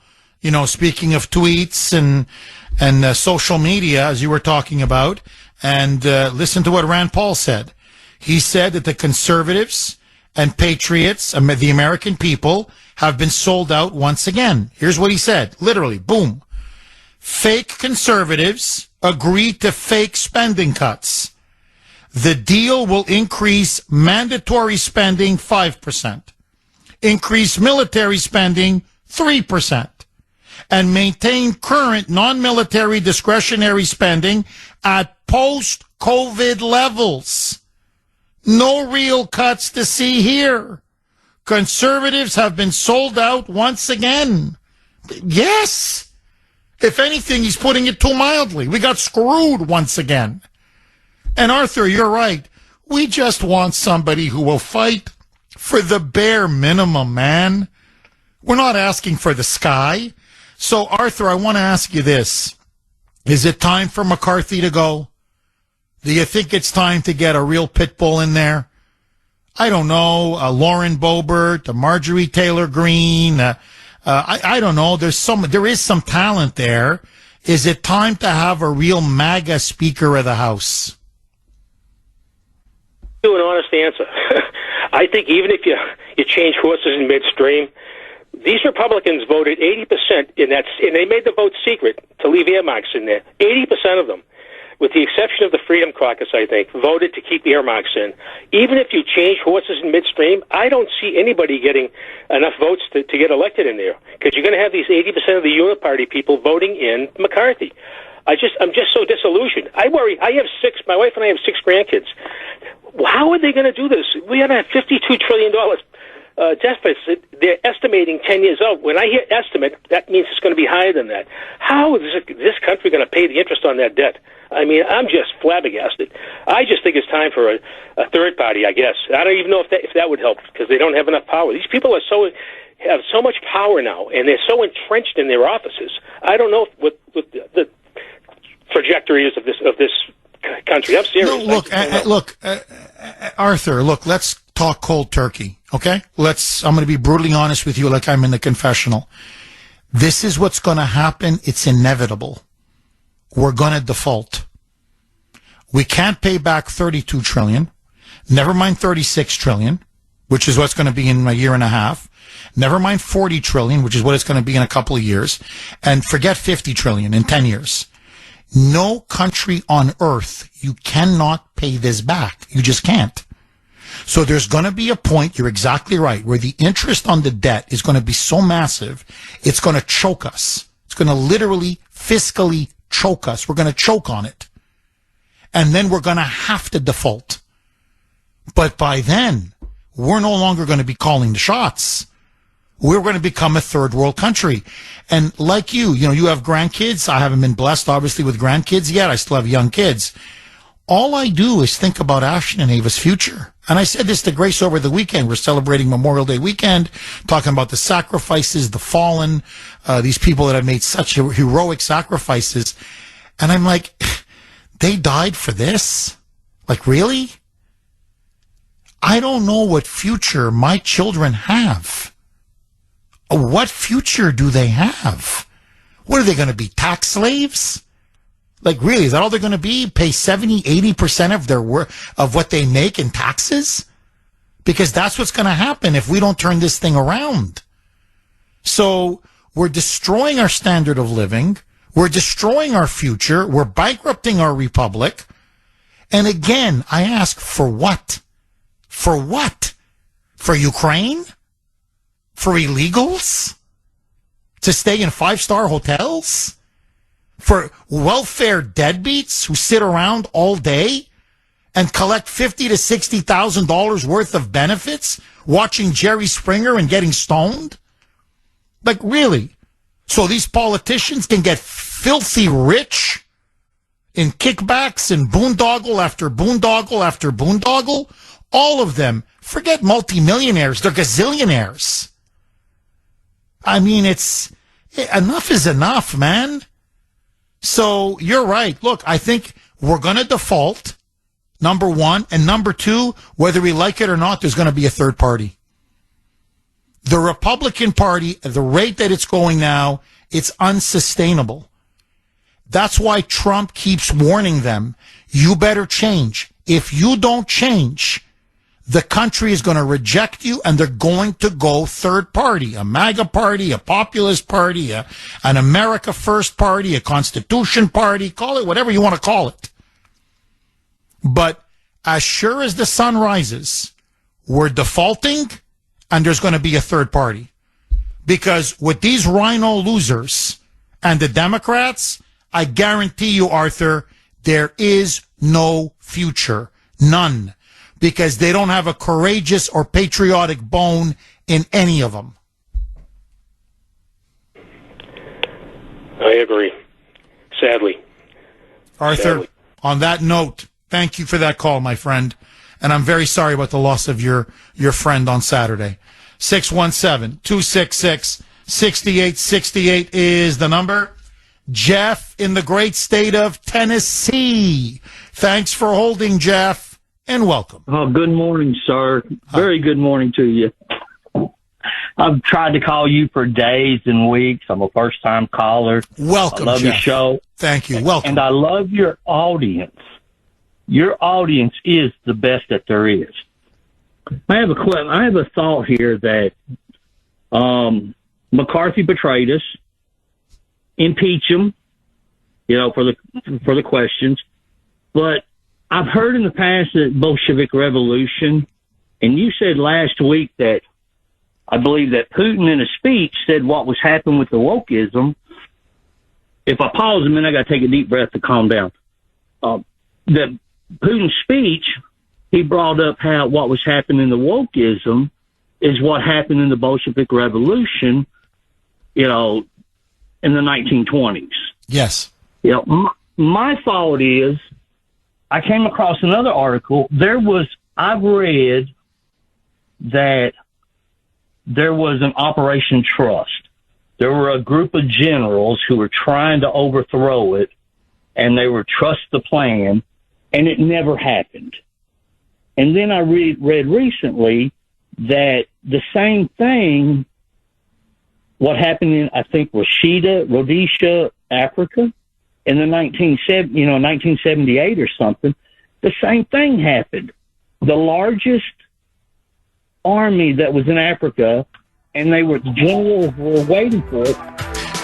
speaking of tweets and social media, as you were talking about. And listen to what Rand Paul said. He said that the conservatives and patriots, the American people, have been sold out once again. Here's what he said. Literally, boom. Fake conservatives agreed to fake spending cuts. The deal will increase mandatory spending 5%, increase military spending 3%, and maintain current non-military discretionary spending at post-COVID levels. No real cuts to see here. Conservatives have been sold out once again. Yes. If anything, he's putting it too mildly. We got screwed once again. And Arthur, you're right. We just want somebody who will fight for the bare minimum, man. We're not asking for the sky. So, Arthur, I want to ask you this. Is it time for McCarthy to go? Do you think it's time to get a real pit bull in there? I don't know, Lauren Boebert, Marjorie Taylor Greene, I don't know. There is some talent there. Is it time to have a real MAGA Speaker of the House? Do an honest answer. I think even if you change horses in midstream, these Republicans voted 80% in that, and they made the vote secret to leave earmarks in there. 80% of them, with the exception of the Freedom Caucus, I think, voted to keep earmarks in. Even if you change horses in midstream, I don't see anybody getting enough votes to get elected in there, because you're going to have these 80% of the Uniparty people voting in McCarthy. I'm just so disillusioned. I worry. My wife and I have 6 grandkids. How are they going to do this? We have a $52 trillion deficit. They're estimating 10 years out. When I hear estimate, that means it's going to be higher than that. How is this country going to pay the interest on that debt? I mean, I'm just flabbergasted. I just think it's time for a third party, I guess. I don't even know if that would help, because they don't have enough power. These people have so much power now, and they're so entrenched in their offices. I don't know what the trajectory is of this country. I'm serious. No, Arthur, let's talk cold turkey, okay? I'm going to be brutally honest with you, like I'm in the confessional. This is what's going to happen. It's inevitable. We're going to default. We can't pay back $32 trillion. Never mind $36 trillion, which is what's going to be in a year and a half. Never mind $40 trillion, which is what it's going to be in a couple of years. And forget $50 trillion in 10 years. No country on earth, you cannot pay this back. You just can't. So there's going to be a point, you're exactly right, where the interest on the debt is going to be so massive, it's going to choke us. It's going to literally, fiscally choke us. We're going to choke on it. And then we're going to have to default. But by then, we're no longer going to be calling the shots. We're going to become a third world country. And like you have grandkids. I haven't been blessed, obviously, with grandkids yet. I still have young kids. All I do is think about Ashton and Ava's future. And I said this to Grace over the weekend. We're celebrating Memorial Day weekend, talking about the sacrifices, the fallen, these people that have made such heroic sacrifices. And I'm like, they died for this? Like, really? I don't know what future my children have. What future do they have? What are they going to be, tax slaves? Like, really, is that all they're going to be? Pay 70, 80% of their of what they make in taxes? Because that's what's going to happen if we don't turn this thing around. So we're destroying our standard of living. We're destroying our future. We're bankrupting our republic. And again, I ask, for what? For what? For Ukraine? For illegals? To stay in 5-star hotels? For welfare deadbeats who sit around all day and collect $50,000 to $60,000 worth of benefits watching Jerry Springer and getting stoned? Like, really? So these politicians can get filthy rich in kickbacks and boondoggle after boondoggle after boondoggle? All of them. Forget multimillionaires. They're gazillionaires. I mean, enough is enough, man. So you're right. Look, I think we're going to default, number one. And number two, whether we like it or not, there's going to be a third party. The Republican Party, at the rate that it's going now, it's unsustainable. That's why Trump keeps warning them, you better change. If you don't change, the country is going to reject you, and they're going to go third party, a MAGA party, a populist party, an America First party, a Constitution party, call it whatever you want to call it. But as sure as the sun rises, we're defaulting, and there's going to be a third party. Because with these rhino losers and the Democrats, I guarantee you, Arthur, there is no future. None. Because they don't have a courageous or patriotic bone in any of them. I agree. Sadly. Arthur, on that note, thank you for that call, my friend. And I'm very sorry about the loss of your friend on Saturday. 617-266-6868 is the number. Jeff in the great state of Tennessee. Thanks for holding, Jeff. And welcome. Oh, good morning, sir. Very good morning to you. I've tried to call you for days and weeks. I'm a first-time caller. Welcome, I love Jeff. your show. Thank you. Welcome. And I love your audience. Your audience is the best that there is. I have a thought here that McCarthy betrayed us. Impeach him, for the questions. But I've heard in the past that Bolshevik Revolution, and you said last week that I believe that Putin in a speech said what was happening with the wokeism. If I pause a minute, I got to take a deep breath to calm down. The Putin's speech, he brought up how what was happening in the wokeism is what happened in the Bolshevik Revolution, in the 1920s. Yes. My thought is, I came across another article. I've read that there was an Operation Trust. There were a group of generals who were trying to overthrow it, and they were trust the plan, and it never happened. And then I read recently that the same thing, what happened in, I think, Rhodesia, Africa, in the 1978 or something, the same thing happened. The largest army that was in Africa, and the generals were waiting for it.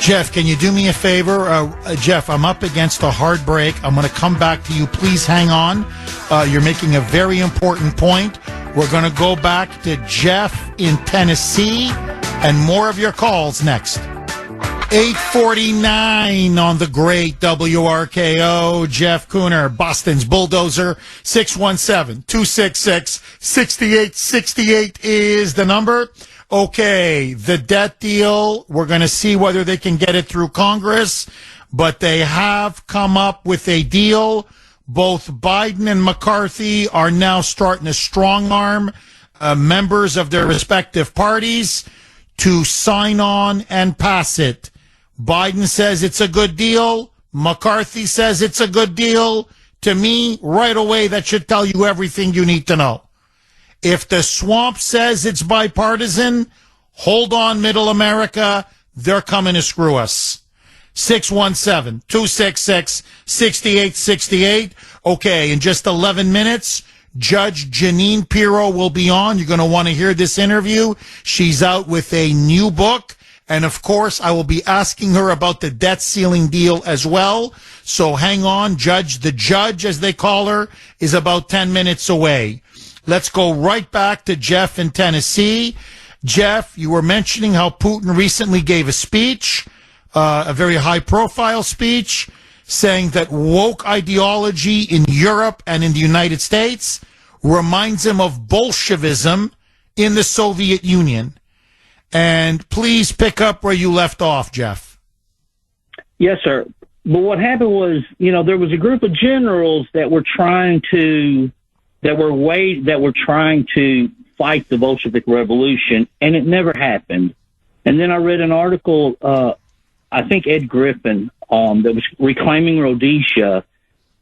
Jeff, can you do me a favor? Jeff, I'm up against a hard break. I'm going to come back to you. Please hang on. You're making a very important point. We're going to go back to Jeff in Tennessee and more of your calls next. 8:49 on the great WRKO. Jeff Kuhner, Boston's Bulldozer. 617-266-6868 is the number. Okay, the debt deal, we're going to see whether they can get it through Congress, but they have come up with a deal. Both Biden and McCarthy are now starting to strong-arm members of their respective parties to sign on and pass it. Biden says it's a good deal. McCarthy says it's a good deal. To me, right away, that should tell you everything you need to know. If the swamp says it's bipartisan, hold on, Middle America. They're coming to screw us. 617-266-6868. Okay, in just 11 minutes, Judge Janine Pirro will be on. You're going to want to hear this interview. She's out with a new book. And, of course, I will be asking her about the debt ceiling deal as well. So hang on. The judge, as they call her, is about 10 minutes away. Let's go right back to Jeff in Tennessee. Jeff, you were mentioning how Putin recently gave a speech, a very high-profile speech, saying that woke ideology in Europe and in the United States reminds him of Bolshevism in the Soviet Union. And please pick up where you left off, Jeff. Yes, sir. But what happened was, there was a group of generals that were trying to fight the Bolshevik Revolution, and it never happened. And then I read an article, I think Ed Griffin, that was reclaiming Rhodesia,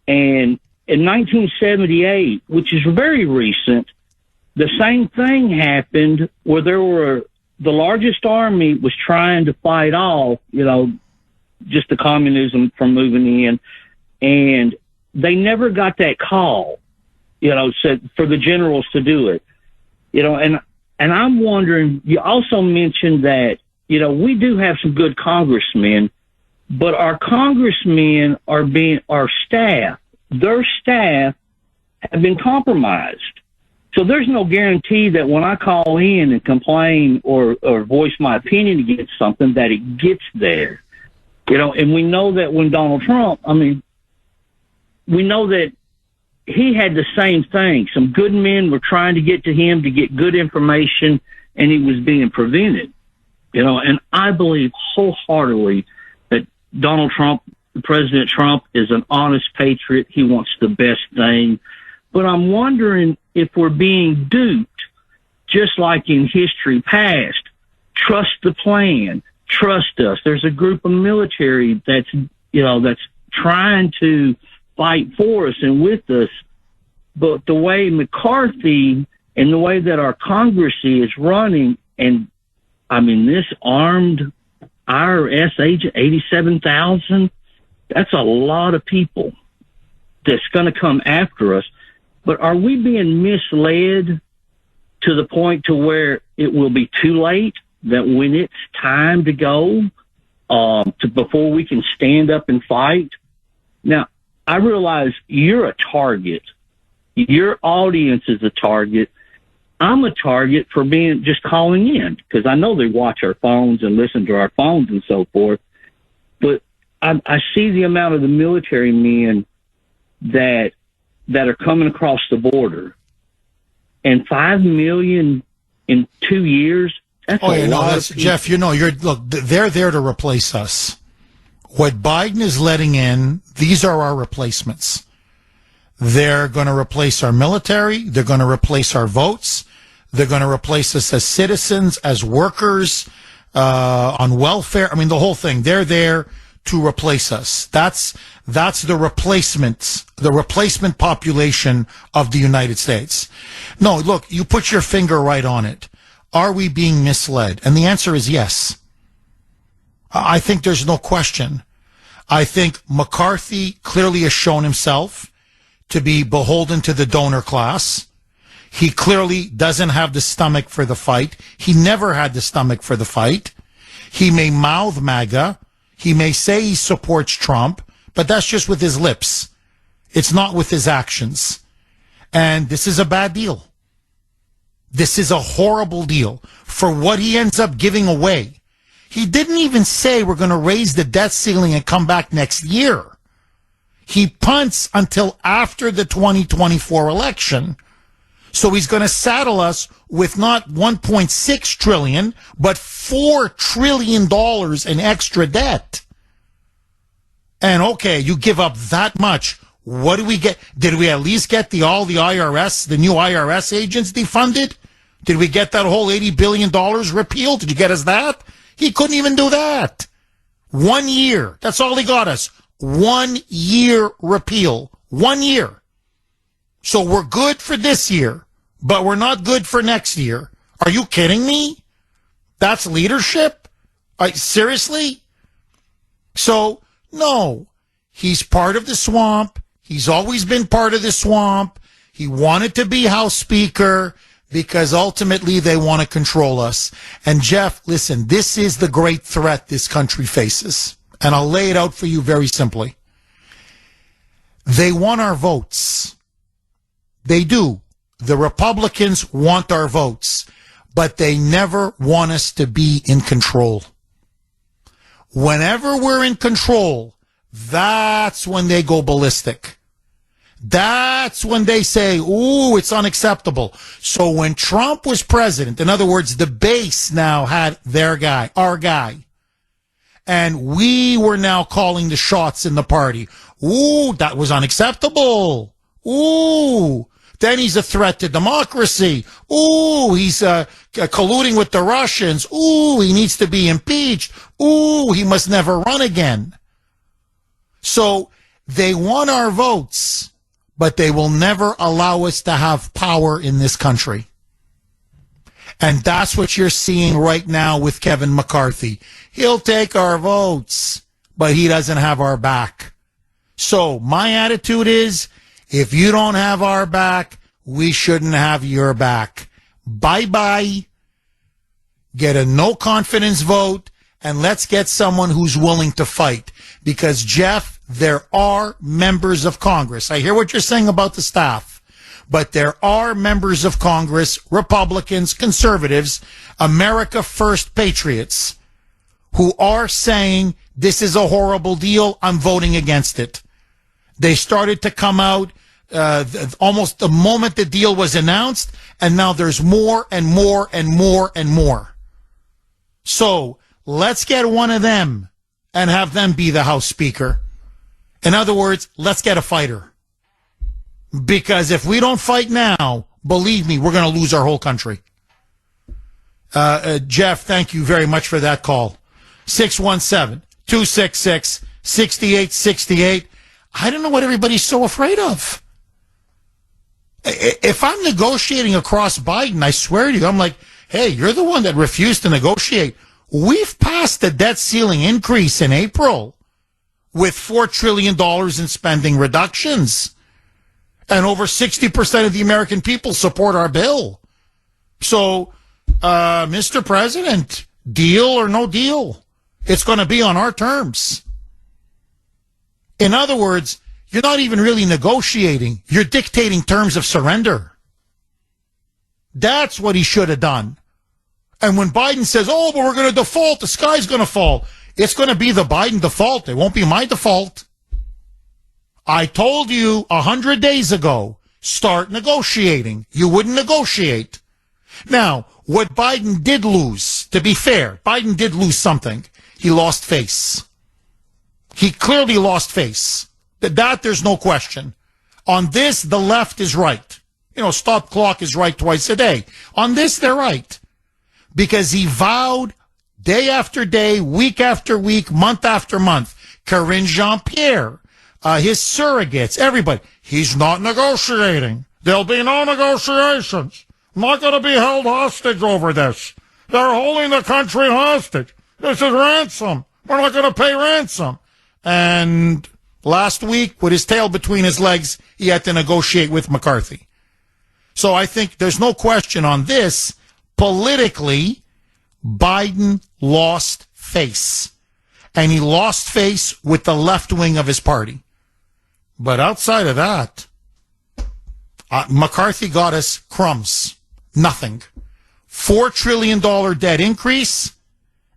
and in 1978, which is very recent, the same thing happened where the largest army was trying to fight off, just the communism from moving in, and they never got that call, said for the generals to do it, and I'm wondering, you also mentioned that, we do have some good congressmen, but our congressmen their staff have been compromised. So there's no guarantee that when I call in and complain or voice my opinion against something, that it gets there. And we know that when Donald Trump, we know that he had the same thing. Some good men were trying to get to him to get good information, and he was being prevented. And I believe wholeheartedly that President Trump is an honest patriot. He wants the best thing. But I'm wondering if we're being duped, just like in history past. Trust the plan. Trust us. There's a group of military that's trying to fight for us and with us. But the way McCarthy and the way that our Congress is running, and this armed IRS agent, 87,000, that's a lot of people that's going to come after us. But are we being misled to the point to where it will be too late, that when it's time to go, before we can stand up and fight? Now, I realize you're a target. Your audience is a target. I'm a target for just calling in, because I know they watch our phones and listen to our phones and so forth. But I see the amount of the military men that are coming across the border, and 5 million in 2 years. That's a lot of people. Jeff, they're there to replace us. What Biden is letting in, these are our replacements. They're going to replace our military. They're going to replace our votes. They're going to replace us as citizens, as workers, on welfare. The whole thing. They're there to replace us. That's the replacement population of the United States. No, look, you put your finger right on it. Are we being misled? And the answer is yes. I think there's no question. I think McCarthy clearly has shown himself to be beholden to the donor class. He clearly doesn't have the stomach for the fight. He never had the stomach for the fight. He may mouth MAGA. He may say he supports Trump, but that's just with his lips. It's not with his actions. And this is a bad deal. This is a horrible deal for what he ends up giving away. He didn't even say we're going to raise the debt ceiling and come back next year. He punts until after the 2024 election. So he's going to saddle us with not 1.6 trillion, but $4 trillion in extra debt. And okay, you give up that much. What do we get? Did we at least get the new IRS agents defunded? Did we get that whole $80 billion repealed? Did you get us that? He couldn't even do that. 1 year. That's all he got us. 1 year repeal. 1 year. So we're good for this year, but we're not good for next year. Are you kidding me? That's leadership? Seriously? So, no. He's part of the swamp. He's always been part of the swamp. He wanted to be House Speaker because ultimately they want to control us. And Jeff, listen, this is the great threat this country faces. And I'll lay it out for you very simply. They want our votes. They do. The Republicans want our votes, but they never want us to be in control. Whenever we're in control, that's when they go ballistic. That's when they say, ooh, it's unacceptable. So when Trump was president, in other words, the base now had their guy, our guy. And we were now calling the shots in the party. Ooh, that was unacceptable. Ooh, then he's a threat to democracy. Ooh, he's colluding with the Russians. Ooh, he needs to be impeached. Ooh, he must never run again. So they want our votes, but they will never allow us to have power in this country. And that's what you're seeing right now with Kevin McCarthy. He'll take our votes, but he doesn't have our back. So my attitude is, if you don't have our back, we shouldn't have your back. Bye-bye. Get a no confidence vote, and let's get someone who's willing to fight. Because, Jeff, there are members of Congress. I hear what you're saying about the staff, but there are members of Congress, Republicans, conservatives, America First patriots, who are saying this is a horrible deal. I'm voting against it. They started to come out almost the moment the deal was announced, and now there's more and more and more and more. So let's get one of them and have them be the House Speaker. In other words, let's get a fighter. Because if we don't fight now, believe me, we're going to lose our whole country. Jeff, thank you very much for that call. 617-266-6868. I don't know what everybody's so afraid of. If I'm negotiating across Biden, I swear to you, I'm like, hey, you're the one that refused to negotiate. We've passed the debt ceiling increase in April with $4 trillion in spending reductions. And over 60% of the American people support our bill. So, Mr. President, deal or no deal, it's going to be on our terms. In other words, you're not even really negotiating. You're dictating terms of surrender. That's what he should have done. And when Biden says, oh, but we're going to default, the sky's going to fall, it's going to be the Biden default. It won't be my default. I told you 100 days ago, start negotiating. You wouldn't negotiate. Now, what Biden did lose, to be fair, Biden did lose something. He lost face. He clearly lost face. That there's no question. On this, the left is right. You know, stop clock is right twice a day. On this, they're right. Because he vowed day after day, week after week, month after month, Karine Jean-Pierre, his surrogates, everybody, he's not negotiating. There'll be no negotiations. I'm not going to be held hostage over this. They're holding the country hostage. This is ransom. We're not going to pay ransom. And last week, with his tail between his legs, he had to negotiate with McCarthy. So I think there's no question on this. Politically, Biden lost face. And he lost face with the left wing of his party. But outside of that, McCarthy got us crumbs. Nothing. $4 trillion debt increase,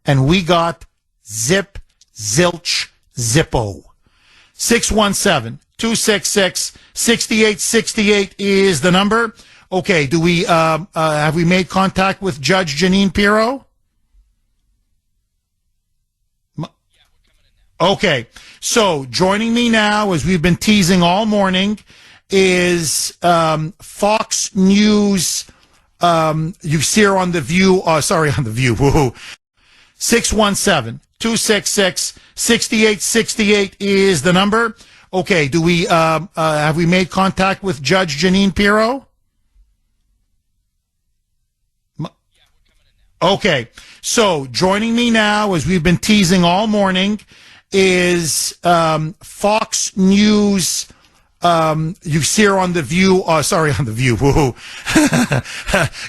and we got zip, zilch, zippo. 617-266-6868 is the number. Okay, do we have we made contact with Judge Janine Pirro? Okay, so joining me now, as we've been teasing all morning, is Fox News. You see her on The View. On The View. 617-266-6868 is the number. Okay, do we have we made contact with Judge Janine Pirro? Okay, so joining me now, as we've been teasing all morning, is Fox News. You see her on The View. Sorry, on The View. Woo-hoo.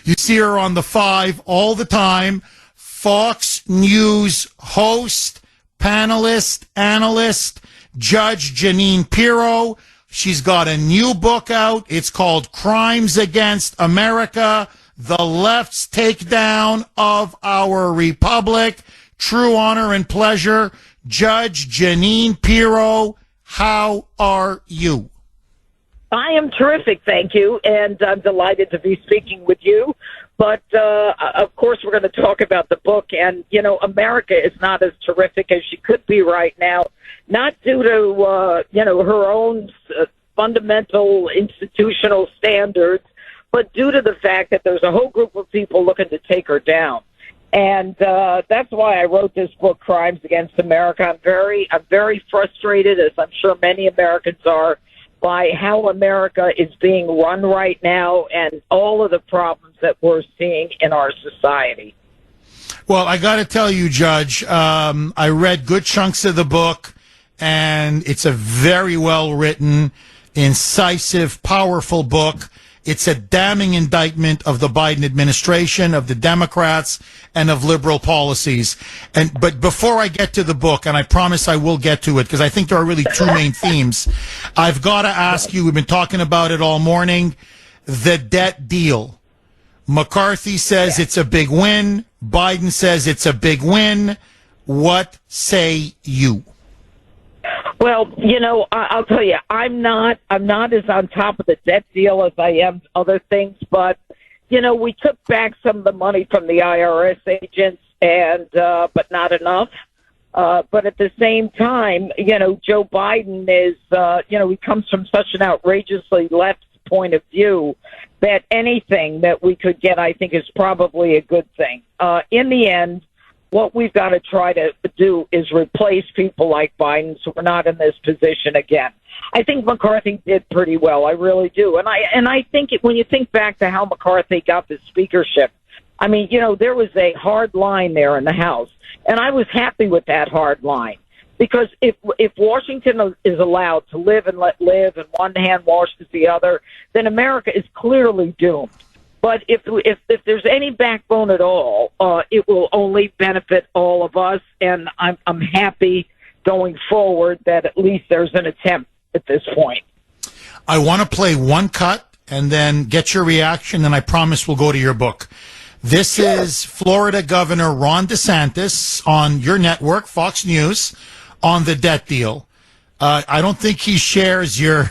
You see her on The Five all the time. Fox News host, panelist, analyst, Judge Janine Pirro. She's got a new book out. It's called Crimes Against America, The Left's Takedown of Our Republic. True honor and pleasure. Judge Janine Pirro, how are you? I am terrific, thank you, and I'm delighted to be speaking with you. But, of course, we're going to talk about the book. And, you know, America is not as terrific as she could be right now, not due to, her own fundamental institutional standards, but due to the fact that there's a whole group of people looking to take her down. And that's why I wrote this book, Crimes Against America. I'm very frustrated, as I'm sure many Americans are, by how America is being run right now and all of the problems that we're seeing in our society. Well, I got to tell you, Judge, I read good chunks of the book, and it's a very well-written, incisive, powerful book. It's a damning indictment of the Biden administration, of the Democrats, and of liberal policies. But before I get to the book, and I promise I will get to it, because I think there are really two main themes, I've got to ask you, we've been talking about it all morning, the debt deal. McCarthy says it's a big win. Biden says it's a big win. What say you? Well, you know, I'll tell you, I'm not as on top of the debt deal as I am other things, but, you know, we took back some of the money from the IRS agents, and but not enough. But at the same time, you know, Joe Biden is, he comes from such an outrageously left point of view that anything that we could get, I think, is probably a good thing. In the end, what we've got to try to do is replace people like Biden so we're not in this position again. I think McCarthy did pretty well. I really do. And I think when you think back to how McCarthy got the speakership, I mean, you know, there was a hard line there in the House. And I was happy with that hard line. Because if Washington is allowed to live and let live and one hand washes the other, then America is clearly doomed. But if there's any backbone at all, it will only benefit all of us. And I'm happy going forward that at least there's an attempt at this point. I want to play one cut and then get your reaction, and I promise we'll go to your book. This is Florida Governor Ron DeSantis on your network, Fox News, on the debt deal. I don't think he shares your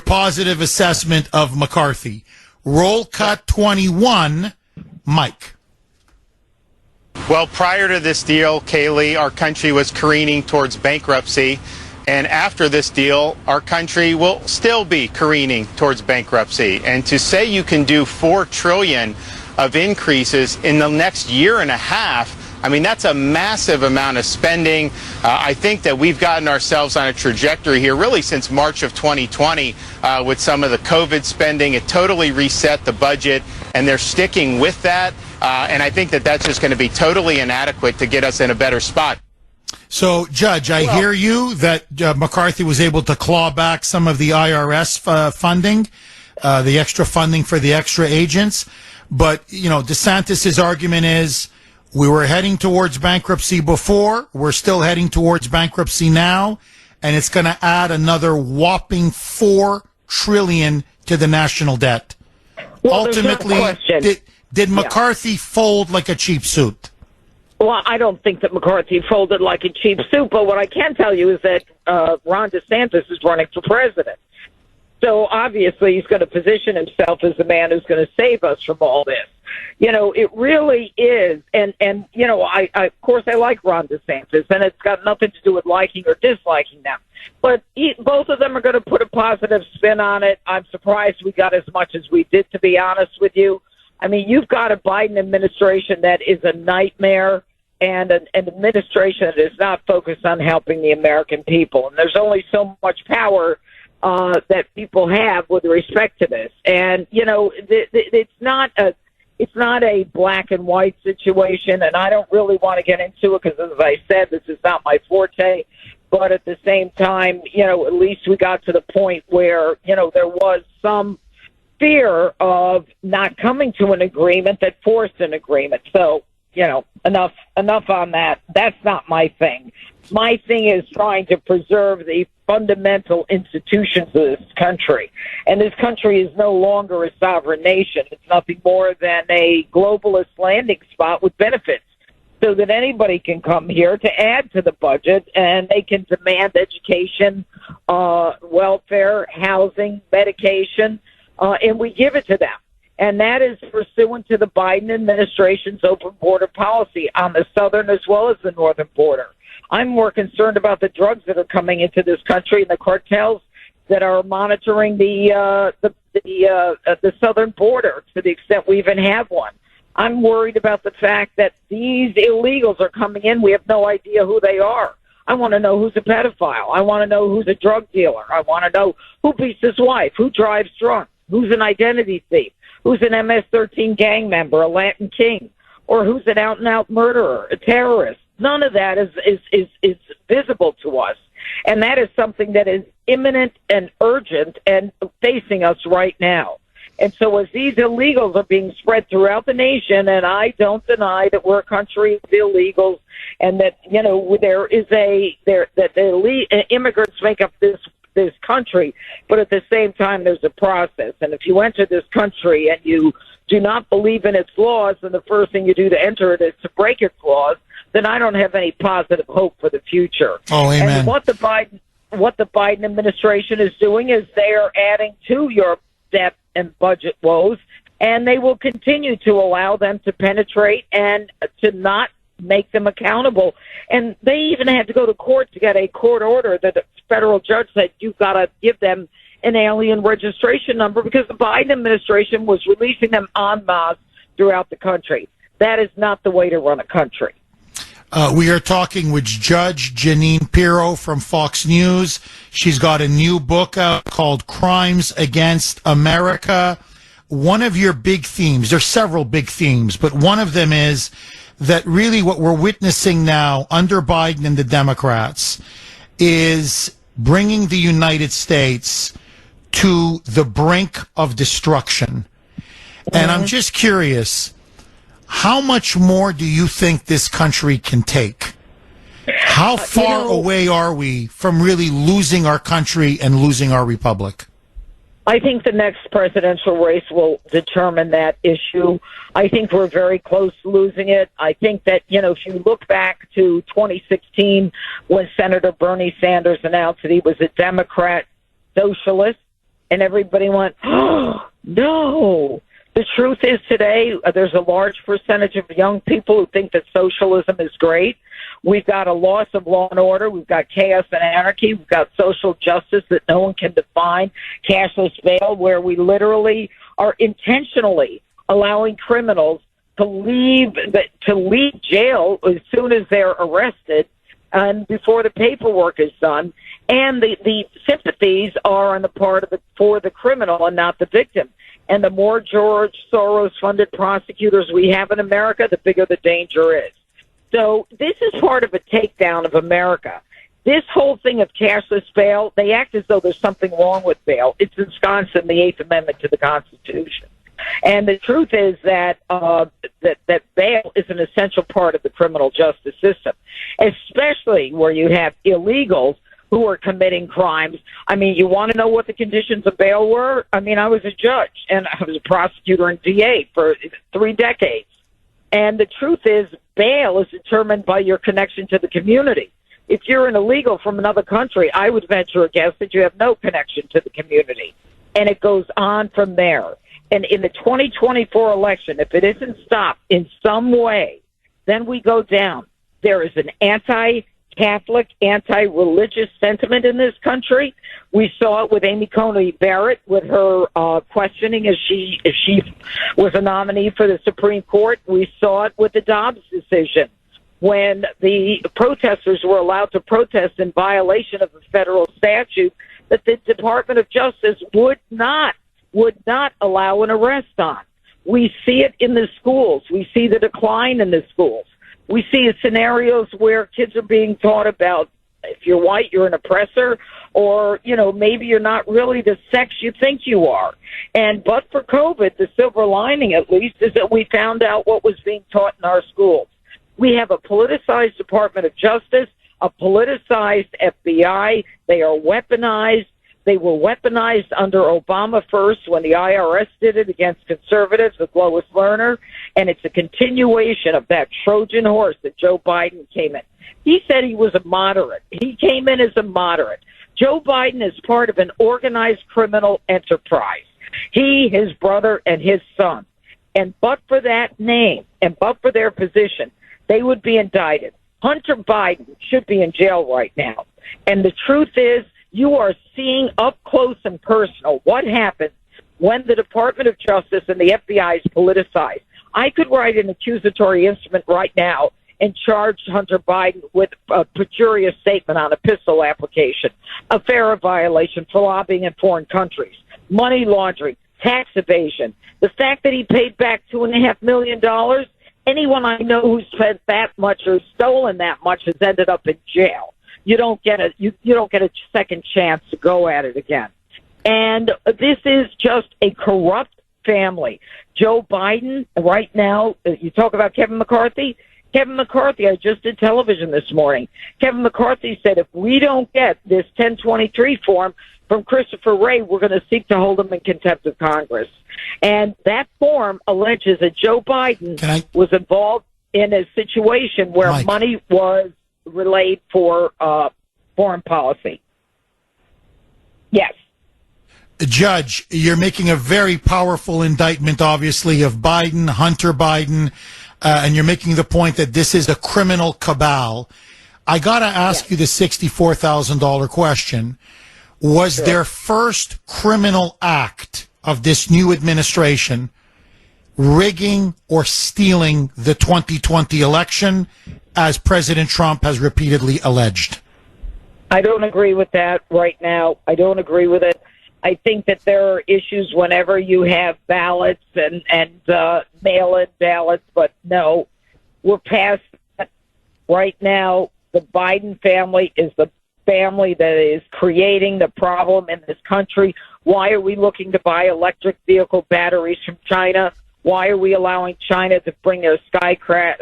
positive assessment of McCarthy. Roll cut 21, Mike. Well, prior to this deal, Kaylee, our country was careening towards bankruptcy. And after this deal, our country will still be careening towards bankruptcy. And to say you can do $4 trillion of increases in the next year and a half, I mean, that's a massive amount of spending. I think that we've gotten ourselves on a trajectory here really since March of 2020 with some of the COVID spending. It totally reset the budget, and they're sticking with that. And I think that that's just going to be totally inadequate to get us in a better spot. So, Judge, I hear you that McCarthy was able to claw back some of the IRS funding, the extra funding for the extra agents. But, you know, DeSantis' argument is, we were heading towards bankruptcy before. We're still heading towards bankruptcy now, and it's going to add another whopping $4 trillion to the national debt. Well, ultimately, did McCarthy fold like a cheap suit? Well, I don't think that McCarthy folded like a cheap suit, but what I can tell you is that Ron DeSantis is running for president. So obviously he's going to position himself as the man who's going to save us from all this. You know, it really is. And you know, I of course, I like Ron DeSantis, and it's got nothing to do with liking or disliking them. But both of them are going to put a positive spin on it. I'm surprised we got as much as we did, to be honest with you. I mean, you've got a Biden administration that is a nightmare. and an administration that is not focused on helping the American people. And there's only so much power that people have with respect to this. And, you know, it's not a black and white situation, and I don't really want to get into it because, as I said, this is not my forte. But at the same time, you know, at least we got to the point where, you know, there was some fear of not coming to an agreement that forced an agreement. So, you know, enough on that. That's not my thing. My thing is trying to preserve the fundamental institutions of this country. And this country is no longer a sovereign nation. It's nothing more than a globalist landing spot with benefits, so that anybody can come here to add to the budget, and they can demand education, welfare, housing, medication, and we give it to them. And that is pursuant to the Biden administration's open border policy on the southern as well as the northern border. I'm more concerned about the drugs that are coming into this country and the cartels that are monitoring the southern border to the extent we even have one. I'm worried about the fact that these illegals are coming in. We have no idea who they are. I want to know who's a pedophile. I want to know who's a drug dealer. I want to know who beats his wife, who drives drunk, who's an identity thief, who's an MS-13 gang member, a Latin king, or who's an out-and-out murderer, a terrorist. None of that is visible to us. And that is something that is imminent and urgent and facing us right now. And so as these illegals are being spread throughout the nation, and I don't deny that we're a country of illegals and that, you know, that the immigrants make up this country, but at the same time there's a process. And if you enter this country and you do not believe in its laws, and the first thing you do to enter it is to break its laws, then I don't have any positive hope for the future. Oh, amen. And what the Biden administration is doing is they are adding to your debt and budget woes, and they will continue to allow them to penetrate and to not make them accountable. And they even had to go to court to get a court order that a federal judge said you've got to give them an alien registration number because the Biden administration was releasing them en masse throughout the country. That is not the way to run a country. We are talking with Judge Jeanine Pirro from Fox News. She's got a new book out called Crimes Against America. One of your big themes, there's several big themes, but one of them is that really what we're witnessing now under Biden and the Democrats is bringing the United States to the brink of destruction. And I'm just curious, how much more do you think this country can take? How far away are we from really losing our country and losing our republic? I think the next presidential race will determine that issue. I think we're very close to losing it. I think that, you know, if you look back to 2016 when Senator Bernie Sanders announced that he was a Democrat socialist, and everybody went, oh, no. The truth is today, there's a large percentage of young people who think that socialism is great. We've got a loss of law and order. We've got chaos and anarchy. We've got social justice that no one can define, cashless bail, where we literally are intentionally allowing criminals to leave jail as soon as they're arrested and before the paperwork is done. And the sympathies are on the part of for the criminal and not the victim. And the more George Soros-funded prosecutors we have in America, the bigger the danger is. So this is part of a takedown of America. This whole thing of cashless bail, they act as though there's something wrong with bail. It's ensconced in the Eighth Amendment to the Constitution. And the truth is that that bail is an essential part of the criminal justice system, especially where you have illegals who are committing crimes. I mean, you want to know what the conditions of bail were? I mean, I was a judge, and I was a prosecutor and DA for 3 decades. And the truth is, bail is determined by your connection to the community. If you're an illegal from another country, I would venture a guess that you have no connection to the community. And it goes on from there. And in the 2024 election, if it isn't stopped in some way, then we go down. There is an anti-Catholic, anti-religious sentiment in this country. We saw it with Amy Coney Barrett with her questioning if she was a nominee for the Supreme Court. We saw it with the Dobbs decision, when the protesters were allowed to protest in violation of the federal statute that the Department of Justice would not allow an arrest on. We see it in the schools. We see the decline in the schools. We see scenarios where kids are being taught about if you're white, you're an oppressor, or, maybe you're not really the sex you think you are. But for COVID, the silver lining, at least, is that we found out what was being taught in our schools. We have a politicized Department of Justice, a politicized FBI. They are weaponized. They were weaponized under Obama first when the IRS did it against conservatives with Lois Lerner, and it's a continuation of that Trojan horse that Joe Biden came in. He said he was a moderate. He came in as a moderate. Joe Biden is part of an organized criminal enterprise. He, his brother, and his son. But for that name, and but for their position, they would be indicted. Hunter Biden should be in jail right now. And the truth is, you are seeing up close and personal what happens when the Department of Justice and the FBI is politicized. I could write an accusatory instrument right now and charge Hunter Biden with a perjurious statement on a pistol application, a FARA violation for lobbying in foreign countries, money laundering, tax evasion, the fact that he paid back $2.5 million. Anyone I know who spent that much or stolen that much has ended up in jail. You don't get a second chance to go at it again. And this is just a corrupt family. Joe Biden, right now, you talk about Kevin McCarthy. Kevin McCarthy, I just did television this morning. Kevin McCarthy said if we don't get this 1023 form from Christopher Wray, we're going to seek to hold him in contempt of Congress. And that form alleges that Joe Biden was involved in a situation where money was relayed for foreign policy. Yes. Judge, you're making a very powerful indictment, obviously, of Biden, Hunter Biden, and you're making the point that this is a criminal cabal. I got to ask you the $64,000 question. Was their first criminal act of this new administration rigging or stealing the 2020 election, as President Trump has repeatedly alleged? I don't agree with that right now. I don't agree with it. I think that there are issues whenever you have ballots and mail-in ballots, but no, we're past that. Right now, the Biden family is the family that is creating the problem in this country. Why are we looking to buy electric vehicle batteries from China? Why are we allowing China to bring a spy craft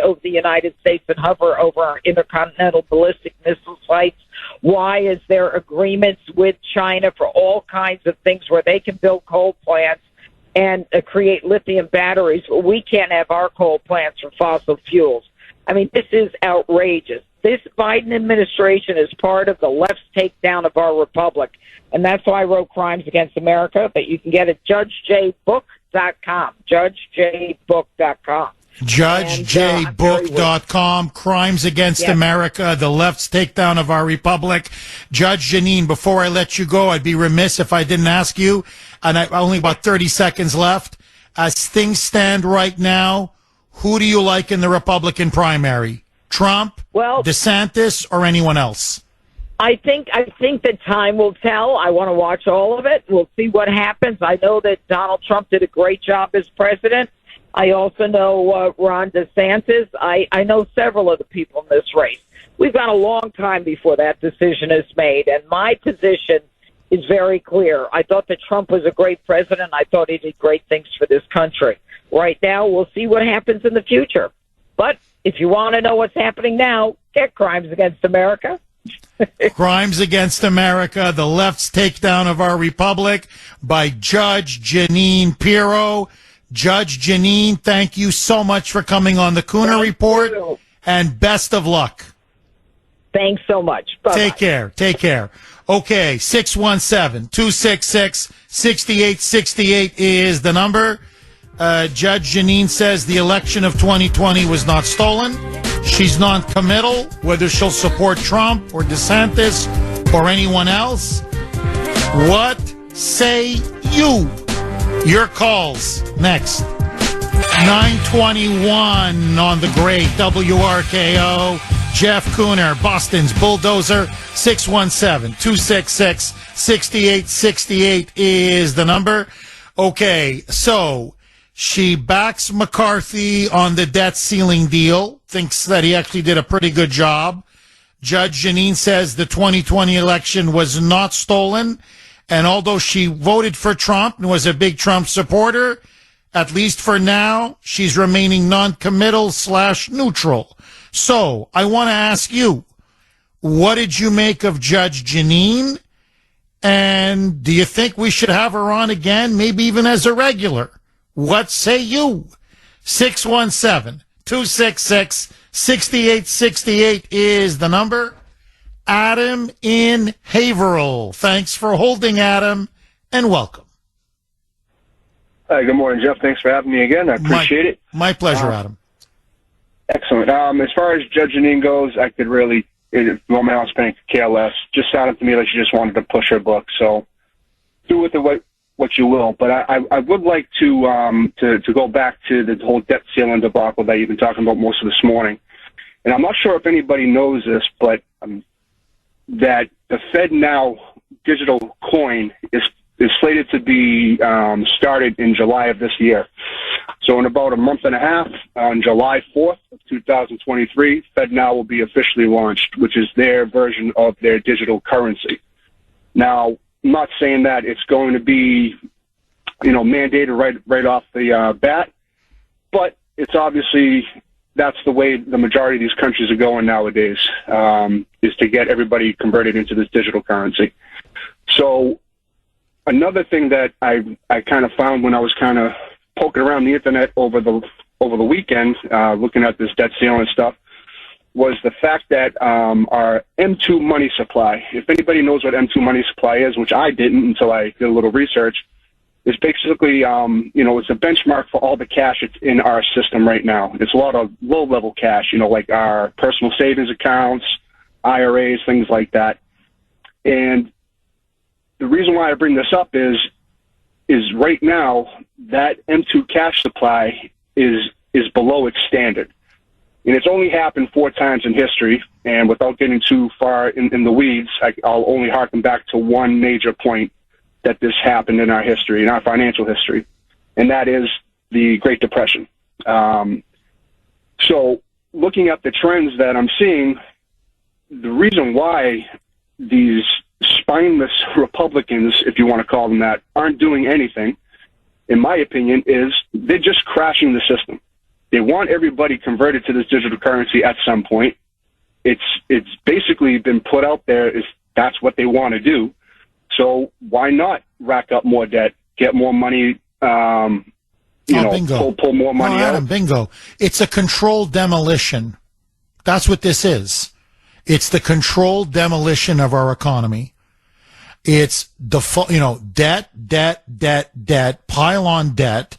over the United States and hover over our intercontinental ballistic missile sites? Why is there agreements with China for all kinds of things where they can build coal plants and create lithium batteries? Well, we can't have our coal plants for fossil fuels. I mean, this is outrageous. This Biden administration is part of the left's takedown of our republic. And that's why I wrote Crimes Against America, that you can get at JudgeJBook.com. JudgeJBook.com. JudgeJBook.com, Crimes Against America, the left's takedown of our republic. Judge Janine, before I let you go, I'd be remiss if I didn't ask you, and I only about 30 seconds left. As things stand right now, who do you like in the Republican primary? Trump, DeSantis, or anyone else? I think that time will tell. I want to watch all of it. We'll see what happens. I know that Donald Trump did a great job as president. I also know Ron DeSantis. I know several of the people in this race. We've got a long time before that decision is made, and my position is very clear. I thought that Trump was a great president. I thought he did great things for this country. Right now, we'll see what happens in the future. But if you want to know what's happening now, get Crimes Against America. Crimes Against America, the left's takedown of our republic, by Judge Janine Pirro. Judge Janine, thank you so much for coming on the Kuhner Report, and best of luck. Thanks so much. Bye-bye. Take care. Take care. Okay, 617-266-6868 is the number. Judge Janine says the election of 2020 was not stolen. She's non-committal, whether she'll support Trump or DeSantis or anyone else. What say you? Your calls next. 921 on the great WRKO. Jeff Kuhner, Boston's Bulldozer. 617-266-6868 is the number. Okay, so she backs McCarthy on the debt ceiling deal, thinks that he actually did a pretty good job. Judge Janine says the 2020 election was not stolen, and although she voted for Trump and was a big Trump supporter, at least for now, she's remaining non-committal / neutral. So, I want to ask you, what did you make of Judge Janine? And do you think we should have her on again, maybe even as a regular? What say you? 617-266-6868 is the number. Adam in Haverhill. Thanks for holding, Adam, and welcome. Hi, good morning, Jeff. Thanks for having me again. I appreciate it. My pleasure, Adam. Excellent. As far as Judge Janine goes, I could really, Roman House Bank could care less. Just sounded to me like she just wanted to push her book. So do with it what you will. But I would like to go back to the whole debt ceiling debacle that you've been talking about most of this morning. And I'm not sure if anybody knows this, but that the FedNow digital coin is slated to be started in July of this year. So in about a month and a half, on July 4th of 2023, FedNow will be officially launched, which is their version of their digital currency. Now, I'm not saying that it's going to be, mandated right off the bat, but it's obviously that's the way the majority of these countries are going nowadays, is to get everybody converted into this digital currency. So another thing that I kind of found when I was kind of poking around the internet over the weekend, looking at this debt ceiling and stuff, was the fact that our M2 money supply, if anybody knows what M2 money supply is, which I didn't until I did a little research, is basically, it's a benchmark for all the cash that's in our system right now. It's a lot of low-level cash, like our personal savings accounts, IRAs, things like that. And the reason why I bring this up is right now that M2 cash supply is below its standard. And it's only happened 4 times in history, and without getting too far in the weeds, I'll only harken back to one major point that this happened in our history, in our financial history, and that is the Great Depression. So looking at the trends that I'm seeing, the reason why these spineless Republicans, if you want to call them that, aren't doing anything, in my opinion, is they're just crashing the system. They want everybody converted to this digital currency at some point. It's basically been put out there as that's what they want to do. So why not rack up more debt, get more money, pull more money out? Adam, bingo. It's a controlled demolition. That's what this is. It's the controlled demolition of our economy. It's debt, pile on debt,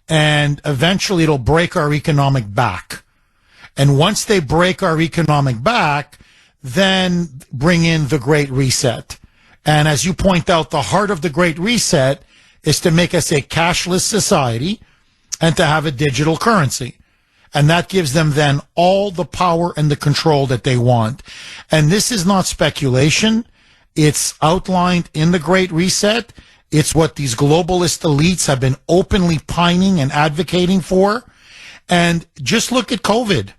and eventually it'll break our economic back. And once they break our economic back, then bring in the Great Reset. And as you point out, the heart of the Great Reset is to make us a cashless society and to have a digital currency. And that gives them then all the power and the control that they want. And this is not speculation. It's outlined in the Great Reset. It's what these globalist elites have been openly pining and advocating for. And just look at COVID.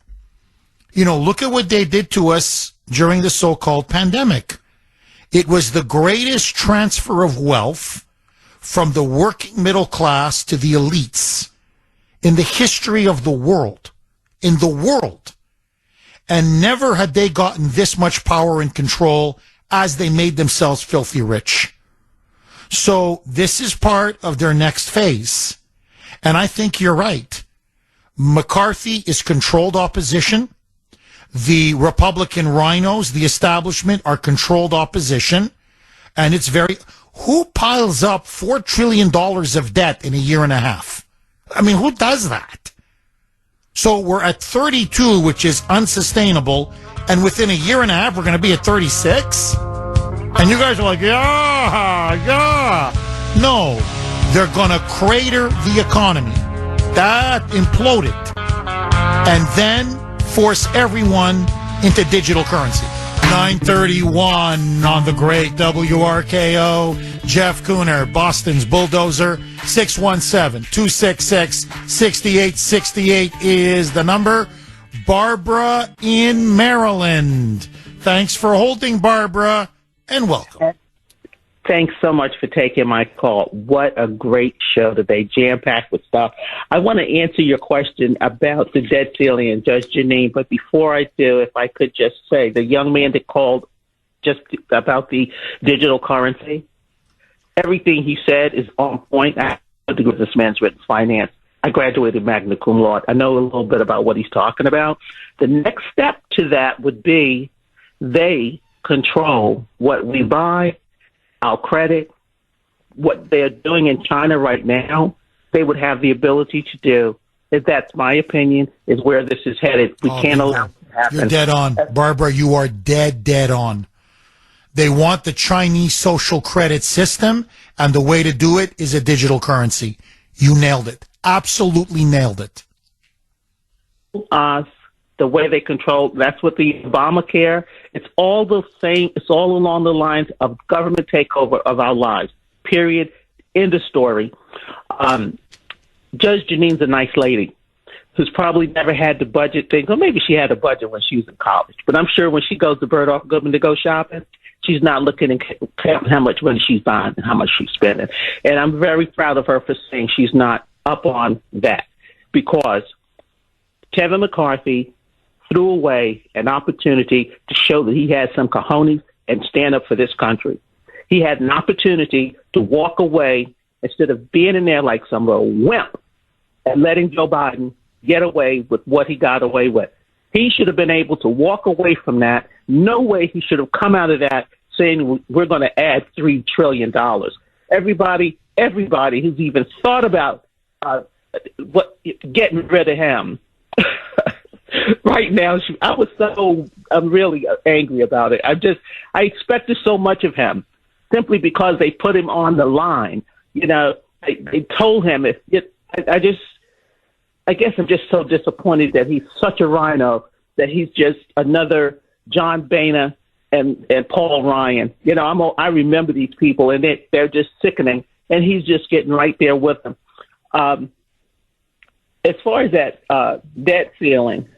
Look at what they did to us during the so-called pandemic. It was the greatest transfer of wealth from the working middle class to the elites in the history of the world. And never had they gotten this much power and control as they made themselves filthy rich. So this is part of their next phase. And I think you're right. McCarthy is controlled opposition. The Republican rhinos, the establishment, are controlled opposition. And it's who piles up $4 trillion of debt in a year and a half? I mean, who does that? So we're at 32, which is unsustainable. And within a year and a half, we're going to be at 36. And you guys are like, yeah. No, they're going to crater the economy. That imploded. And then force everyone into digital currency. 9:31 on the great WRKO. Jeff Kuhner, Boston's bulldozer. 617-266-6868 is the number. Barbara in Maryland. Thanks for holding, Barbara, and welcome. Thanks so much for taking my call. What a great show today, jam-packed with stuff. I want to answer your question about the debt ceiling and Judge Janine, but before I do, if I could just say, the young man that called just about the digital currency, everything he said is on point. I have a degree in business management and finance. I graduated magna cum laude. I know a little bit about what he's talking about. The next step to that would be they control what we buy, our credit, what they're doing in China right now, they would have the ability to do. If that's my opinion, is where this is headed. We can't allow it to happen. You're dead on. Barbara, you are dead on. They want the Chinese social credit system, and the way to do it is a digital currency. You nailed it. Absolutely nailed it. The way they control, that's what the Obamacare, it's all the same, it's all along the lines of government takeover of our lives, period, end of story. Judge Janine's a nice lady who's probably never had the budget thing, or maybe she had a budget when she was in college, but I'm sure when she goes to Bergdorf Goodman to go shopping, she's not looking and counting how much money she's buying and how much she's spending. And I'm very proud of her for saying she's not up on that, because Kevin McCarthy threw away an opportunity to show that he had some cojones and stand up for this country. He had an opportunity to walk away instead of being in there like some little wimp and letting Joe Biden get away with what he got away with. He should have been able to walk away from that. No way he should have come out of that saying we're going to add $3 trillion. Everybody who's even thought about getting rid of him right now, I'm really angry about it. I expected so much of him simply because they put him on the line. You know, they told him I guess I'm just so disappointed that he's such a rhino, that he's just another John Boehner and Paul Ryan. You know, I remember these people, and they're just sickening, and he's just getting right there with them. As far as that debt ceiling,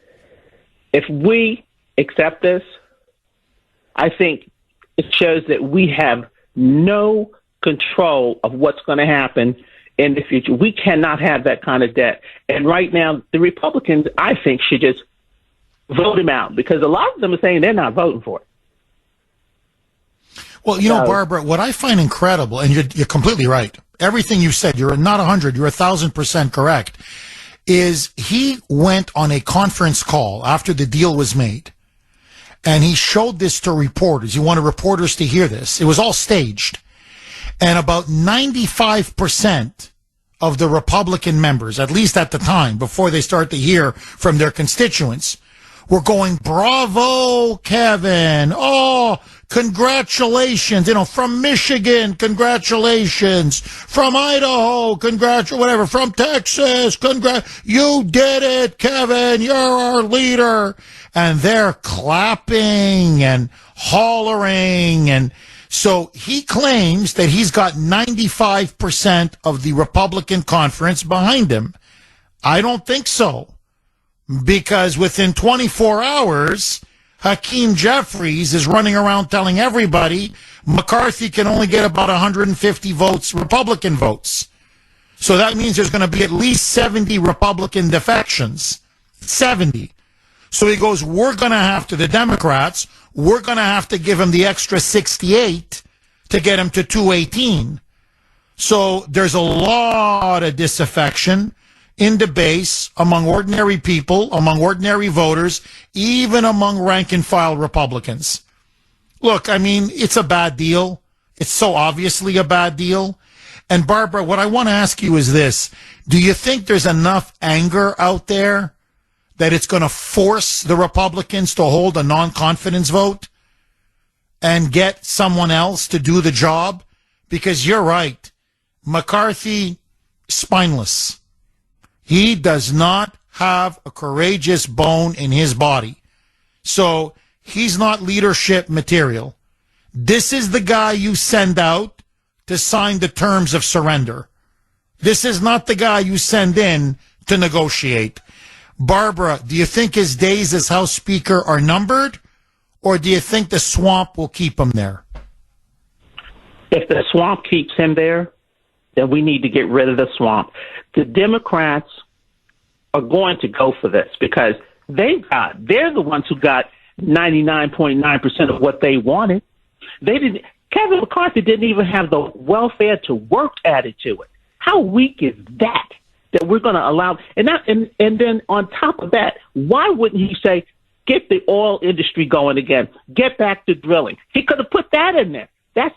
if we accept this, I think it shows that we have no control of what's going to happen in the future. We cannot have that kind of debt. And right now, the Republicans, I think, should just vote him out, because a lot of them are saying they're not voting for it. Well, you know, Barbara, what I find incredible, and you're completely right. Everything you said, you're not 100, you're 1,000% correct, is he went on a conference call after the deal was made, and he showed this to reporters. He wanted reporters to hear this. It was all staged. And about 95% of the Republican members, at least at the time, before they start to hear from their constituents, were going, bravo, Kevin. Oh, congratulations. You know, from Michigan, congratulations. From Idaho, whatever. From Texas, you did it, Kevin. You're our leader. And they're clapping and hollering. And so he claims that he's got 95% of the Republican conference behind him. I don't think so. Because within 24 hours, Hakeem Jeffries is running around telling everybody McCarthy can only get about 150 votes, Republican votes. So that means there's going to be at least 70 Republican defections. 70. So he goes, the Democrats, we're going to have to give him the extra 68 to get him to 218. So there's a lot of disaffection in the base among ordinary people, among ordinary voters, even among rank-and-file Republicans. Look, I mean, it's a bad deal. It's so obviously a bad deal. And Barbara, what I want to ask you is this. Do you think there's enough anger out there that it's going to force the Republicans to hold a non-confidence vote and get someone else to do the job? Because you're right. McCarthy, spineless. He does not have a courageous bone in his body. So he's not leadership material. This is the guy you send out to sign the terms of surrender. This is not the guy you send in to negotiate. Barbara, do you think his days as House Speaker are numbered, or do you think the swamp will keep him there? If the swamp keeps him there, then we need to get rid of the swamp. The Democrats are going to go for this because they're the ones who got 99.9% of what they wanted. Kevin McCarthy didn't even have the welfare to work added to it. How weak is that we're going to allow? And then on top of that, why wouldn't he say, get the oil industry going again, get back to drilling? He could have put that in there. That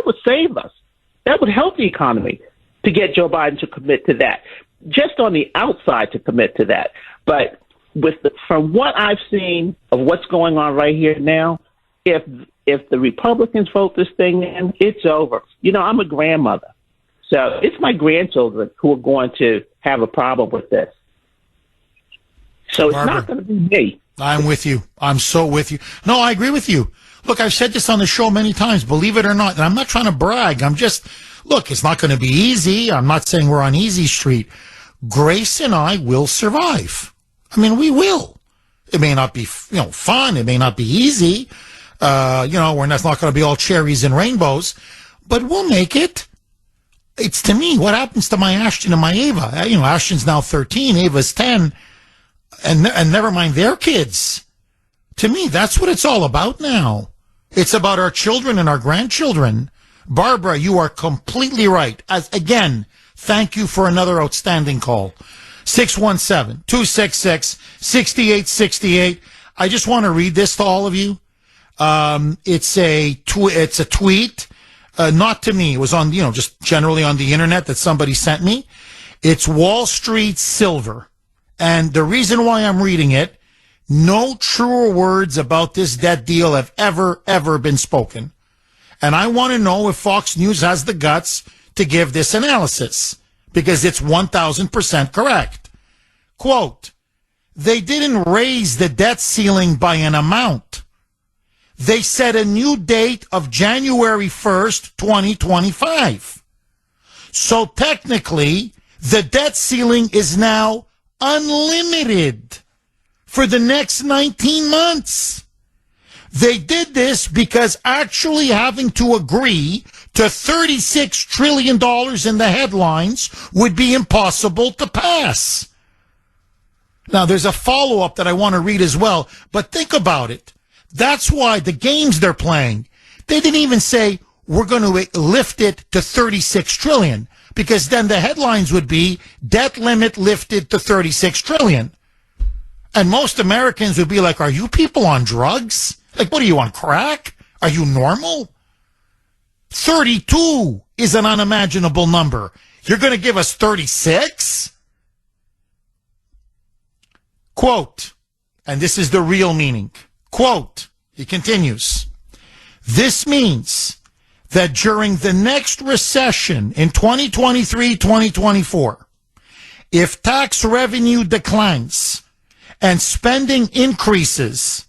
would save us. That would help the economy to get Joe Biden to commit to that. Just on the outside to commit to that. But from what I've seen of what's going on right here now, if the Republicans vote this thing in, it's over. You know, I'm a grandmother. So it's my grandchildren who are going to have a problem with this. So Barbara, it's not going to be me. I'm with you. I'm so with you. No, I agree with you. Look, I've said this on the show many times, believe it or not, and I'm not trying to brag. Look, it's not going to be easy. I'm not saying we're on easy street. Grace and I will survive. I mean, we will. It may not be, fun. It may not be easy. We're not going to be all cherries and rainbows, but we'll make it. It's, to me, what happens to my Ashton and my Ava. Ashton's now 13, Ava's 10, and never mind their kids. To me, that's what it's all about now. It's about our children and our grandchildren. Barbara, you are completely right. Again, thank you for another outstanding call. 617-266-6868. I just want to read this to all of you. It's a tweet, not to me. It was on, just generally on the internet that somebody sent me. It's Wall Street Silver. And the reason why I'm reading it, no truer words about this debt deal have ever been spoken. And I want to know if Fox News has the guts to give this analysis, because it's 1,000% correct. Quote, they didn't raise the debt ceiling by an amount. They set a new date of January 1st, 2025. So technically, the debt ceiling is now unlimited for the next 19 months. They did this because actually having to agree to $36 trillion in the headlines would be impossible to pass. Now, there's a follow-up that I want to read as well, but think about it. That's why the games they're playing, they didn't even say we're going to lift it to $36 trillion, because then the headlines would be debt limit lifted to $36 trillion. And most Americans would be like, are you people on drugs? Like, what are you, on crack? Are you normal? 32 is an unimaginable number. You're going to give us 36? Quote, and this is the real meaning. Quote, he continues, this means that during the next recession in 2023-2024, if tax revenue declines and spending increases,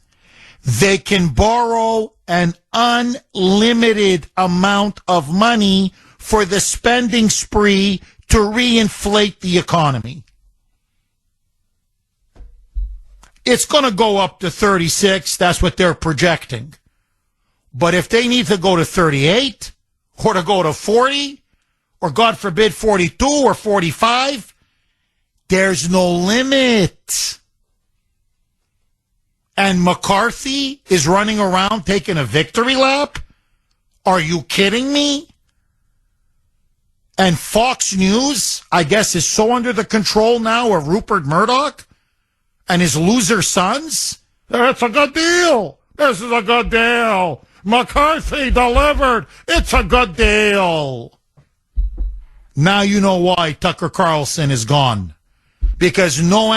they can borrow an unlimited amount of money for the spending spree to reinflate the economy. It's going to go up to 36. That's what they're projecting. But if they need to go to 38 or to go to 40 or, God forbid, 42 or 45, there's no limit. And McCarthy is running around taking a victory lap? Are you kidding me? And Fox News, I guess, is so under the control now of Rupert Murdoch and his loser sons. It's a good deal. This is a good deal. McCarthy delivered. It's a good deal. Now you know why Tucker Carlson is gone. Because no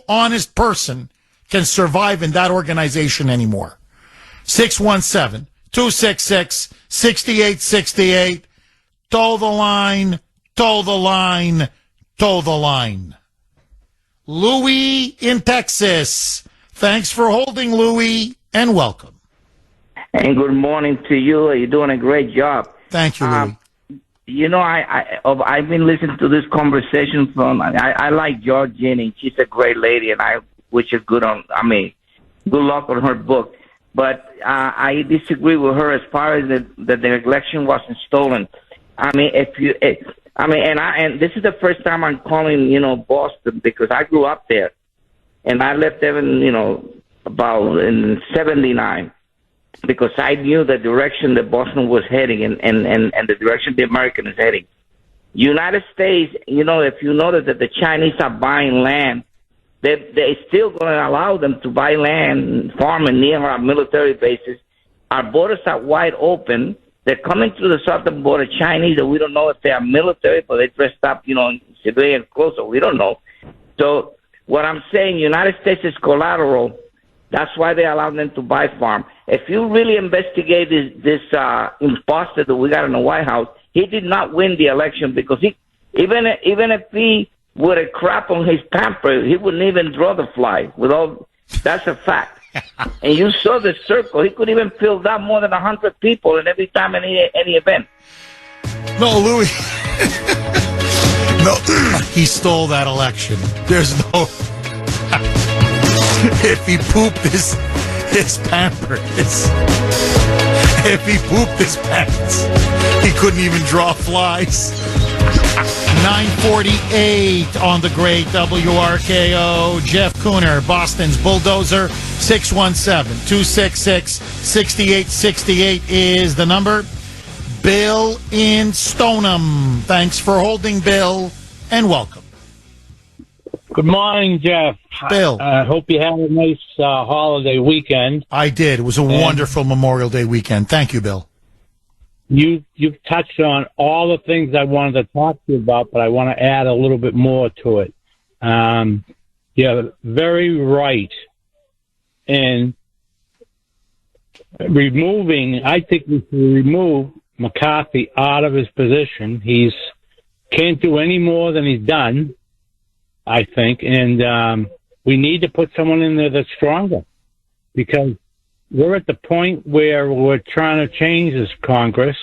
honest person can survive in that organization anymore. 617-266-6868. Toe the line, toe the line, toe the line. Louis in Texas. Thanks for holding, Louis, and welcome. And good morning to you. You're doing a great job. Thank you, Louis. You know, I've been listening to this conversation from. I like George Jennings. She's a great lady, and I wish her good luck on her book. But I disagree with her as far as that the election wasn't stolen. I mean, and this is the first time I'm calling, Boston, because I grew up there, and I left there about in '79, because I knew the direction that Boston was heading and the direction the American is heading. United States, if you notice that the Chinese are buying land, they're still going to allow them to buy land, farming near our military bases. Our borders are wide open. They're coming to the southern border, Chinese, and we don't know if they are military, but they dressed up, in civilian clothes, so we don't know. So what I'm saying, United States is collateral. That's why they allow them to buy farm. If you really investigate this imposter that we got in the White House, he did not win the election, because even if he would have crap on his pamper, he wouldn't even draw the fly. That's a fact. And you saw the circle. He could even fill down more than 100 people in every time any event. No, Louis. No, he stole that election. There's no. If he pooped his pamper, if he pooped his pants, he couldn't even draw flies. 9:48 on the great WRKO. Jeff Kuhner, Boston's Bulldozer. 617-266-6868 is the number. Bill in Stoneham. Thanks for holding, Bill, and welcome. Good morning, Jeff. Bill. I hope you had a nice holiday weekend. I did. It was a wonderful Memorial Day weekend. Thank you, Bill. You've touched on all the things I wanted to talk to you about, but I want to add a little bit more to it. You're very right in I think we should remove McCarthy out of his position. He's can't do any more than he's done, I think, and we need to put someone in there that's stronger, because we're at the point where we're trying to change this Congress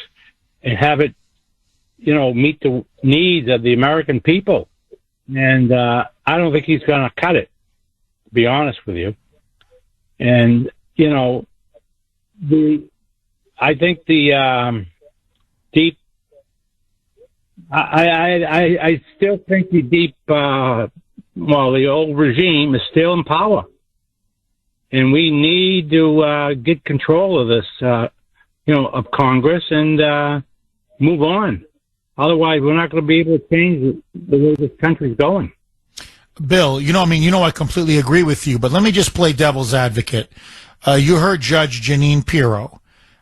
and have it, meet the needs of the American people. And I don't think he's going to cut it, to be honest with you. And, I think the deep, I still think the old regime is still in power. And we need to get control of this, of Congress and move on. Otherwise, we're not going to be able to change the way this country's going. Bill, I completely agree with you, but let me just play devil's advocate. You heard Judge Jeanine Pirro,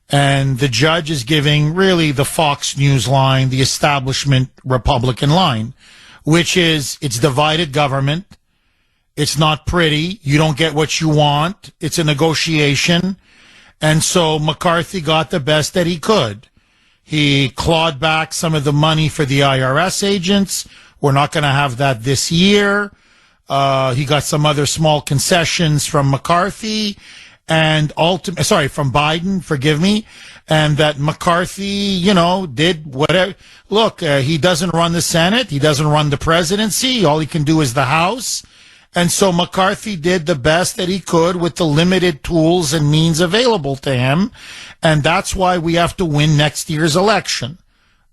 and the judge is giving really the Fox News line, the establishment Republican line, which is it's divided government. It's not pretty. You don't get what you want. It's a negotiation. And so McCarthy got the best that he could. He clawed back some of the money for the IRS agents. We're not going to have that this year. He got some other small concessions from McCarthy and from Biden, forgive me. And that McCarthy, did whatever. Look, he doesn't run the Senate. He doesn't run the presidency. All he can do is the House. And so McCarthy did the best that he could with the limited tools and means available to him. And that's why we have to win next year's election.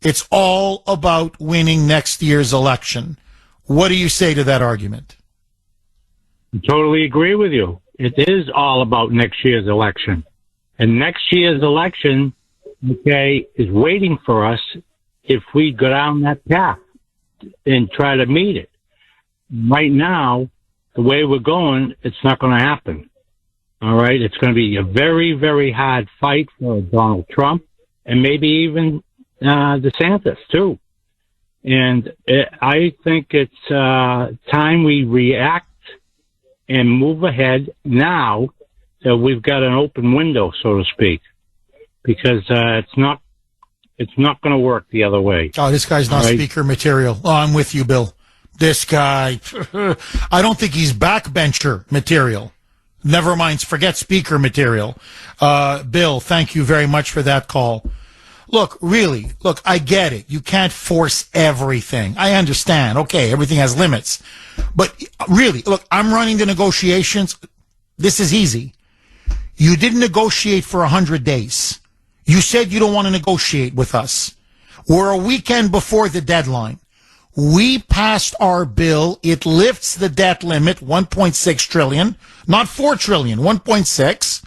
It's all about winning next year's election. What do you say to that argument? I totally agree with you. It is all about next year's election. And next year's election, is waiting for us if we go down that path and try to meet it. Right now, the way we're going, it's not going to happen. All right? It's going to be a very, very hard fight for Donald Trump and maybe even DeSantis, too. And I think it's time we react and move ahead now that we've got an open window, so to speak, because it's not going to work the other way. Oh, this guy's not speaker material. Oh, I'm with you, Bill. This guy, I don't think he's backbencher material. Never mind, forget speaker material. Bill, thank you very much for that call. Look, I get it. You can't force everything. I understand. Okay, everything has limits. But really, look, I'm running the negotiations. This is easy. You didn't negotiate for 100 days. You said you don't want to negotiate with us. We're a weekend before the deadline. We passed our bill. It lifts the debt limit, 1.6 trillion, not 4 trillion, 1.6.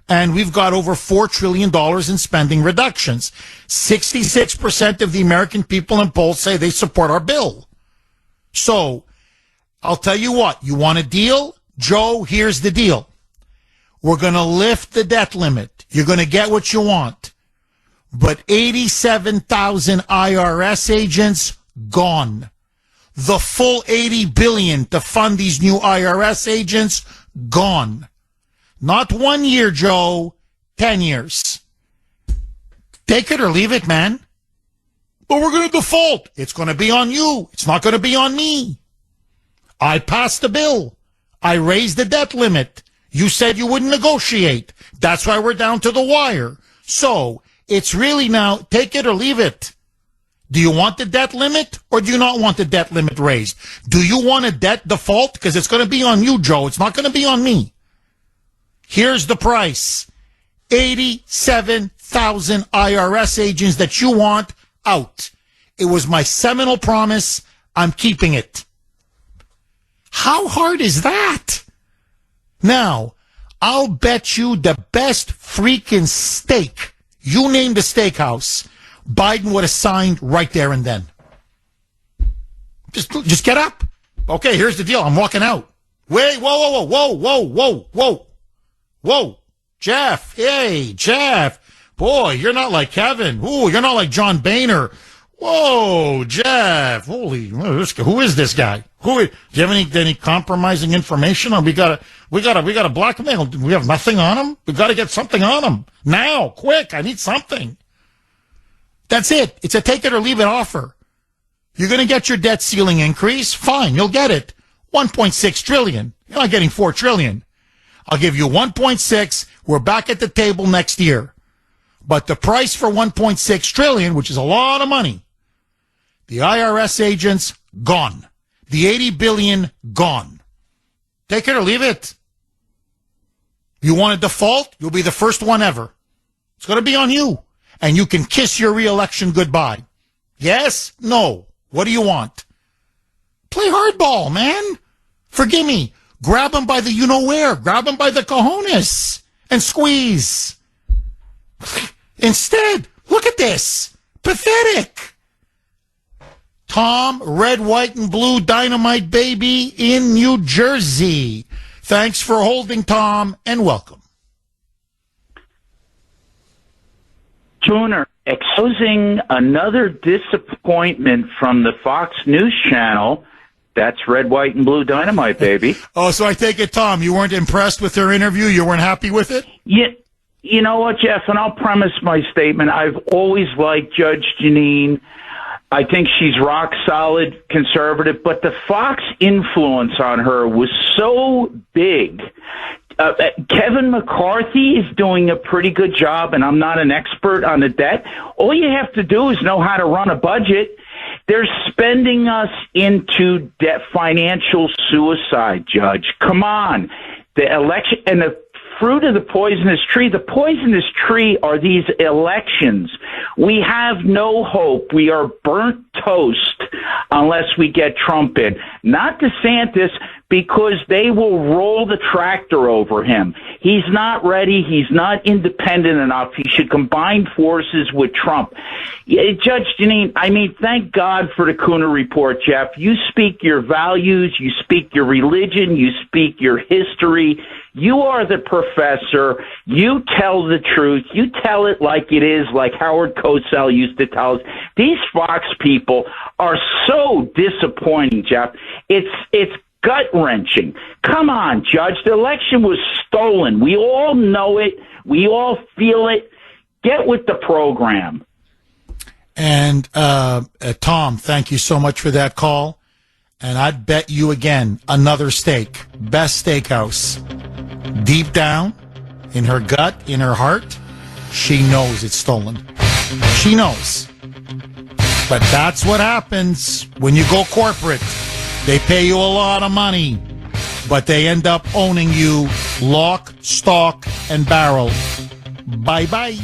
And we've got over $4 trillion in spending reductions. 66% of the American people in polls say they support our bill. So, I'll tell you what, you want a deal? Joe, here's the deal. We're going to lift the debt limit. You're going to get what you want. But 87,000 IRS agents, gone. The full $80 billion to fund these new IRS agents, gone. Not 1 year, Joe, 10 years. Take it or leave it, man. But we're going to default. It's going to be on you. It's not going to be on me. I passed the bill. I raised the debt limit. You said you wouldn't negotiate. That's why we're down to the wire. So, it's really now, take it or leave it. Do you want the debt limit or do you not want the debt limit raised? Do you want a debt default? Because it's going to be on you, Joe. It's not going to be on me. Here's the price. 87,000 IRS agents that you want out. It was my seminal promise. I'm keeping it. How hard is that? Now, I'll bet you the best freaking steak, you name the steakhouse, Biden would have signed right there and then. Just get up. Okay, here's the deal. I'm walking out. Wait, whoa, Jeff. Hey, Jeff. Boy, you're not like Kevin. Ooh, you're not like John Boehner. Whoa, Jeff. Holy, who is this guy? Do you have any compromising information? Or we gotta blackmail. We have nothing on him. We gotta get something on him now, quick. I need something. That's it. It's a take it or leave it offer. You're gonna get your debt ceiling increase. Fine, you'll get it. 1.6 trillion. You're not getting 4 trillion. I'll give you 1.6. We're back at the table next year. But the price for 1.6 trillion, which is a lot of money, the IRS agents, gone. The 80 billion, gone. Take it or leave it. You want a default? You'll be the first one ever. It's going to be on you. And you can kiss your reelection goodbye. Yes? No. What do you want? Play hardball, man. Forgive me. Grab him by the you-know-where. Grab him by the cojones. And squeeze. Instead, look at this. Pathetic. Tom, red, white, and blue dynamite baby in New Jersey. Thanks for holding, Tom, and welcome. Kuhner, exposing another disappointment from the Fox News Channel. That's red, white, and blue dynamite, baby. Oh, so I take it, Tom, you weren't impressed with her interview? You weren't happy with it? Yeah. You know what, Jeff, and I'll premise my statement. I've always liked Judge Jeanine. I think she's rock solid conservative, but the Fox influence on her was so big. Kevin McCarthy is doing a pretty good job, and I'm not an expert on the debt. All you have to do is know how to run a budget. They're spending us into debt, financial suicide, Judge. Come on. The election and the fruit of the poisonous tree. The poisonous tree are these elections. We have no hope. We are burnt toast unless we get Trump in. Not DeSantis, because they will roll the tractor over him. He's not ready. He's not independent enough. He should combine forces with Trump. Judge Jeanine, I mean, thank God for the Kuhner report, Jeff. You speak your values. You speak your religion. You speak your history. You are the professor. You tell the truth. You tell it like it is, like Howard Cosell used to tell us. These Fox people are so disappointing, Jeff. It's gut-wrenching. Come on, Judge. The election was stolen. We all know it. We all feel it. Get with the program. And Tom, thank you so much for that call. And I'd bet you again, another steak. Best steakhouse. Deep down, in her gut, in her heart, she knows it's stolen. She knows. But that's what happens when you go corporate. They pay you a lot of money, but they end up owning you lock, stock, and barrel. Bye-bye.